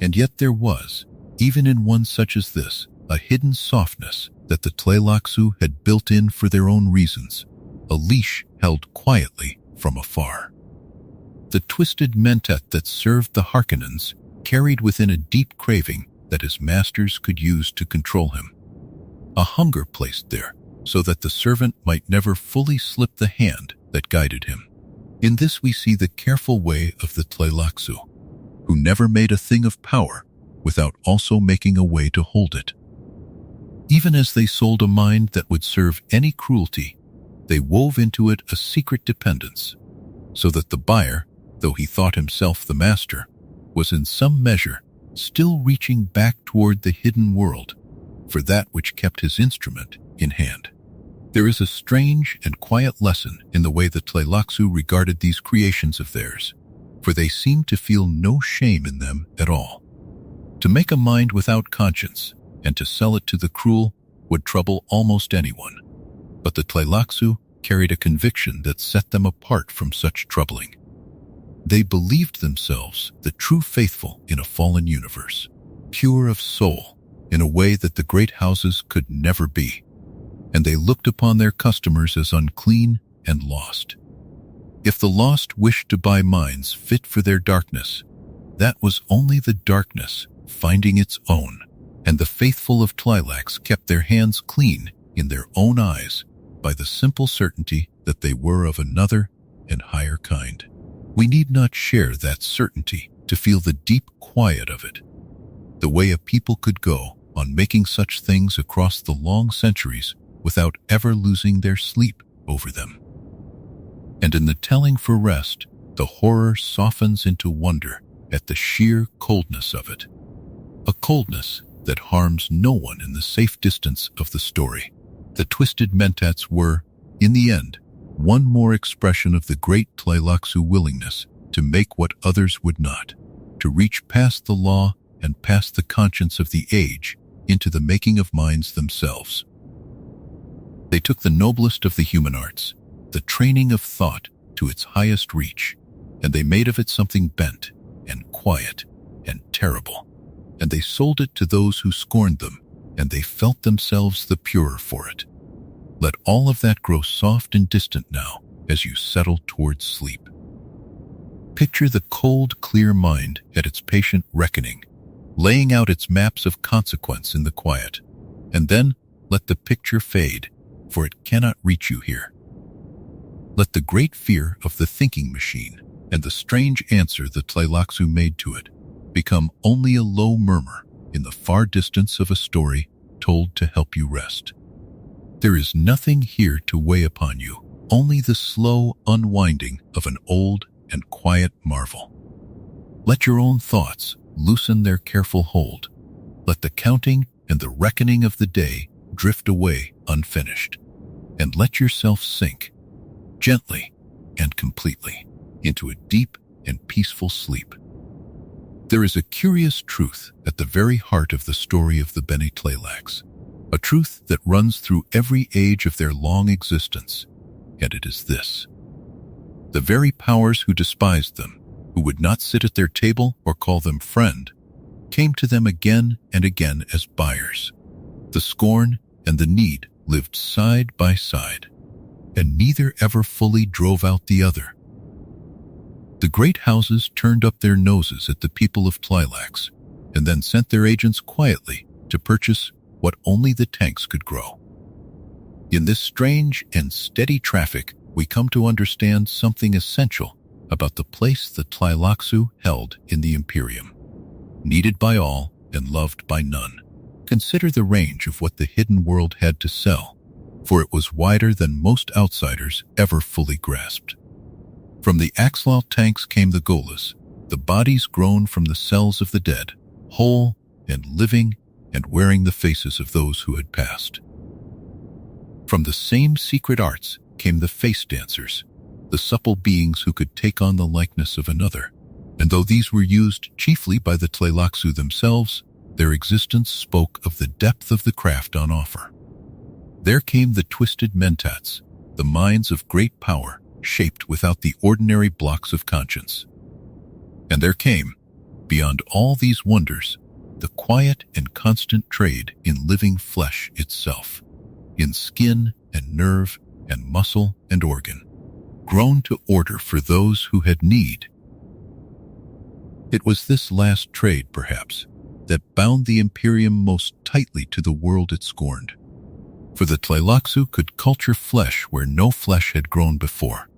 And yet there was, even in one such as this, a hidden softness that the Tleilaxu had built in for their own reasons, a leash held quietly from afar. The twisted mentat that served the Harkonnens carried within a deep craving that his masters could use to control him. A hunger placed there so that the servant might never fully slip the hand that guided him. In this we see the careful way of the Tleilaxu, who never made a thing of power without also making a way to hold it. Even as they sold a mind that would serve any cruelty, they wove into it a secret dependence, so that the buyer, though he thought himself the master, was in some measure still reaching back toward the hidden world for that which kept his instrument in hand. There is a strange and quiet lesson in the way the Tleilaxu regarded these creations of theirs, for they seemed to feel no shame in them at all. To make a mind without conscience and to sell it to the cruel would trouble almost anyone, but the Tleilaxu carried a conviction that set them apart from such troubling. They believed themselves the true faithful in a fallen universe, pure of soul in a way that the great houses could never be, and they looked upon their customers as unclean and lost. If the lost wished to buy minds fit for their darkness, that was only the darkness finding its own, and the faithful of Tleilax kept their hands clean in their own eyes by the simple certainty that they were of another and higher kind. We need not share that certainty to feel the deep quiet of it, the way a people could go on making such things across the long centuries without ever losing their sleep over them. And in the telling for rest, the horror softens into wonder at the sheer coldness of it, a coldness that harms no one in the safe distance of the story. The twisted mentats were, in the end, one more expression of the great Tleilaxu willingness to make what others would not, to reach past the law and past the conscience of the age into the making of minds themselves. They took the noblest of the human arts, the training of thought, to its highest reach, and they made of it something bent and quiet and terrible, and they sold it to those who scorned them, and they felt themselves the purer for it. Let all of that grow soft and distant now as you settle towards sleep. Picture the cold, clear mind at its patient reckoning, laying out its maps of consequence in the quiet, and then let the picture fade, for it cannot reach you here. Let the great fear of the thinking machine and the strange answer the Tleilaxu made to it become only a low murmur in the far distance of a story told to help you rest. There is nothing here to weigh upon you, only the slow unwinding of an old and quiet marvel. Let your own thoughts loosen their careful hold. Let the counting and the reckoning of the day drift away unfinished, and let yourself sink, gently and completely, into a deep and peaceful sleep. There is a curious truth at the very heart of the story of the Bene Tleilax, a truth that runs through every age of their long existence, and it is this. The very powers who despised them, who would not sit at their table or call them friend, came to them again and again as buyers. The scorn and the need lived side by side, and neither ever fully drove out the other. The great houses turned up their noses at the people of Tleilax, and then sent their agents quietly to purchase what only the tanks could grow. In this strange and steady traffic, we come to understand something essential about the place the Tleilaxu held in the Imperium. Needed by all and loved by none. Consider the range of what the hidden world had to sell, for it was wider than most outsiders ever fully grasped. From the axlotl tanks came the gholas, the bodies grown from the cells of the dead, whole and living and wearing the faces of those who had passed. From the same secret arts came the face dancers, the supple beings who could take on the likeness of another. And though these were used chiefly by the Tleilaxu themselves, their existence spoke of the depth of the craft on offer. There came the twisted mentats, the minds of great power, shaped without the ordinary blocks of conscience. And there came, beyond all these wonders, the quiet and constant trade in living flesh itself, in skin and nerve and muscle and organ, grown to order for those who had need. It was this last trade, perhaps, that bound the Imperium most tightly to the world it scorned. For the Tleilaxu could culture flesh where no flesh had grown before,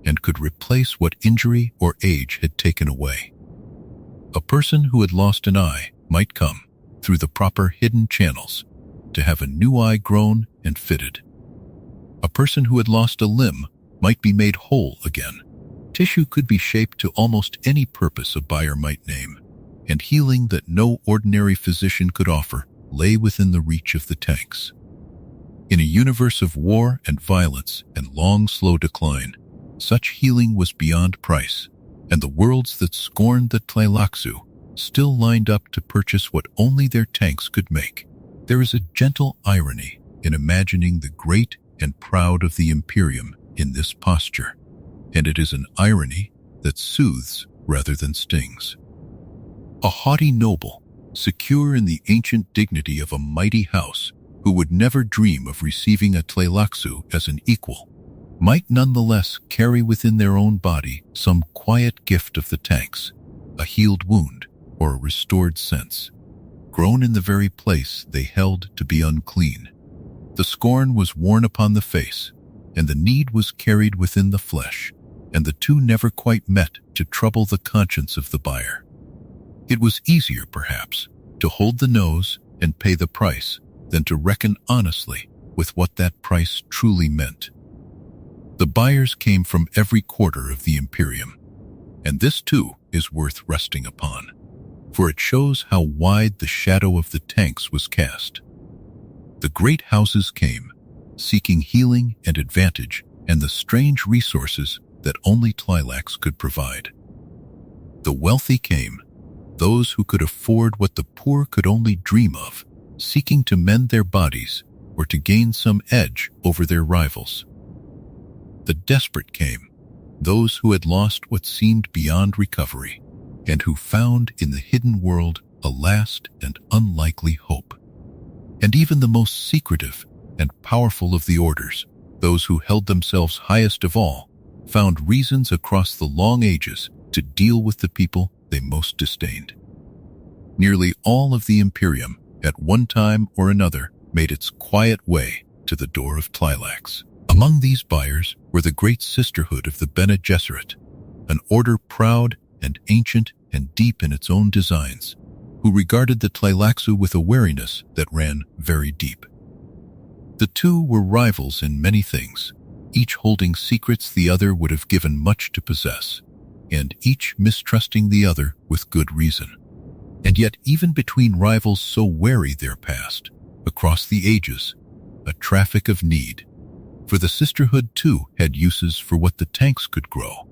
and could replace what injury or age had taken away. A person who had lost an eye might come, through the proper hidden channels, to have a new eye grown and fitted. A person who had lost a limb might be made whole again. Tissue could be shaped to almost any purpose a buyer might name, and healing that no ordinary physician could offer lay within the reach of the tanks. In a universe of war and violence and long, slow decline, such healing was beyond price, and the worlds that scorned the Tleilaxu still lined up to purchase what only their tanks could make. There is a gentle irony in imagining the great and proud of the Imperium in this posture, and it is an irony that soothes rather than stings. A haughty noble, secure in the ancient dignity of a mighty house, who would never dream of receiving a Tleilaxu as an equal, might nonetheless carry within their own body some quiet gift of the tanks, a healed wound or a restored sense, grown in the very place they held to be unclean. The scorn was worn upon the face, and the need was carried within the flesh, and the two never quite met to trouble the conscience of the buyer. It was easier, perhaps, to hold the nose and pay the price than to reckon honestly with what that price truly meant. The buyers came from every quarter of the Imperium, and this too is worth resting upon, for it shows how wide the shadow of the tanks was cast. The great houses came, seeking healing and advantage and the strange resources that only Tleilax could provide. The wealthy came, those who could afford what the poor could only dream of, seeking to mend their bodies or to gain some edge over their rivals. The desperate came, those who had lost what seemed beyond recovery, and who found in the hidden world a last and unlikely hope. And even the most secretive and powerful of the orders, those who held themselves highest of all, found reasons across the long ages to deal with the people they most disdained. Nearly all of the Imperium, at one time or another, made its quiet way to the door of Tleilax. Among these buyers were the great sisterhood of the Bene Gesserit, an order proud and ancient and deep in its own designs, who regarded the Tleilaxu with a wariness that ran very deep. The two were rivals in many things, each holding secrets the other would have given much to possess, and each mistrusting the other with good reason. And yet even between rivals so wary there passed, across the ages, a traffic of need. For the sisterhood too had uses for what the tanks could grow,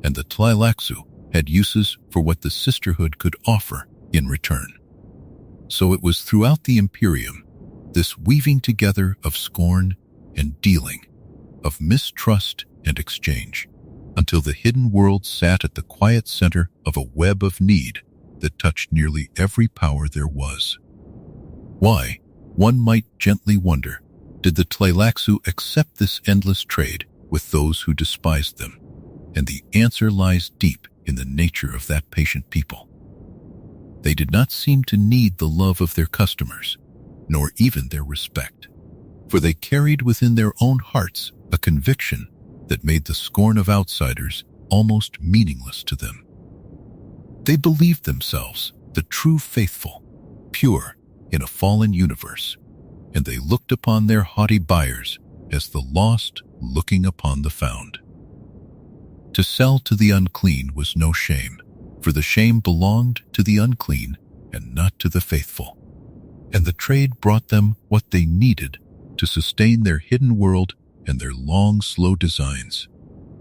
and the Tleilaxu had uses for what the sisterhood could offer in return. So it was throughout the Imperium, this weaving together of scorn and dealing, of mistrust and exchange, until the hidden world sat at the quiet center of a web of need that touched nearly every power there was. Why, one might gently wonder, did the Tleilaxu accept this endless trade with those who despised them, and the answer lies deep in the nature of that patient people. They did not seem to need the love of their customers, nor even their respect, for they carried within their own hearts a conviction that made the scorn of outsiders almost meaningless to them. They believed themselves the true faithful, pure in a fallen universe, and they looked upon their haughty buyers as the lost looking upon the found. To sell to the unclean was no shame, for the shame belonged to the unclean and not to the faithful. And the trade brought them what they needed to sustain their hidden world and their long, slow designs,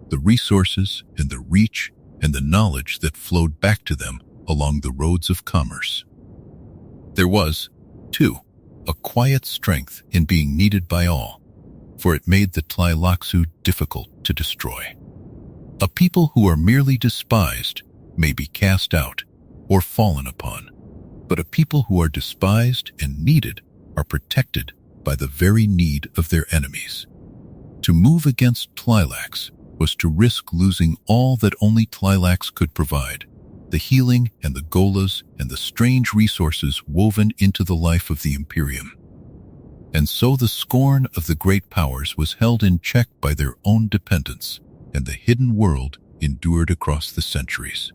the resources and the reach and the knowledge that flowed back to them along the roads of commerce. There was, too, a quiet strength in being needed by all, for it made the Tleilaxu difficult to destroy. A people who are merely despised may be cast out or fallen upon, but a people who are despised and needed are protected by the very need of their enemies. To move against Tleilax was to risk losing all that only Tleilax could provide, the healing and the gholas and the strange resources woven into the life of the Imperium. And so the scorn of the great powers was held in check by their own dependence, and the hidden world endured across the centuries,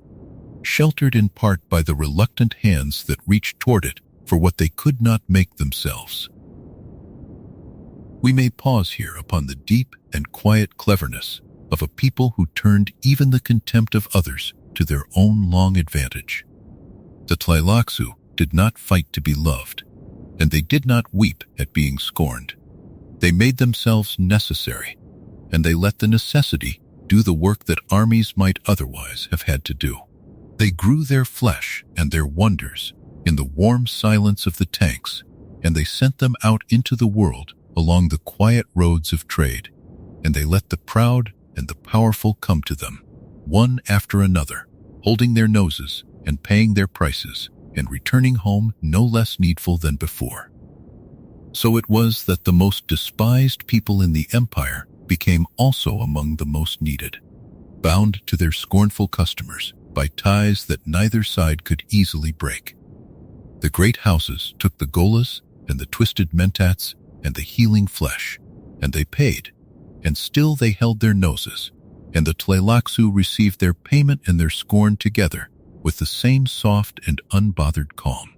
sheltered in part by the reluctant hands that reached toward it for what they could not make themselves. We may pause here upon the deep and quiet cleverness of a people who turned even the contempt of others to their own long advantage. The Tleilaxu did not fight to be loved, and they did not weep at being scorned. They made themselves necessary, and they let the necessity do the work that armies might otherwise have had to do. They grew their flesh and their wonders in the warm silence of the tanks, and they sent them out into the world along the quiet roads of trade, and they let the proud and the powerful come to them, one after another, holding their noses and paying their prices, and returning home no less needful than before. So it was that the most despised people in the empire became also among the most needed, bound to their scornful customers by ties that neither side could easily break. The great houses took the gholas and the twisted mentats and the healing flesh, and they paid, and still they held their noses, and the Tleilaxu received their payment and their scorn together with the same soft and unbothered calm.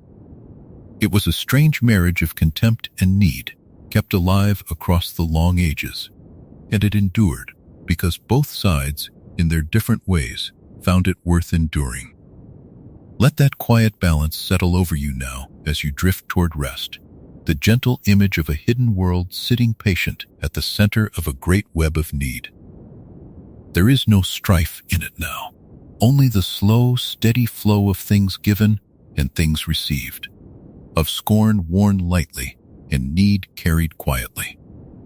It was a strange marriage of contempt and need, kept alive across the long ages, and it endured because both sides, in their different ways, found it worth enduring. Let that quiet balance settle over you now as you drift toward rest, the gentle image of a hidden world sitting patient at the center of a great web of need. There is no strife in it now, only the slow, steady flow of things given and things received, of scorn worn lightly and need carried quietly,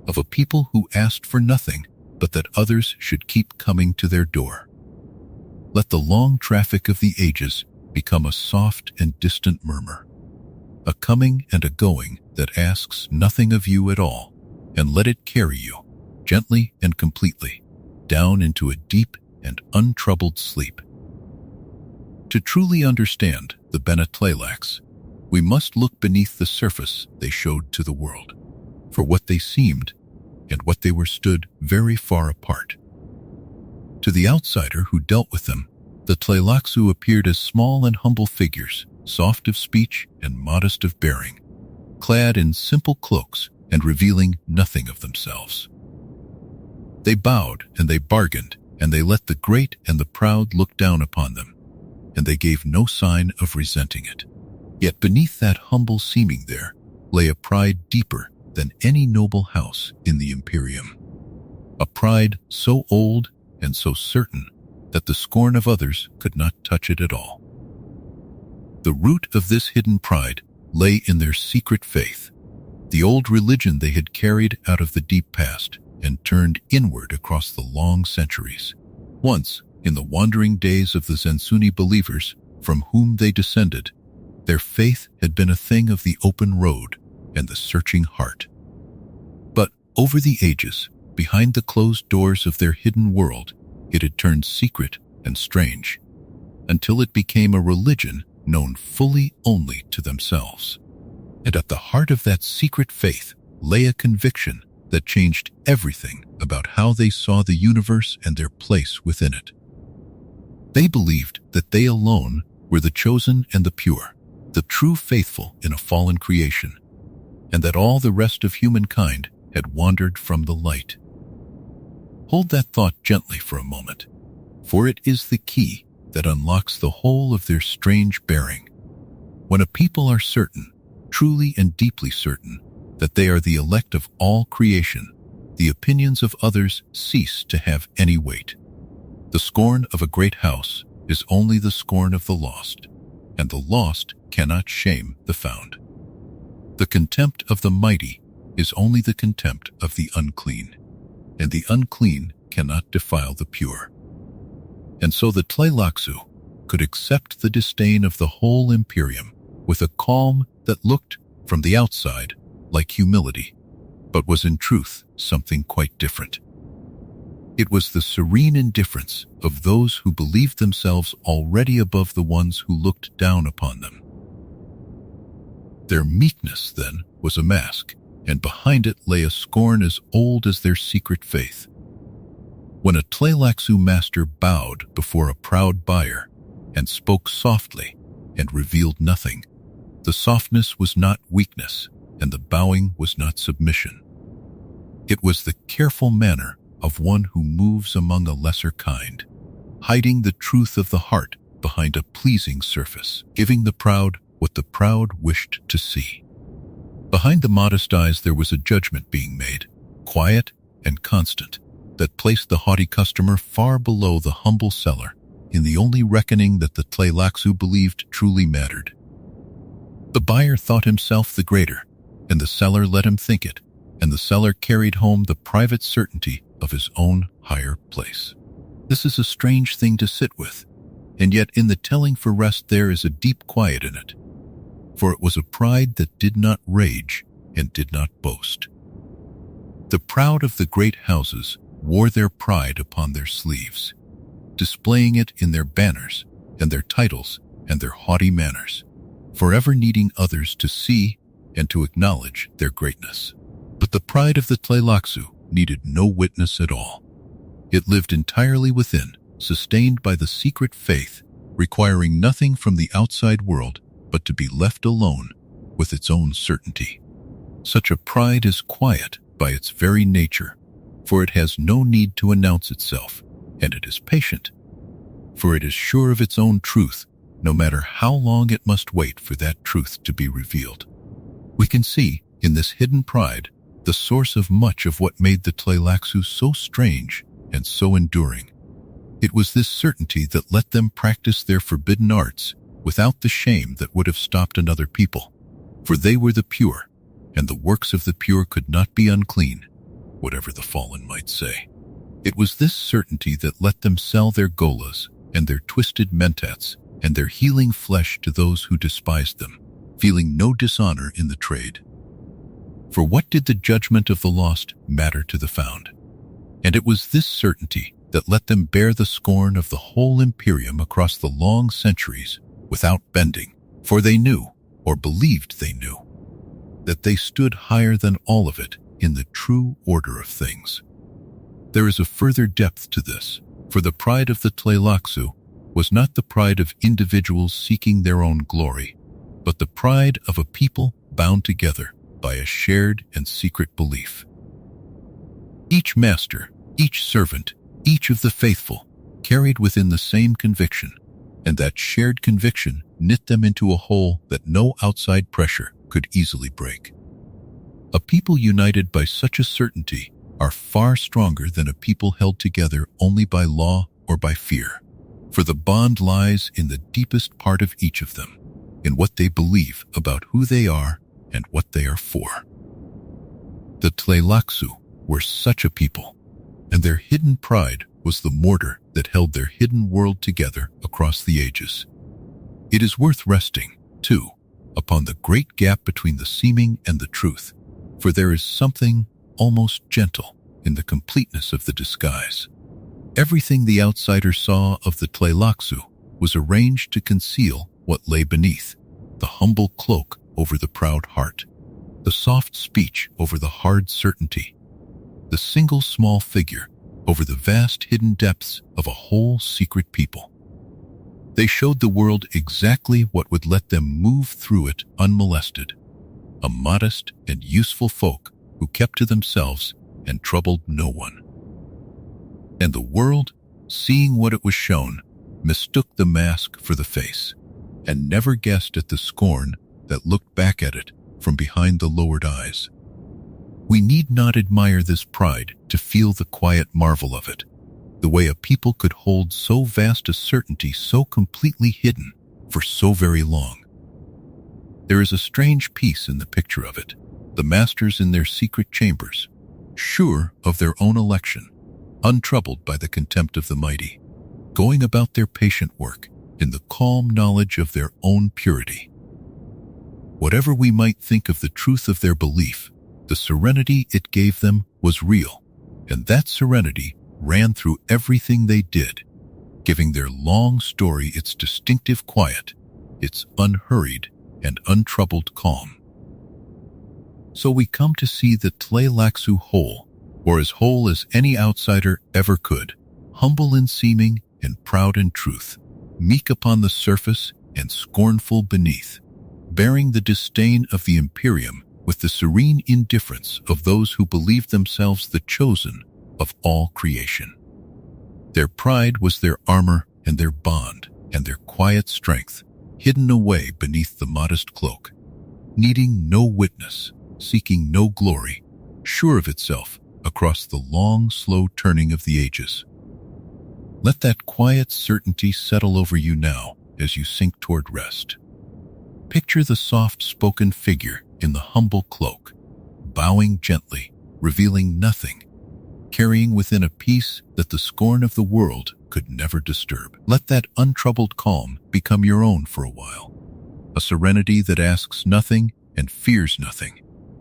of a people who asked for nothing but that others should keep coming to their door. Let the long traffic of the ages become a soft and distant murmur, a coming and a going that asks nothing of you at all, and let it carry you, gently and completely, down into a deep and untroubled sleep. To truly understand the Bene Tleilax, we must look beneath the surface they showed to the world, for what they seemed and what they were stood very far apart. To the outsider who dealt with them, the Tleilaxu appeared as small and humble figures, soft of speech and modest of bearing, clad in simple cloaks and revealing nothing of themselves. They bowed and they bargained, and they let the great and the proud look down upon them, and they gave no sign of resenting it. Yet beneath that humble seeming there lay a pride deeper than any noble house in the Imperium, a pride so old and so certain that the scorn of others could not touch it at all. The root of this hidden pride lay in their secret faith, the old religion they had carried out of the deep past and turned inward across the long centuries. Once, in the wandering days of the Zensuni believers from whom they descended, their faith had been a thing of the open road and the searching heart. But over the ages, behind the closed doors of their hidden world, it had turned secret and strange, until it became a religion known fully only to themselves. And at the heart of that secret faith lay a conviction that changed everything about how they saw the universe and their place within it. They believed that they alone were the chosen and the pure, the true faithful in a fallen creation, and that all the rest of humankind had wandered from the light. Hold that thought gently for a moment, for it is the key that unlocks the whole of their strange bearing. When a people are certain, truly and deeply certain, that they are the elect of all creation, the opinions of others cease to have any weight. The scorn of a great house is only the scorn of the lost, and the lost cannot shame the found. The contempt of the mighty is only the contempt of the unclean, and the unclean cannot defile the pure. And so the Tleilaxu could accept the disdain of the whole Imperium with a calm that looked, from the outside, like humility, but was in truth something quite different. It was the serene indifference of those who believed themselves already above the ones who looked down upon them. Their meekness, then, was a mask, and behind it lay a scorn as old as their secret faith. When a Tleilaxu master bowed before a proud buyer and spoke softly and revealed nothing, the softness was not weakness, and the bowing was not submission. It was the careful manner of one who moves among a lesser kind, hiding the truth of the heart behind a pleasing surface, giving the proud what the proud wished to see. Behind the modest eyes there was a judgment being made, quiet and constant, that placed the haughty customer far below the humble seller in the only reckoning that the Tleilaxu believed truly mattered. The buyer thought himself the greater, and the seller let him think it, and the seller carried home the private certainty of his own higher place. This is a strange thing to sit with, and yet in the telling for rest there is a deep quiet in it. For it was a pride that did not rage and did not boast. The proud of the great houses wore their pride upon their sleeves, displaying it in their banners and their titles and their haughty manners, forever needing others to see and to acknowledge their greatness. But the pride of the Tleilaxu needed no witness at all. It lived entirely within, sustained by the secret faith, requiring nothing from the outside world but to be left alone with its own certainty. Such a pride is quiet by its very nature, for it has no need to announce itself, and it is patient, for it is sure of its own truth, no matter how long it must wait for that truth to be revealed. We can see, in this hidden pride, the source of much of what made the Tleilaxu so strange and so enduring. It was this certainty that let them practice their forbidden arts without the shame that would have stopped another people, for they were the pure, and the works of the pure could not be unclean, whatever the fallen might say. It was this certainty that let them sell their gholas and their twisted mentats and their healing flesh to those who despised them, feeling no dishonor in the trade. For what did the judgment of the lost matter to the found? And it was this certainty that let them bear the scorn of the whole Imperium across the long centuries without bending, for they knew, or believed they knew, that they stood higher than all of it in the true order of things. There is a further depth to this, for the pride of the Tleilaxu was not the pride of individuals seeking their own glory, but the pride of a people bound together by a shared and secret belief. Each master, each servant, each of the faithful carried within the same conviction, and that shared conviction knit them into a whole that no outside pressure could easily break. A people united by such a certainty are far stronger than a people held together only by law or by fear, for the bond lies in the deepest part of each of them, in what they believe about who they are and what they are for. The Tleilaxu were such a people, and their hidden pride was the mortar that held their hidden world together across the ages. It is worth resting, too, upon the great gap between the seeming and the truth, for there is something almost gentle in the completeness of the disguise. Everything the outsider saw of the Tleilaxu was arranged to conceal what lay beneath: the humble cloak over the proud heart, the soft speech over the hard certainty, the single small figure over the vast hidden depths of a whole secret people. They showed the world exactly what would let them move through it unmolested: a modest and useful folk who kept to themselves and troubled no one. And the world, seeing what it was shown, mistook the mask for the face, and never guessed at the scorn that looked back at it from behind the lowered eyes. We need not admire this pride to feel the quiet marvel of it, the way a people could hold so vast a certainty so completely hidden for so very long. There is a strange peace in the picture of it: the masters in their secret chambers, sure of their own election, untroubled by the contempt of the mighty, going about their patient work in the calm knowledge of their own purity. Whatever we might think of the truth of their belief, the serenity it gave them was real, and that serenity ran through everything they did, giving their long story its distinctive quiet, its unhurried and untroubled calm. So we come to see the Tleilaxu whole, or as whole as any outsider ever could, humble in seeming and proud in truth, meek upon the surface and scornful beneath, bearing the disdain of the Imperium with the serene indifference of those who believed themselves the chosen of all creation. Their pride was their armor and their bond, and their quiet strength hidden away beneath the modest cloak, needing no witness, seeking no glory, sure of itself across the long, slow turning of the ages. Let that quiet certainty settle over you now as you sink toward rest. Picture the soft-spoken figure in the humble cloak, bowing gently, revealing nothing, carrying within a peace that the scorn of the world could never disturb. Let that untroubled calm become your own for a while, a serenity that asks nothing and fears nothing,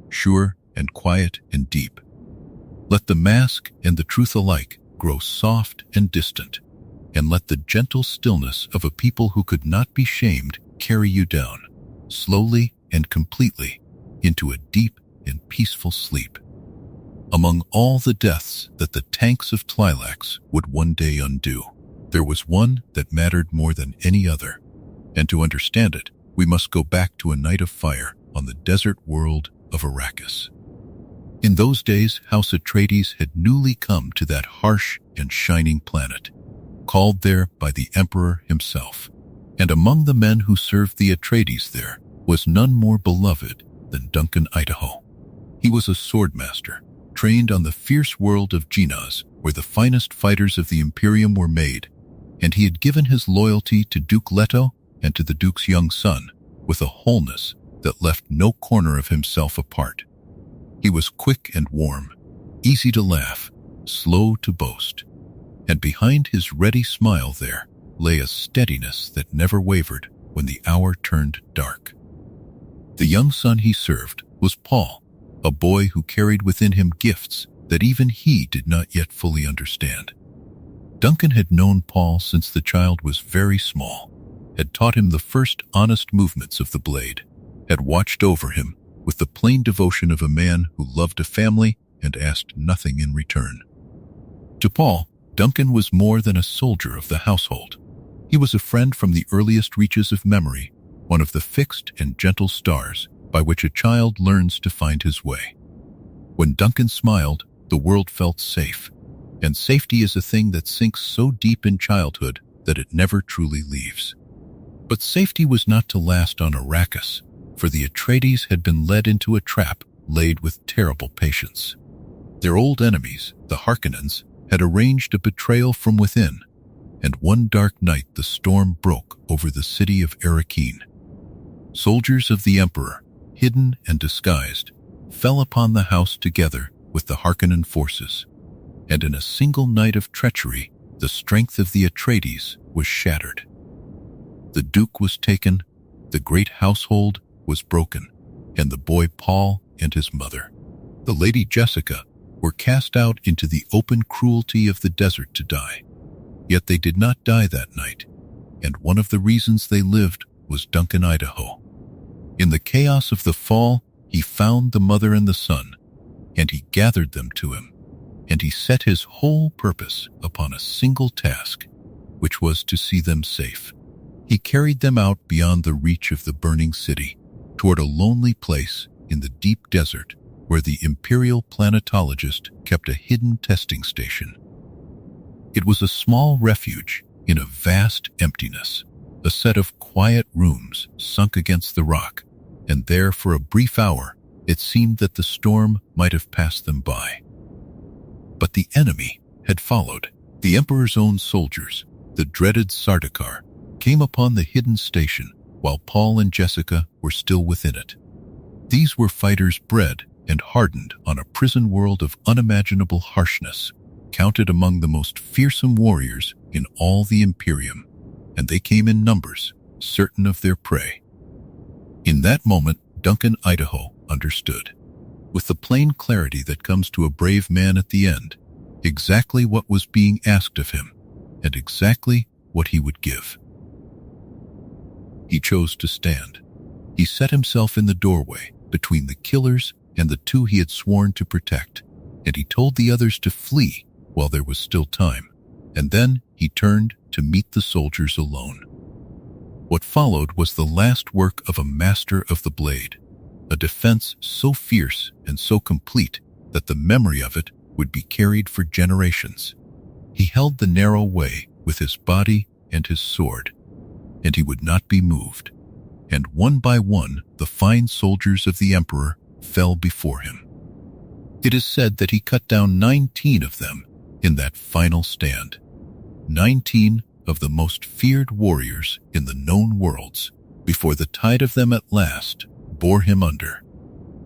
sure and quiet and deep. Let the mask and the truth alike grow soft and distant, and let the gentle stillness of a people who could not be shamed carry you down, slowly and completely, into a deep and peaceful sleep. Among all the deaths that the tanks of Tleilax would one day undo, there was one that mattered more than any other, and to understand it, we must go back to a night of fire on the desert world of Arrakis. In those days, House Atreides had newly come to that harsh and shining planet, called there by the Emperor himself, and among the men who served the Atreides there was none more beloved than Duncan Idaho. He was a swordmaster, trained on the fierce world of Genaz, where the finest fighters of the Imperium were made, and he had given his loyalty to Duke Leto and to the Duke's young son with a wholeness that left no corner of himself apart. He was quick and warm, easy to laugh, slow to boast, and behind his ready smile there lay a steadiness that never wavered when the hour turned dark. The young son he served was Paul, a boy who carried within him gifts that even he did not yet fully understand. Duncan had known Paul since the child was very small, had taught him the first honest movements of the blade, had watched over him with the plain devotion of a man who loved a family and asked nothing in return. To Paul, Duncan was more than a soldier of the household. He was a friend from the earliest reaches of memory, one of the fixed and gentle stars by which a child learns to find his way. When Duncan smiled, the world felt safe, and safety is a thing that sinks so deep in childhood that it never truly leaves. But safety was not to last on Arrakis, for the Atreides had been led into a trap laid with terrible patience. Their old enemies, the Harkonnens, had arranged a betrayal from within, and one dark night the storm broke over the city of Arrakeen. Soldiers of the Emperor, hidden and disguised, fell upon the house together with the Harkonnen forces, and in a single night of treachery, the strength of the Atreides was shattered. The Duke was taken, the great household was broken, and the boy Paul and his mother, the Lady Jessica, were cast out into the open cruelty of the desert to die. Yet they did not die that night, and one of the reasons they lived was Duncan Idaho. In the chaos of the fall, he found the mother and the son, and he gathered them to him, and he set his whole purpose upon a single task, which was to see them safe. He carried them out beyond the reach of the burning city, toward a lonely place in the deep desert where the Imperial planetologist kept a hidden testing station. It was a small refuge in a vast emptiness, a set of quiet rooms sunk against the rock, and there for a brief hour it seemed that the storm might have passed them by. But the enemy had followed. The Emperor's own soldiers, the dreaded Sardaukar, came upon the hidden station while Paul and Jessica were still within it. These were fighters bred and hardened on a prison world of unimaginable harshness, counted among the most fearsome warriors in all the Imperium, and they came in numbers, certain of their prey. In that moment, Duncan Idaho understood, with the plain clarity that comes to a brave man at the end, exactly what was being asked of him, and exactly what he would give. He chose to stand. He set himself in the doorway between the killers and the two he had sworn to protect, and he told the others to flee while there was still time, and then he turned to meet the soldiers alone. What followed was the last work of a master of the blade, a defense so fierce and so complete that the memory of it would be carried for generations. He held the narrow way with his body and his sword, and he would not be moved, and one by one the fine soldiers of the Emperor fell before him. It is said that he cut down 19 of them in that final stand, 19 of the most feared warriors in the known worlds, before the tide of them at last bore him under.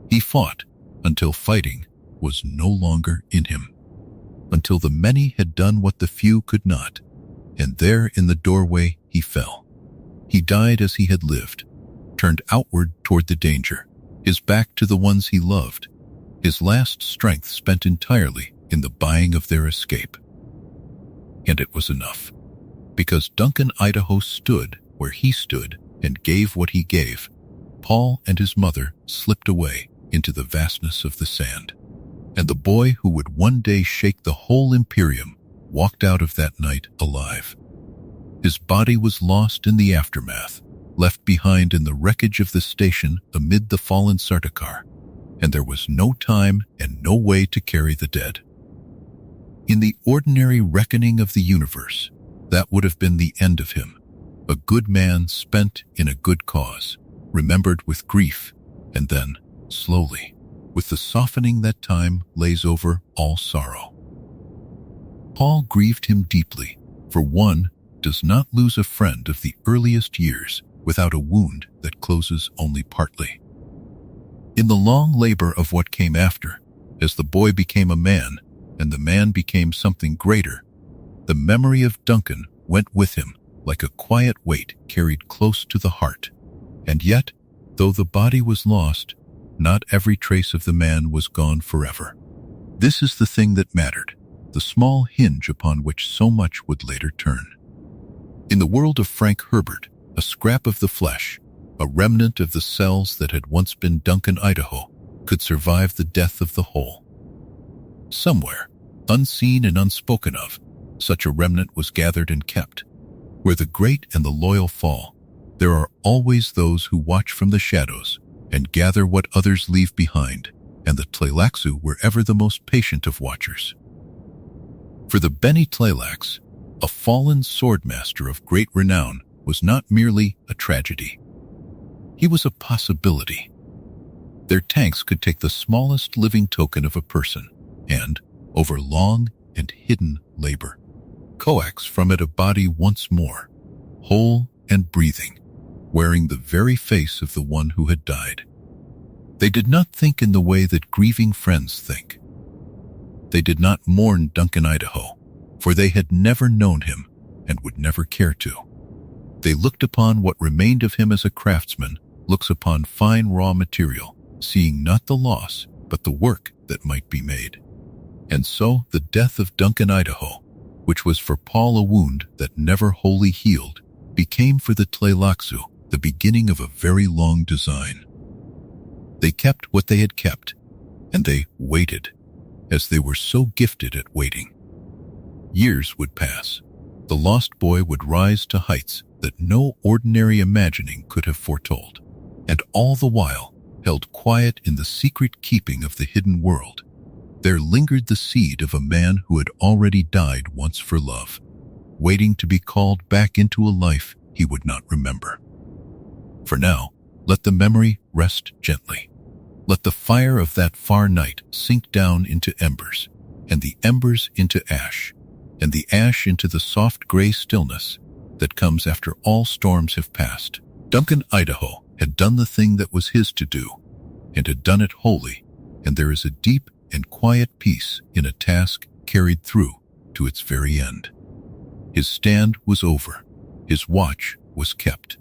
He fought until fighting was no longer in him, until the many had done what the few could not, and there in the doorway he fell. He died as he had lived, turned outward toward the danger, his back to the ones he loved, his last strength spent entirely in the buying of their escape. And it was enough, because Duncan Idaho stood where he stood and gave what he gave. Paul and his mother slipped away into the vastness of the sand, and the boy who would one day shake the whole Imperium walked out of that night alive. His body was lost in the aftermath, left behind in the wreckage of the station amid the fallen Sardaukar, and there was no time and no way to carry the dead. In the ordinary reckoning of the universe, that would have been the end of him, a good man spent in a good cause, remembered with grief, and then, slowly, with the softening that time lays over all sorrow. Paul grieved him deeply, for one does not lose a friend of the earliest years without a wound that closes only partly. In the long labor of what came after, as the boy became a man and the man became something greater, the memory of Duncan went with him like a quiet weight carried close to the heart. And yet, though the body was lost, not every trace of the man was gone forever. This is the thing that mattered, the small hinge upon which so much would later turn. In the world of Frank Herbert, a scrap of the flesh, a remnant of the cells that had once been Duncan Idaho, could survive the death of the whole. Somewhere, unseen and unspoken of, such a remnant was gathered and kept. Where the great and the loyal fall, there are always those who watch from the shadows and gather what others leave behind, and the Tleilaxu were ever the most patient of watchers. For the Bene Tleilax, a fallen swordmaster of great renown was not merely a tragedy. He was a possibility. Their tanks could take the smallest living token of a person and, over long and hidden labor, coax from it a body once more, whole and breathing, wearing the very face of the one who had died. They did not think in the way that grieving friends think. They did not mourn Duncan Idaho, for they had never known him and would never care to. They looked upon what remained of him as a craftsman looks upon fine raw material, seeing not the loss, but the work that might be made. And so the death of Duncan, Idaho, which was for Paul a wound that never wholly healed, became for the Tleilaxu the beginning of a very long design. They kept what they had kept, and they waited, as they were so gifted at waiting. Years would pass. The lost boy would rise to heights that no ordinary imagining could have foretold, and all the while, held quiet in the secret keeping of the hidden world, there lingered the seed of a man who had already died once for love, waiting to be called back into a life he would not remember. For now, let the memory rest gently. Let the fire of that far night sink down into embers, and the embers into ash, and the ash into the soft gray stillness that comes after all storms have passed. Duncan, Idaho, had done the thing that was his to do, and had done it wholly, and there is a deep and quiet peace in a task carried through to its very end. His stand was over. His watch was kept.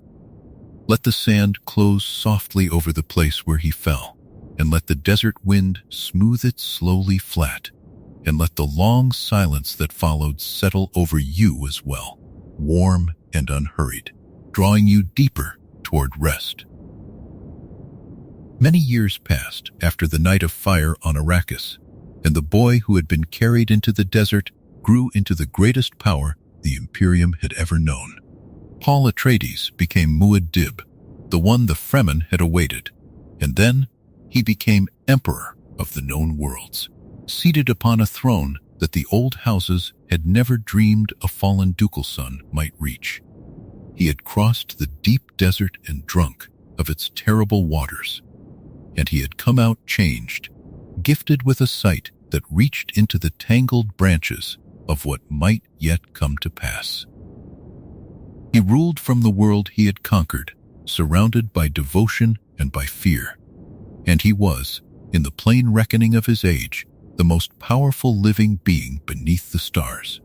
Let the sand close softly over the place where he fell, and let the desert wind smooth it slowly flat, and let the long silence that followed settle over you as well, warm and unhurried, drawing you deeper toward rest. Many years passed after the night of fire on Arrakis, and the boy who had been carried into the desert grew into the greatest power the Imperium had ever known. Paul Atreides became Muad'Dib, the one the Fremen had awaited, and then he became Emperor of the known worlds, seated upon a throne that the old houses had never dreamed a fallen ducal son might reach. He had crossed the deep desert and drunk of its terrible waters, and he had come out changed, gifted with a sight that reached into the tangled branches of what might yet come to pass. He ruled from the world he had conquered, surrounded by devotion and by fear, and he was, in the plain reckoning of his age, the most powerful living being beneath the stars.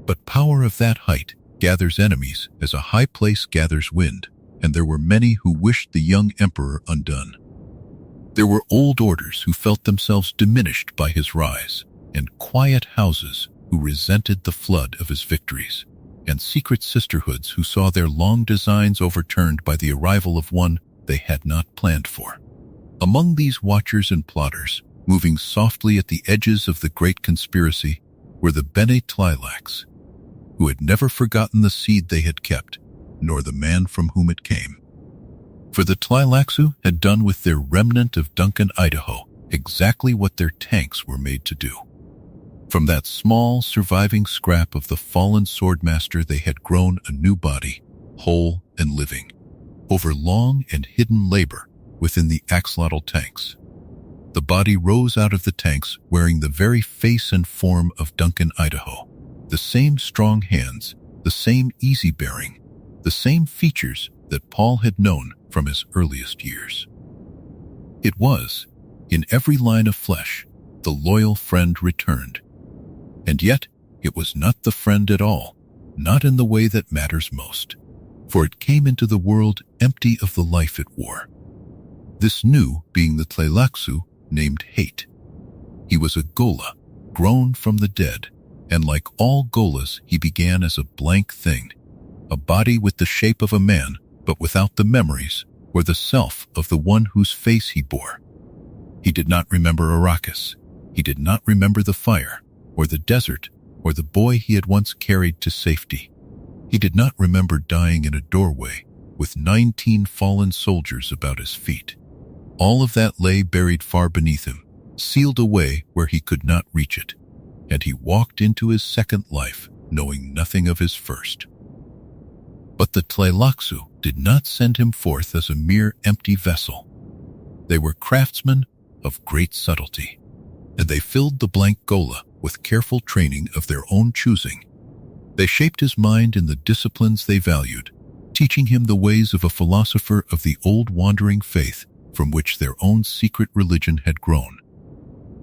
But power of that height gathers enemies as a high place gathers wind, and there were many who wished the young emperor undone. There were old orders who felt themselves diminished by his rise, and quiet houses who resented the flood of his victories, and secret sisterhoods who saw their long designs overturned by the arrival of one they had not planned for. Among these watchers and plotters, moving softly at the edges of the great conspiracy, were the Bene Tleilax, who had never forgotten the seed they had kept, nor the man from whom it came. For the Tleilaxu had done with their remnant of Duncan, Idaho, exactly what their tanks were made to do. From that small, surviving scrap of the fallen swordmaster they had grown a new body, whole and living, over long and hidden labor within the axlotl tanks. The body rose out of the tanks wearing the very face and form of Duncan, Idaho, the same strong hands, the same easy bearing, the same features that Paul had known from his earliest years. It was, in every line of flesh, the loyal friend returned. And yet, it was not the friend at all, not in the way that matters most, for it came into the world empty of the life it wore. This new being the Tleilaxu named Hate. He was a ghola, grown from the dead, and like all gholas he began as a blank thing, a body with the shape of a man, but without the memories or the self of the one whose face he bore. He did not remember Arrakis. He did not remember the fire, or the desert, or the boy he had once carried to safety. He did not remember dying in a doorway with 19 fallen soldiers about his feet. All of that lay buried far beneath him, sealed away where he could not reach it, and he walked into his second life, knowing nothing of his first. But the Tleilaxu did not send him forth as a mere empty vessel. They were craftsmen of great subtlety, and they filled the blank ghola with careful training of their own choosing. They shaped his mind in the disciplines they valued, teaching him the ways of a philosopher of the old wandering faith from which their own secret religion had grown,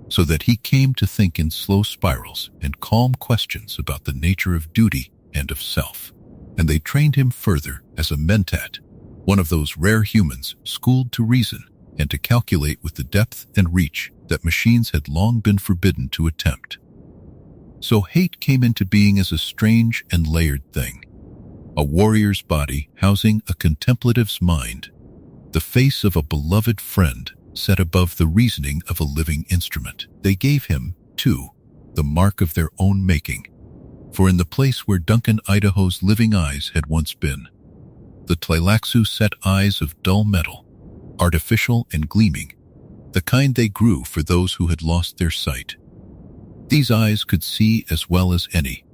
so that he came to think in slow spirals and calm questions about the nature of duty and of self. And they trained him further as a mentat, one of those rare humans schooled to reason and to calculate with the depth and reach that machines had long been forbidden to attempt. So hate came into being as a strange and layered thing. A warrior's body housing a contemplative's mind, the face of a beloved friend set above the reasoning of a living instrument. They gave him, too, the mark of their own making. For in the place where Duncan Idaho's living eyes had once been, the Tleilaxu set eyes of dull metal, artificial and gleaming, the kind they grew for those who had lost their sight. These eyes could see as well as any,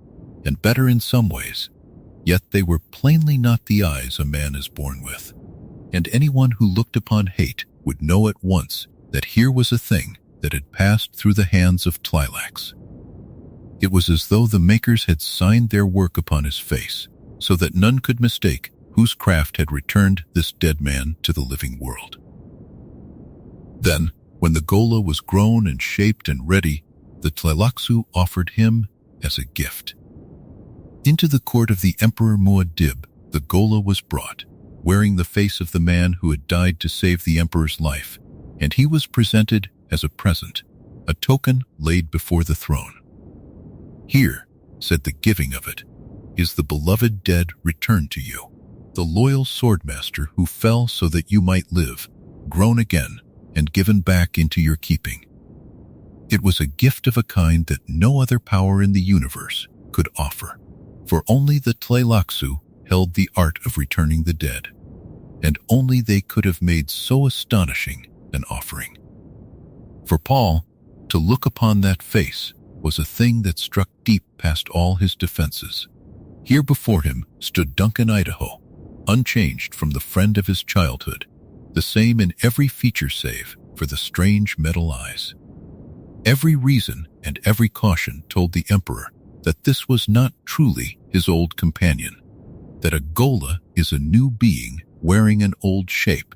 and better in some ways, yet they were plainly not the eyes a man is born with. And anyone who looked upon hate would know at once that here was a thing that had passed through the hands of Tleilax. It was as though the makers had signed their work upon his face, so that none could mistake whose craft had returned this dead man to the living world. Then, when the ghola was grown and shaped and ready, the Tleilaxu offered him as a gift. Into the court of the Emperor Muad'Dib, the ghola was brought, wearing the face of the man who had died to save the emperor's life, and he was presented as a present, a token laid before the throne. "Here," said the giving of it, "is the beloved dead returned to you, the loyal swordmaster who fell so that you might live, grown again, and given back into your keeping." It was a gift of a kind that no other power in the universe could offer, for only the Tleilaxu held the art of returning the dead, and only they could have made so astonishing an offering. For Paul, to look upon that face was a thing that struck deep past all his defenses. Here before him stood Duncan Idaho, unchanged from the friend of his childhood, the same in every feature save for the strange metal eyes. Every reason and every caution told the emperor that this was not truly his old companion, that a ghola is a new being wearing an old shape,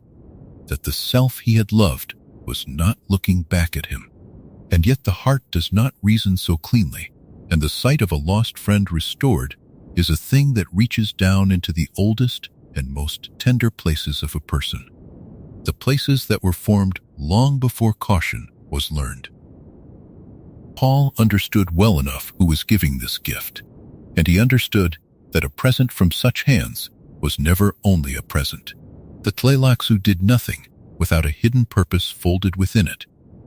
that the self he had loved was not looking back at him. And yet the heart does not reason so cleanly, and the sight of a lost friend restored is a thing that reaches down into the oldest and most tender places of a person, the places that were formed long before caution was learned. Paul understood well enough who was giving this gift, and he understood that a present from such hands was never only a present. The Tleilaxu did nothing without a hidden purpose folded within it,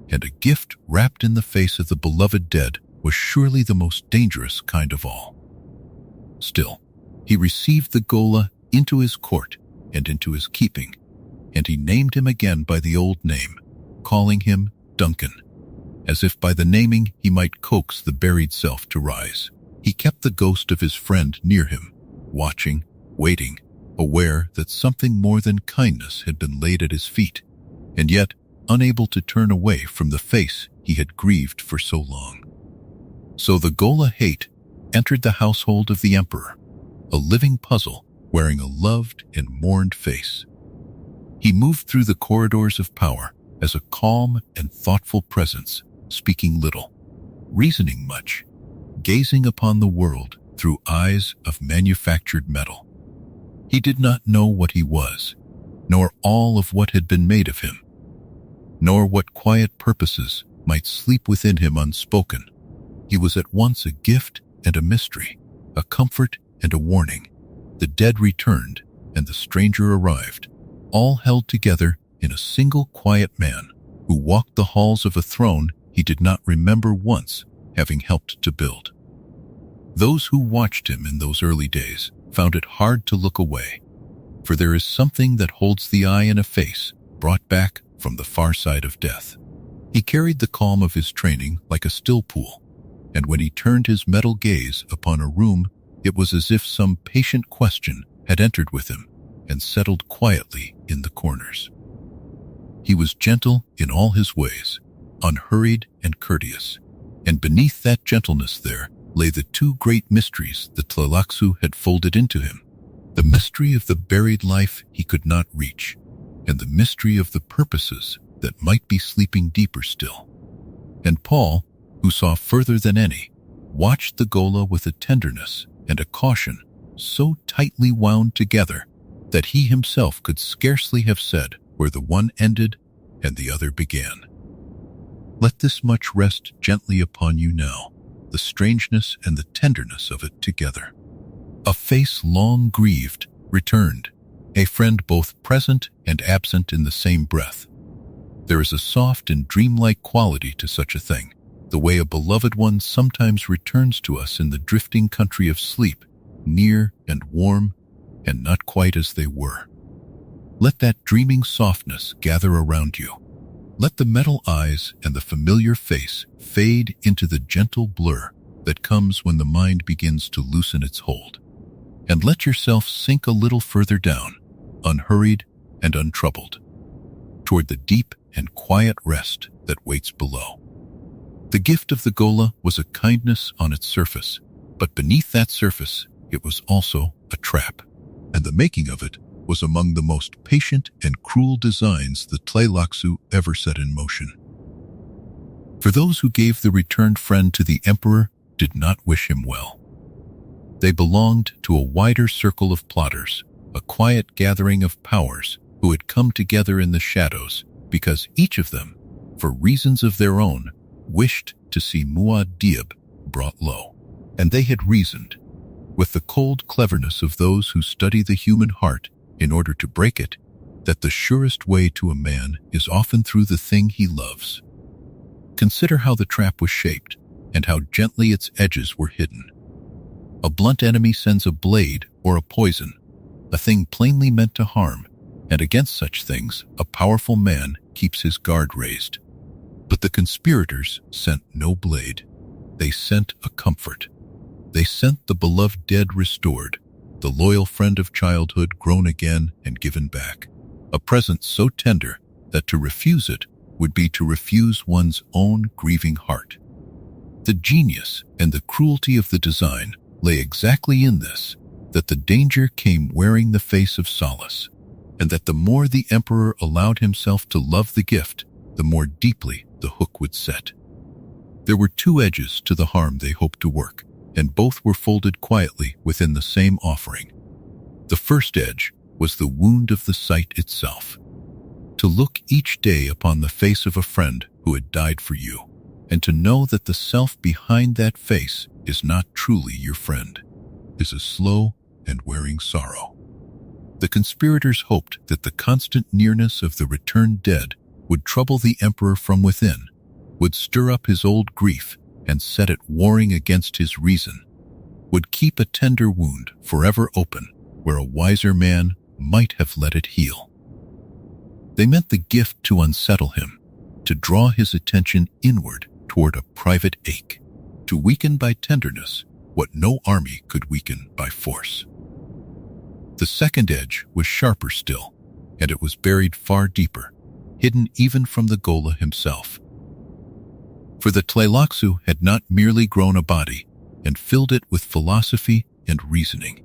and a gift wrapped in the face of the beloved dead was surely the most dangerous kind of all. Still, he received the ghola into his court and into his keeping, and he named him again by the old name, calling him Duncan, as if by the naming he might coax the buried self to rise. He kept the ghost of his friend near him, watching, waiting, aware that something more than kindness had been laid at his feet, and yet unable to turn away from the face he had grieved for so long. So the ghola hate entered the household of the emperor, a living puzzle wearing a loved and mourned face. He moved through the corridors of power as a calm and thoughtful presence, speaking little, reasoning much, gazing upon the world through eyes of manufactured metal. He did not know what he was, nor all of what had been made of him, nor what quiet purposes might sleep within him unspoken. He was at once a gift and a mystery, a comfort and a warning. The dead returned, and the stranger arrived, all held together in a single quiet man who walked the halls of a throne he did not remember once having helped to build. Those who watched him in those early days found it hard to look away, for there is something that holds the eye in a face brought back from the far side of death. He carried the calm of his training like a still pool, and when he turned his metal gaze upon a room, it was as if some patient question had entered with him and settled quietly in the corners. He was gentle in all his ways, unhurried and courteous, and beneath that gentleness there lay the two great mysteries the Tleilaxu had folded into him, the mystery of the buried life he could not reach, and the mystery of the purposes that might be sleeping deeper still. And Paul, who saw further than any, watched the ghola with a tenderness and a caution so tightly wound together that he himself could scarcely have said where the one ended and the other began. Let this much rest gently upon you now, the strangeness and the tenderness of it together. A face long grieved returned, a friend both present and absent in the same breath. There is a soft and dreamlike quality to such a thing, the way a beloved one sometimes returns to us in the drifting country of sleep, near and warm, and not quite as they were. Let that dreaming softness gather around you. Let the metal eyes and the familiar face fade into the gentle blur that comes when the mind begins to loosen its hold. And let yourself sink a little further down, unhurried and untroubled, toward the deep and quiet rest that waits below. The gift of the ghola was a kindness on its surface, but beneath that surface it was also a trap, and the making of it was among the most patient and cruel designs the Tleilaxu ever set in motion. For those who gave the returned friend to the emperor did not wish him well. They belonged to a wider circle of plotters, a quiet gathering of powers who had come together in the shadows because each of them, for reasons of their own, wished to see Muad'Dib brought low. And they had reasoned, with the cold cleverness of those who study the human heart in order to break it, that the surest way to a man is often through the thing he loves. Consider how the trap was shaped, and how gently its edges were hidden. A blunt enemy sends a blade or a poison, a thing plainly meant to harm, and against such things a powerful man keeps his guard raised. But the conspirators sent no blade. They sent a comfort. They sent the beloved dead restored, the loyal friend of childhood grown again and given back, a present so tender that to refuse it would be to refuse one's own grieving heart. The genius and the cruelty of the design lay exactly in this, that the danger came wearing the face of solace, and that the more the emperor allowed himself to love the gift, the more deeply the hook would set. There were two edges to the harm they hoped to work, and both were folded quietly within the same offering. The first edge was the wound of the sight itself. To look each day upon the face of a friend who had died for you, and to know that the self behind that face is not truly your friend, is a slow and wearing sorrow. The conspirators hoped that the constant nearness of the returned dead would trouble the emperor from within, would stir up his old grief and set it warring against his reason, would keep a tender wound forever open where a wiser man might have let it heal. They meant the gift to unsettle him, to draw his attention inward toward a private ache, to weaken by tenderness what no army could weaken by force. The second edge was sharper still, and it was buried far deeper, hidden even from the ghola himself. For the Tleilaxu had not merely grown a body and filled it with philosophy and reasoning.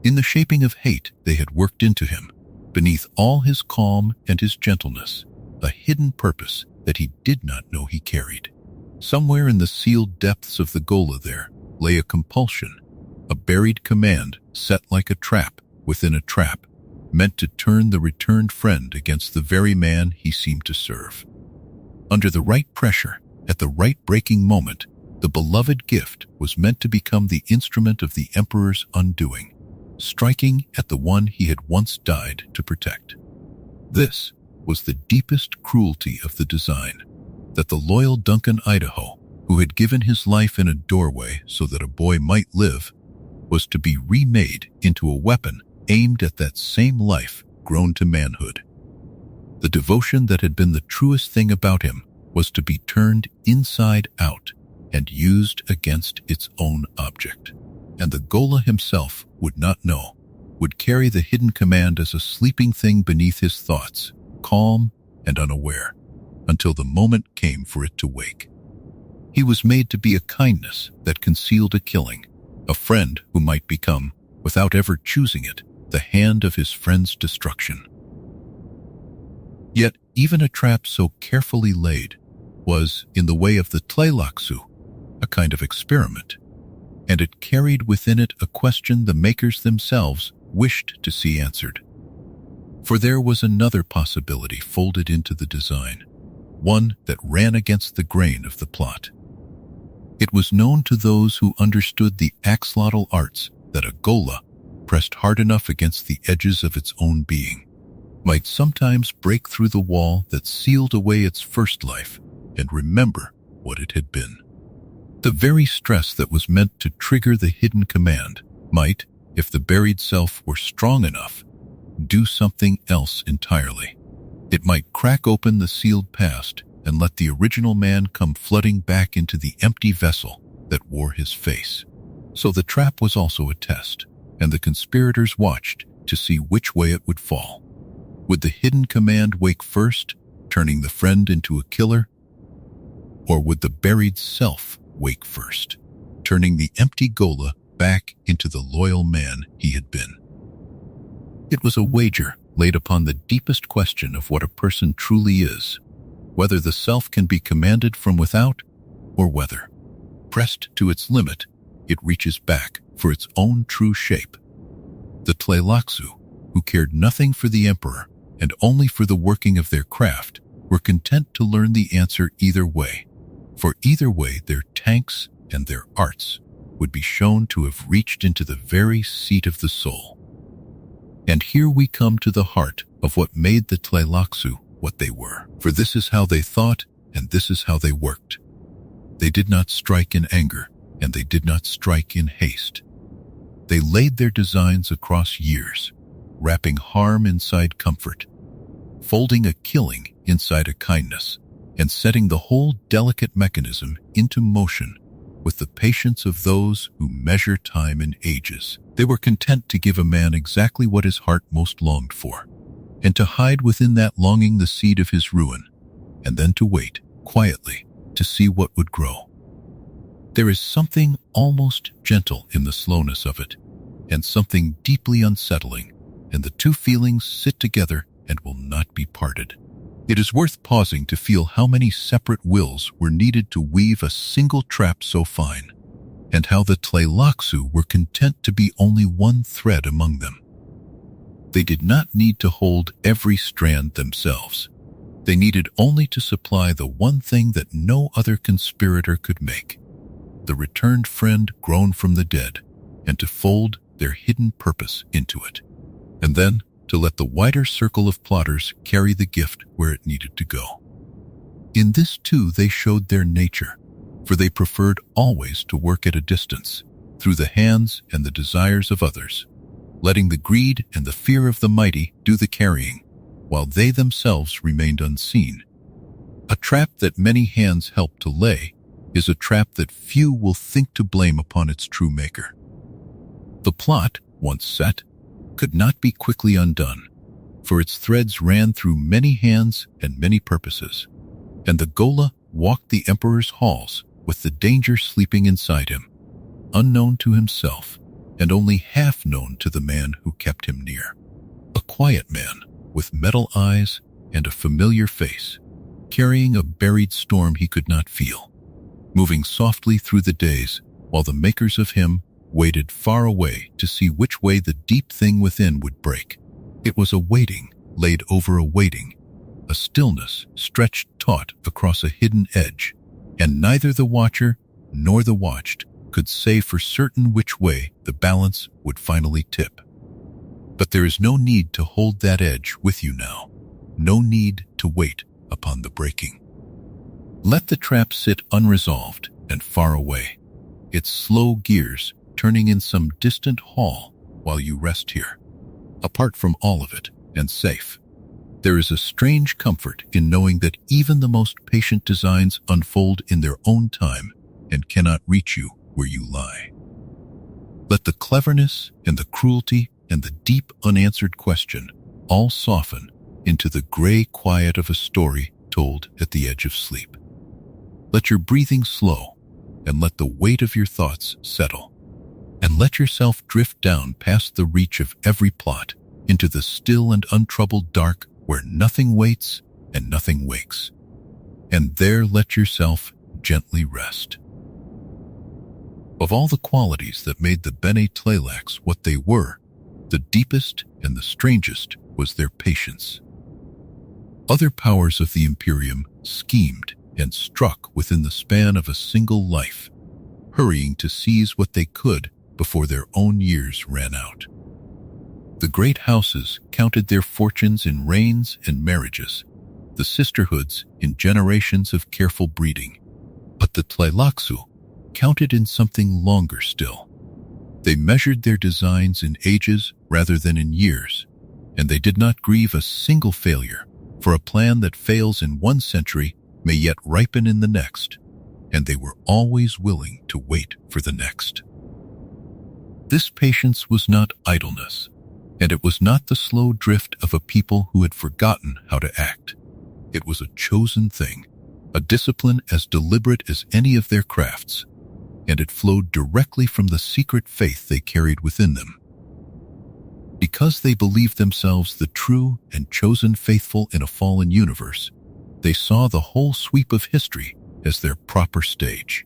In the shaping of hate they had worked into him, beneath all his calm and his gentleness, a hidden purpose that he did not know he carried. Somewhere in the sealed depths of the ghola there lay a compulsion, a buried command set like a trap within a trap, meant to turn the returned friend against the very man he seemed to serve. Under the right pressure, at the right breaking moment, the beloved gift was meant to become the instrument of the emperor's undoing, striking at the one he had once died to protect. This was the deepest cruelty of the design, that the loyal Duncan Idaho, who had given his life in a doorway so that a boy might live, was to be remade into a weapon aimed at that same life grown to manhood. The devotion that had been the truest thing about him was to be turned inside out and used against its own object. And the ghola himself would not know, would carry the hidden command as a sleeping thing beneath his thoughts, calm and unaware, until the moment came for it to wake. He was made to be a kindness that concealed a killing, a friend who might become, without ever choosing it, the hand of his friend's destruction. Yet even a trap so carefully laid was, in the way of the Tleilaxu, a kind of experiment, and it carried within it a question the makers themselves wished to see answered. For there was another possibility folded into the design, one that ran against the grain of the plot. It was known to those who understood the axlotl arts that a ghola, pressed hard enough against the edges of its own being, might sometimes break through the wall that sealed away its first life and remember what it had been. The very stress that was meant to trigger the hidden command might, if the buried self were strong enough, do something else entirely. It might crack open the sealed past and let the original man come flooding back into the empty vessel that wore his face. So the trap was also a test, and the conspirators watched to see which way it would fall. Would the hidden command wake first, turning the friend into a killer? Or would the buried self wake first, turning the empty ghola back into the loyal man he had been? It was a wager laid upon the deepest question of what a person truly is, whether the self can be commanded from without, or whether, pressed to its limit, it reaches back for its own true shape. The Tleilaxu, who cared nothing for the emperor and only for the working of their craft, were content to learn the answer either way, for either way their tanks and their arts would be shown to have reached into the very seat of the soul. And here we come to the heart of what made the Tleilaxu what they were, for this is how they thought and this is how they worked. They did not strike in anger, and they did not strike in haste. They laid their designs across years, wrapping harm inside comfort, folding a killing inside a kindness, and setting the whole delicate mechanism into motion with the patience of those who measure time in ages. They were content to give a man exactly what his heart most longed for, and to hide within that longing the seed of his ruin, and then to wait, quietly, to see what would grow. There is something almost gentle in the slowness of it, and something deeply unsettling, and the two feelings sit together and will not be parted. It is worth pausing to feel how many separate wills were needed to weave a single trap so fine, and how the Tleilaxu were content to be only one thread among them. They did not need to hold every strand themselves. They needed only to supply the one thing that no other conspirator could make, the returned friend grown from the dead, and to fold their hidden purpose into it, and then to let the wider circle of plotters carry the gift where it needed to go. In this too they showed their nature, for they preferred always to work at a distance, through the hands and the desires of others, letting the greed and the fear of the mighty do the carrying, while they themselves remained unseen. A trap that many hands help to lay is a trap that few will think to blame upon its true maker. The plot, once set, could not be quickly undone, for its threads ran through many hands and many purposes, and the ghola walked the emperor's halls with the danger sleeping inside him, unknown to himself and only half known to the man who kept him near. A quiet man with metal eyes and a familiar face, carrying a buried storm he could not feel, moving softly through the days while the makers of him waited far away to see which way the deep thing within would break. It was a waiting laid over a waiting, a stillness stretched taut across a hidden edge, and neither the watcher nor the watched could say for certain which way the balance would finally tip. But there is no need to hold that edge with you now, no need to wait upon the breaking. Let the trap sit unresolved and far away, its slow gears turning in some distant hall while you rest here, apart from all of it and safe. There is a strange comfort in knowing that even the most patient designs unfold in their own time and cannot reach you where you lie. Let the cleverness and the cruelty and the deep unanswered question all soften into the gray quiet of a story told at the edge of sleep. Let your breathing slow, and let the weight of your thoughts settle, and let yourself drift down past the reach of every plot into the still and untroubled dark where nothing waits and nothing wakes, and there let yourself gently rest. Of all the qualities that made the Bene Tleilax what they were, the deepest and the strangest was their patience. Other powers of the Imperium schemed and struck within the span of a single life, hurrying to seize what they could before their own years ran out. The great houses counted their fortunes in reigns and marriages, the sisterhoods in generations of careful breeding. But the Tleilaxu counted in something longer still. They measured their designs in ages rather than in years, and they did not grieve a single failure, for a plan that fails in one century may yet ripen in the next, and they were always willing to wait for the next. This patience was not idleness, and it was not the slow drift of a people who had forgotten how to act. It was a chosen thing, a discipline as deliberate as any of their crafts, and it flowed directly from the secret faith they carried within them. Because they believed themselves the true and chosen faithful in a fallen universe, they saw the whole sweep of history as their proper stage,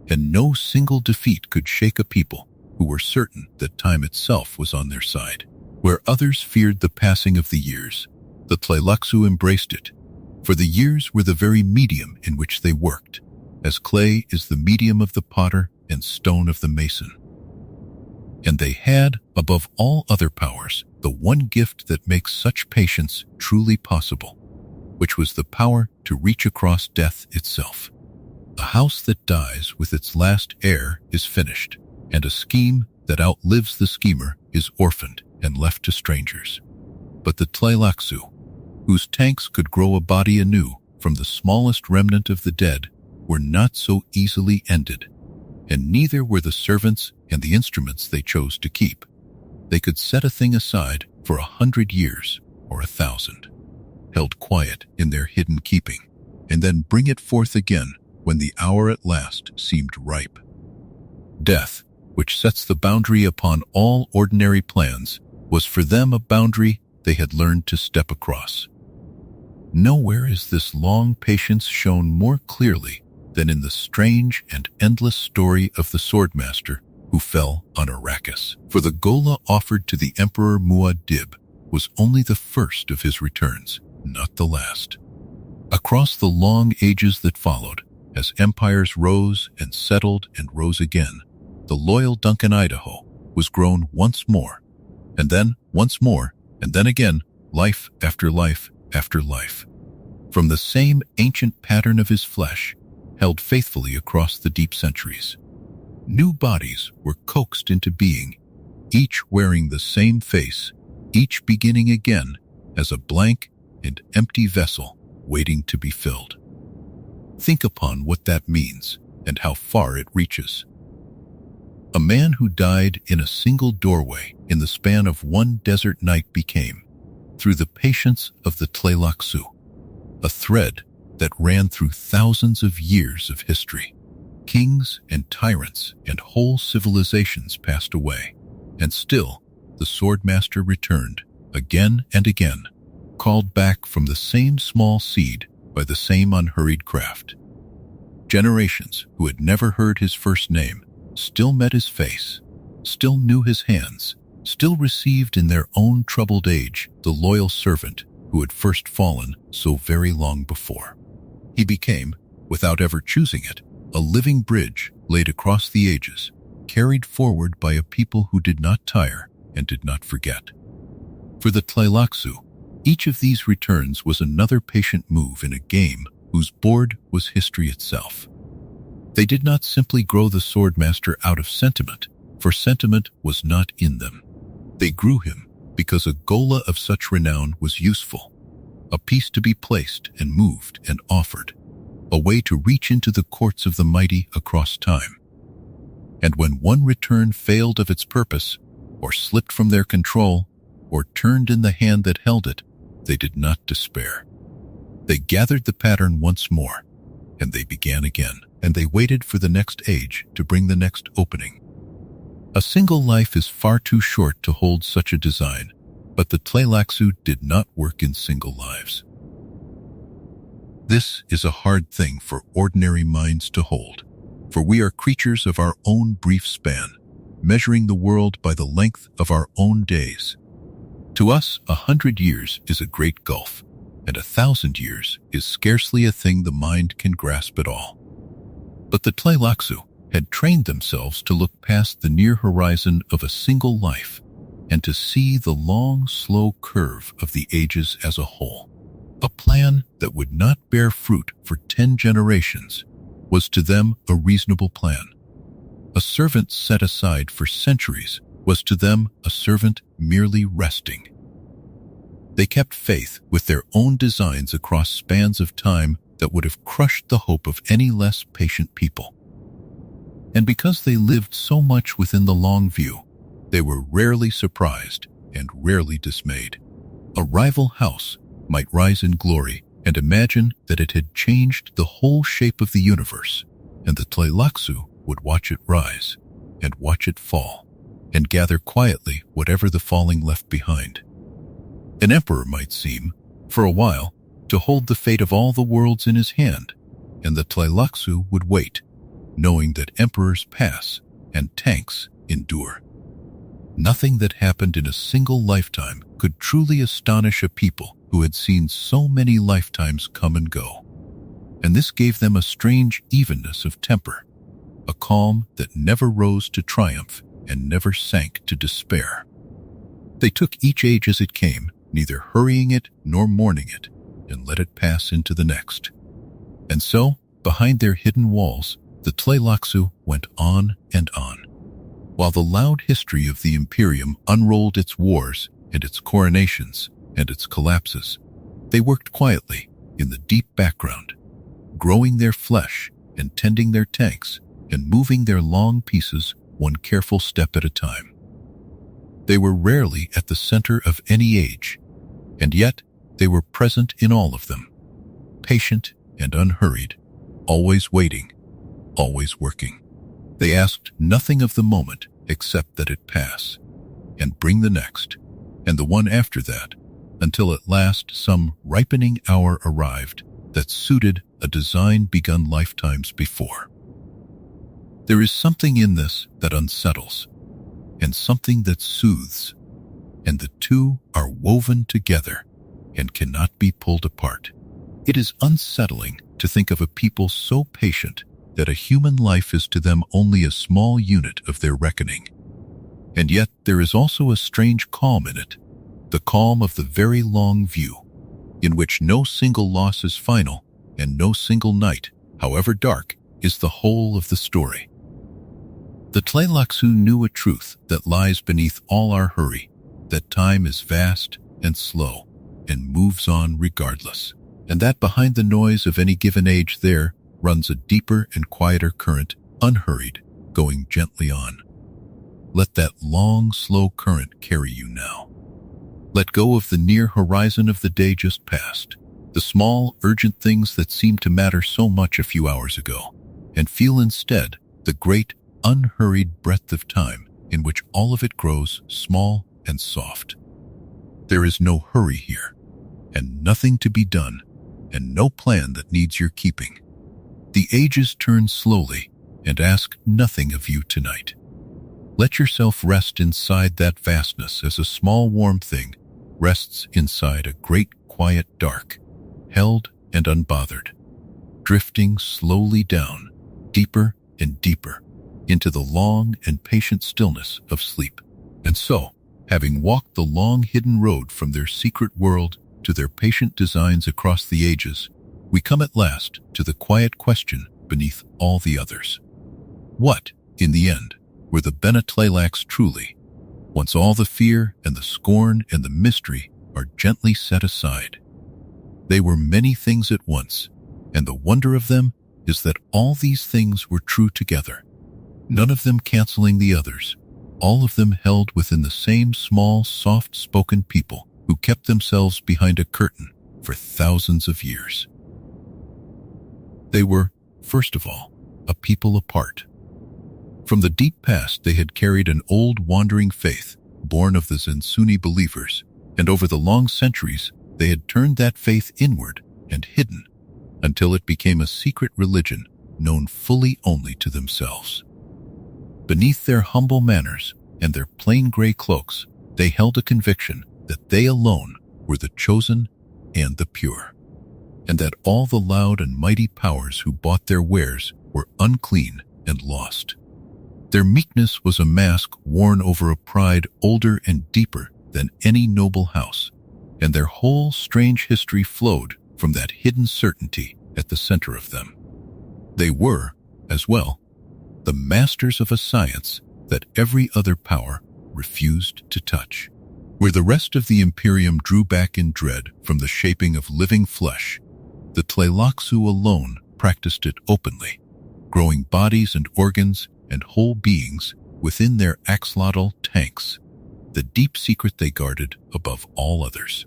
and no single defeat could shake a people who were certain that time itself was on their side. Where others feared the passing of the years, the Tleilaxu embraced it, for the years were the very medium in which they worked, as clay is the medium of the potter and stone of the mason. And they had, above all other powers, the one gift that makes such patience truly possible, which was the power to reach across death itself. A house that dies with its last heir is finished, and a scheme that outlives the schemer is orphaned and left to strangers. But the Tleilaxu, whose tanks could grow a body anew from the smallest remnant of the dead, were not so easily ended, and neither were the servants and the instruments they chose to keep. They could set a thing aside for 100 years or 1,000, held quiet in their hidden keeping, and then bring it forth again when the hour at last seemed ripe. Death, which sets the boundary upon all ordinary plans, was for them a boundary they had learned to step across. Nowhere is this long patience shown more clearly than in the strange and endless story of the swordmaster who fell on Arrakis. For the ghola offered to the Emperor Muad'Dib was only the first of his returns, not the last. Across the long ages that followed, as empires rose and settled and rose again, the loyal Duncan Idaho was grown once more, and then once more, and then again, life after life after life, from the same ancient pattern of his flesh, held faithfully across the deep centuries. New bodies were coaxed into being, each wearing the same face, each beginning again as a blank and empty vessel waiting to be filled. Think upon what that means and how far it reaches. A man who died in a single doorway in the span of one desert night became, through the patience of the Tleilaxu, a thread that ran through thousands of years of history. Kings and tyrants and whole civilizations passed away, and still the swordmaster returned again and again, called back from the same small seed by the same unhurried craft. Generations who had never heard his first name still met his face, still knew his hands, still received in their own troubled age the loyal servant who had first fallen so very long before. He became, without ever choosing it, a living bridge laid across the ages, carried forward by a people who did not tire and did not forget. For the Tleilaxu, each of these returns was another patient move in a game whose board was history itself. They did not simply grow the swordmaster out of sentiment, for sentiment was not in them. They grew him because a ghola of such renown was useful, a piece to be placed and moved and offered, a way to reach into the courts of the mighty across time. And when one return failed of its purpose, or slipped from their control, or turned in the hand that held it, they did not despair. They gathered the pattern once more, and they began again, and they waited for the next age to bring the next opening. A single life is far too short to hold such a design, but the Tleilaxu did not work in single lives. This is a hard thing for ordinary minds to hold, for we are creatures of our own brief span, measuring the world by the length of our own days. To us, 100 years is a great gulf, and 1,000 years is scarcely a thing the mind can grasp at all. But the Tleilaxu had trained themselves to look past the near horizon of a single life and to see the long, slow curve of the ages as a whole. A plan that would not bear fruit for 10 generations was to them a reasonable plan. A servant set aside for centuries was to them a servant merely resting. They kept faith with their own designs across spans of time that would have crushed the hope of any less patient people. And because they lived so much within the long view, they were rarely surprised and rarely dismayed. A rival house might rise in glory and imagine that it had changed the whole shape of the universe, and the Tleilaxu would watch it rise and watch it fall and gather quietly whatever the falling left behind. An emperor might seem, for a while, to hold the fate of all the worlds in his hand, and the Tleilaxu would wait, knowing that emperors pass and tanks endure. Nothing that happened in a single lifetime could truly astonish a people who had seen so many lifetimes come and go. And this gave them a strange evenness of temper, a calm that never rose to triumph and never sank to despair. They took each age as it came, neither hurrying it nor mourning it, and let it pass into the next. And so, behind their hidden walls, the Tleilaxu went on and on. While the loud history of the Imperium unrolled its wars and its coronations and its collapses, they worked quietly in the deep background, growing their flesh and tending their tanks and moving their long pieces one careful step at a time. They were rarely at the center of any age, and yet they were present in all of them, patient and unhurried, always waiting, always working. They asked nothing of the moment except that it pass, and bring the next, and the one after that, until at last some ripening hour arrived that suited a design begun lifetimes before. There is something in this that unsettles, and something that soothes, and the two are woven together and cannot be pulled apart. It is unsettling to think of a people so patient that a human life is to them only a small unit of their reckoning. And yet there is also a strange calm in it, the calm of the very long view, in which no single loss is final, and no single night, however dark, is the whole of the story. The Tleilaxu knew a truth that lies beneath all our hurry, that time is vast and slow, and moves on regardless, and that behind the noise of any given age there runs a deeper and quieter current, unhurried, going gently on. Let that long, slow current carry you now. Let go of the near horizon of the day just past, the small, urgent things that seemed to matter so much a few hours ago, and feel instead the great, unhurried breadth of time in which all of it grows small and soft. There is no hurry here, and nothing to be done, and no plan that needs your keeping. The ages turn slowly and ask nothing of you tonight. Let yourself rest inside that vastness as a small warm thing rests inside a great quiet dark, held and unbothered, drifting slowly down, deeper and deeper, into the long and patient stillness of sleep. And so, having walked the long hidden road from their secret world to their patient designs across the ages, we come at last to the quiet question beneath all the others. What, in the end, were the Bene Tleilax truly, once all the fear and the scorn and the mystery are gently set aside? They were many things at once, and the wonder of them is that all these things were true together, none of them canceling the others, all of them held within the same small, soft-spoken people who kept themselves behind a curtain for thousands of years. They were, first of all, a people apart. From the deep past they had carried an old wandering faith, born of the Zensuni believers, and over the long centuries they had turned that faith inward and hidden, until it became a secret religion known fully only to themselves. Beneath their humble manners and their plain gray cloaks, they held a conviction that they alone were the chosen and the pure, and that all the loud and mighty powers who bought their wares were unclean and lost. Their meekness was a mask worn over a pride older and deeper than any noble house, and their whole strange history flowed from that hidden certainty at the center of them. They were, as well, the masters of a science that every other power refused to touch. Where the rest of the Imperium drew back in dread from the shaping of living flesh, the Tleilaxu alone practiced it openly, growing bodies and organs and whole beings within their axlotl tanks, the deep secret they guarded above all others.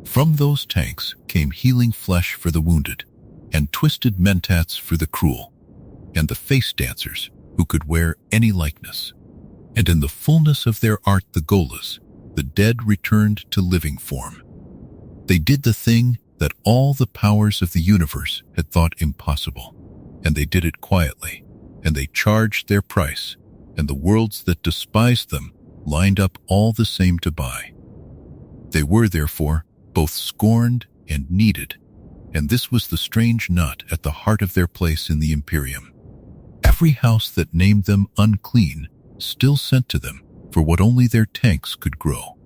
From those tanks came healing flesh for the wounded, and twisted mentats for the cruel, and the face dancers who could wear any likeness. And in the fullness of their art, the gholas, the dead returned to living form. They did the thing that all the powers of the universe had thought impossible, and they did it quietly, and they charged their price, and the worlds that despised them lined up all the same to buy. They were, therefore, both scorned and needed, and this was the strange knot at the heart of their place in the Imperium. Every house that named them unclean still sent to them for what only their tanks could grow.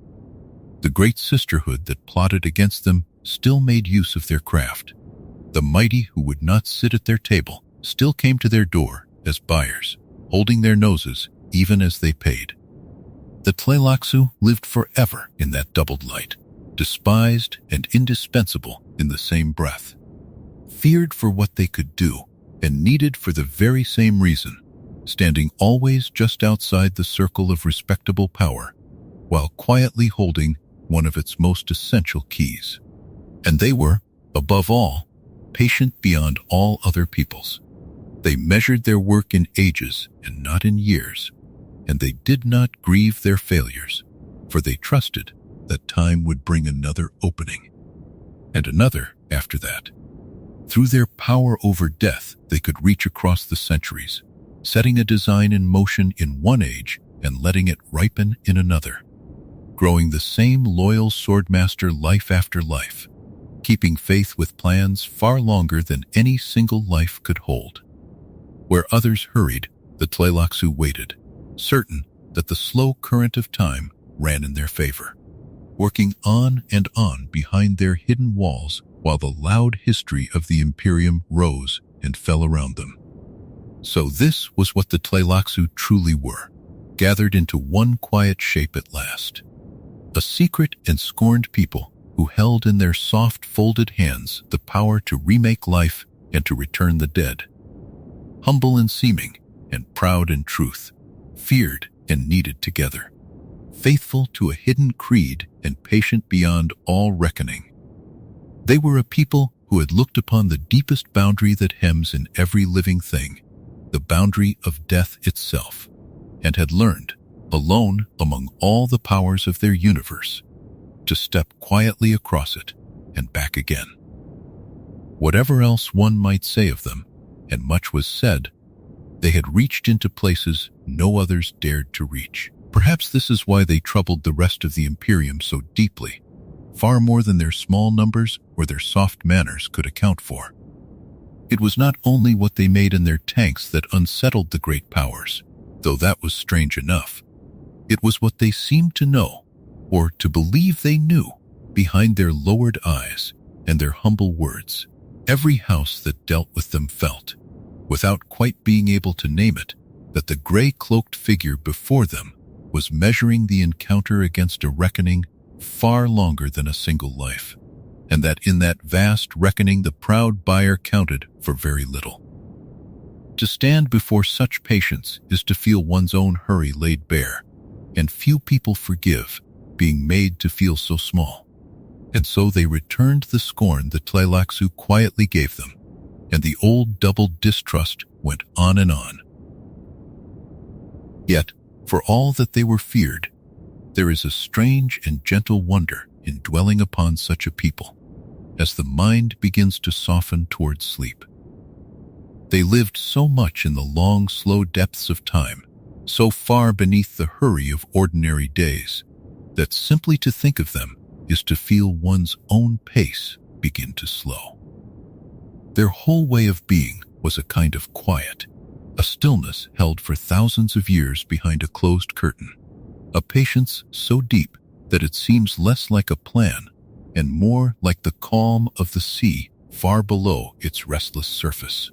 The great sisterhood that plotted against them still made use of their craft. The mighty who would not sit at their table still came to their door as buyers, holding their noses even as they paid. The Tleilaxu lived forever in that doubled light, despised and indispensable in the same breath, feared for what they could do and needed for the very same reason, standing always just outside the circle of respectable power, while quietly holding one of its most essential keys. And they were, above all, patient beyond all other peoples. They measured their work in ages and not in years, and they did not grieve their failures, for they trusted that time would bring another opening, and another after that. Through their power over death, they could reach across the centuries, setting a design in motion in one age and letting it ripen in another, growing the same loyal swordmaster life after life, keeping faith with plans far longer than any single life could hold. Where others hurried, the Tleilaxu waited, certain that the slow current of time ran in their favor, working on and on behind their hidden walls while the loud history of the Imperium rose and fell around them. So this was what the Tleilaxu truly were, gathered into one quiet shape at last. A secret and scorned people who held in their soft folded hands the power to remake life and to return the dead. Humble in seeming and proud in truth, feared and needed together, faithful to a hidden creed and patient beyond all reckoning. They were a people who had looked upon the deepest boundary that hems in every living thing, the boundary of death itself, and had learned, alone among all the powers of their universe, to step quietly across it and back again. Whatever else one might say of them, and much was said, they had reached into places no others dared to reach. Perhaps this is why they troubled the rest of the Imperium so deeply, far more than their small numbers or their soft manners could account for. It was not only what they made in their tanks that unsettled the great powers, though that was strange enough. It was what they seemed to know, or to believe they knew, behind their lowered eyes and their humble words. Every house that dealt with them felt, without quite being able to name it, that the gray-cloaked figure before them was measuring the encounter against a reckoning far longer than a single life, and that in that vast reckoning the proud buyer counted for very little. To stand before such patience is to feel one's own hurry laid bare, and few people forgive being made to feel so small. And so they returned the scorn that Tleilaxu quietly gave them, and the old double distrust went on and on. Yet, for all that they were feared, there is a strange and gentle wonder in dwelling upon such a people, as the mind begins to soften towards sleep. They lived so much in the long, slow depths of time, so far beneath the hurry of ordinary days, that simply to think of them is to feel one's own pace begin to slow. Their whole way of being was a kind of quiet, a stillness held for thousands of years behind a closed curtain, a patience so deep that it seems less like a plan and more like the calm of the sea far below its restless surface.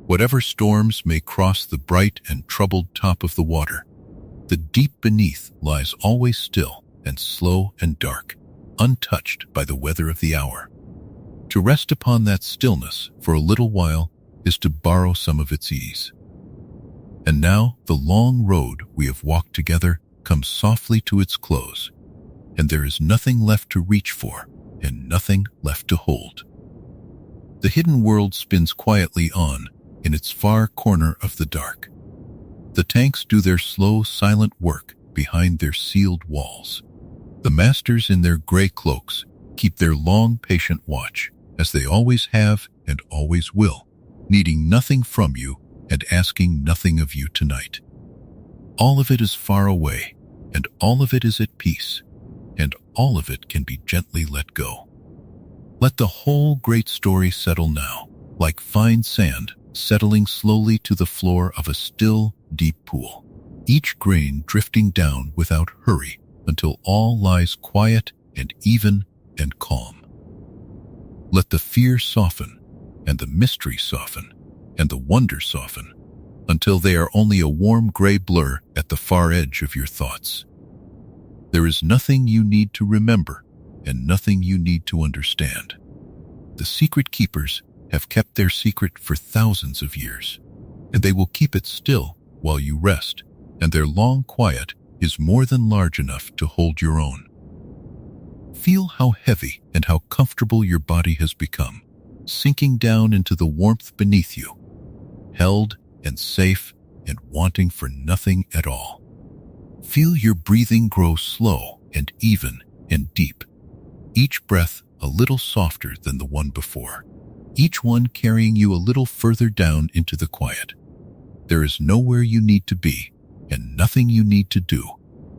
Whatever storms may cross the bright and troubled top of the water, the deep beneath lies always still and slow and dark, untouched by the weather of the hour. To rest upon that stillness for a little while is to borrow some of its ease. And now the long road we have walked together comes softly to its close, and there is nothing left to reach for and nothing left to hold. The hidden world spins quietly on in its far corner of the dark. The tanks do their slow, silent work behind their sealed walls. The masters in their gray cloaks keep their long, patient watch, as they always have and always will, needing nothing from you and asking nothing of you tonight. All of it is far away, and all of it is at peace, and all of it can be gently let go. Let the whole great story settle now, like fine sand settling slowly to the floor of a still, deep pool, each grain drifting down without hurry until all lies quiet and even and calm. Let the fear soften, and the mystery soften, and the wonder soften, until they are only a warm gray blur at the far edge of your thoughts. There is nothing you need to remember, and nothing you need to understand. The secret keepers have kept their secret for thousands of years, and they will keep it still while you rest, and their long quiet is more than large enough to hold your own. Feel how heavy and how comfortable your body has become, sinking down into the warmth beneath you, held and safe and wanting for nothing at all. Feel your breathing grow slow and even and deep, each breath a little softer than the one before, each one carrying you a little further down into the quiet. There is nowhere you need to be, and nothing you need to do,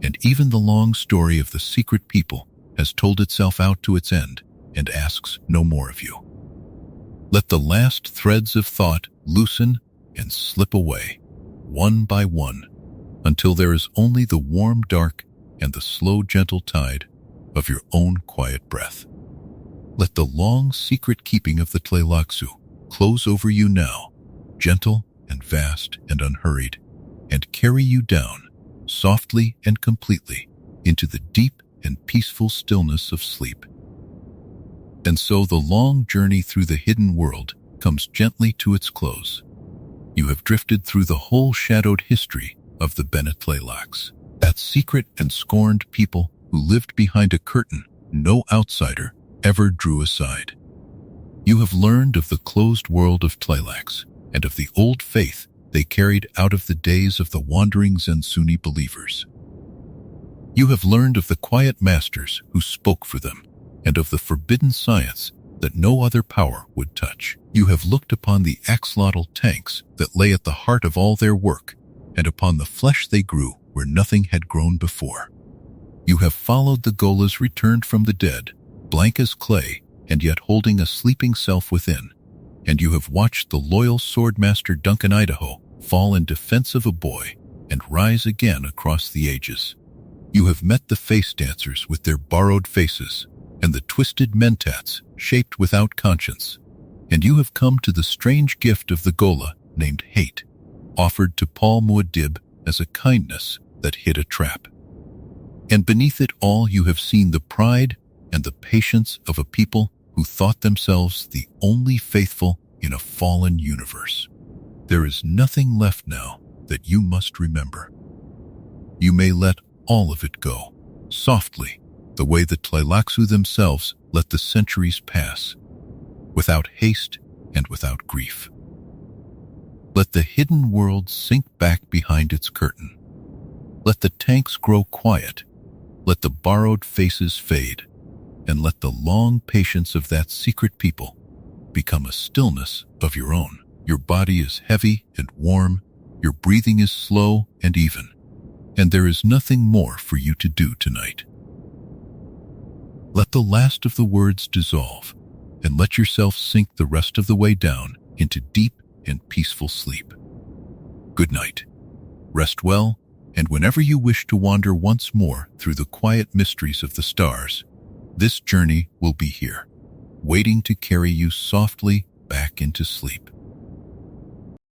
and even the long story of the secret people has told itself out to its end and asks no more of you. Let the last threads of thought loosen and slip away, one by one, until there is only the warm dark and the slow gentle tide of your own quiet breath. Let the long secret keeping of the Tleilaxu close over you now, gentle and vast and unhurried, and carry you down, softly and completely, into the deep and peaceful stillness of sleep. And so the long journey through the hidden world comes gently to its close. You have drifted through the whole shadowed history of the Bene Tleilax, that secret and scorned people who lived behind a curtain no outsider ever drew aside. You have learned of the closed world of Tleilax and of the old faith they carried out of the days of the wandering Zen Sunni believers. You have learned of the quiet masters who spoke for them and of the forbidden science that no other power would touch. You have looked upon the axlotl tanks that lay at the heart of all their work and upon the flesh they grew where nothing had grown before. You have followed the gholas returned from the dead, blank as clay and yet holding a sleeping self within, and you have watched the loyal swordmaster Duncan Idaho fall in defense of a boy and rise again across the ages. You have met the face dancers with their borrowed faces and the twisted mentats shaped without conscience, and you have come to the strange gift of the ghola named hate, offered to Paul Muad'Dib as a kindness that hid a trap. And beneath it all you have seen the pride and the patience of a people who thought themselves the only faithful in a fallen universe. There is nothing left now that you must remember. You may let all of it go, softly, the way the Tleilaxu themselves let the centuries pass, without haste and without grief. Let the hidden world sink back behind its curtain. Let the tanks grow quiet. Let the borrowed faces fade, and let the long patience of that secret people become a stillness of your own. Your body is heavy and warm, your breathing is slow and even, and there is nothing more for you to do tonight. Let the last of the words dissolve, and let yourself sink the rest of the way down into deep and peaceful sleep. Good night. Rest well, and whenever you wish to wander once more through the quiet mysteries of the stars, this journey will be here, waiting to carry you softly back into sleep.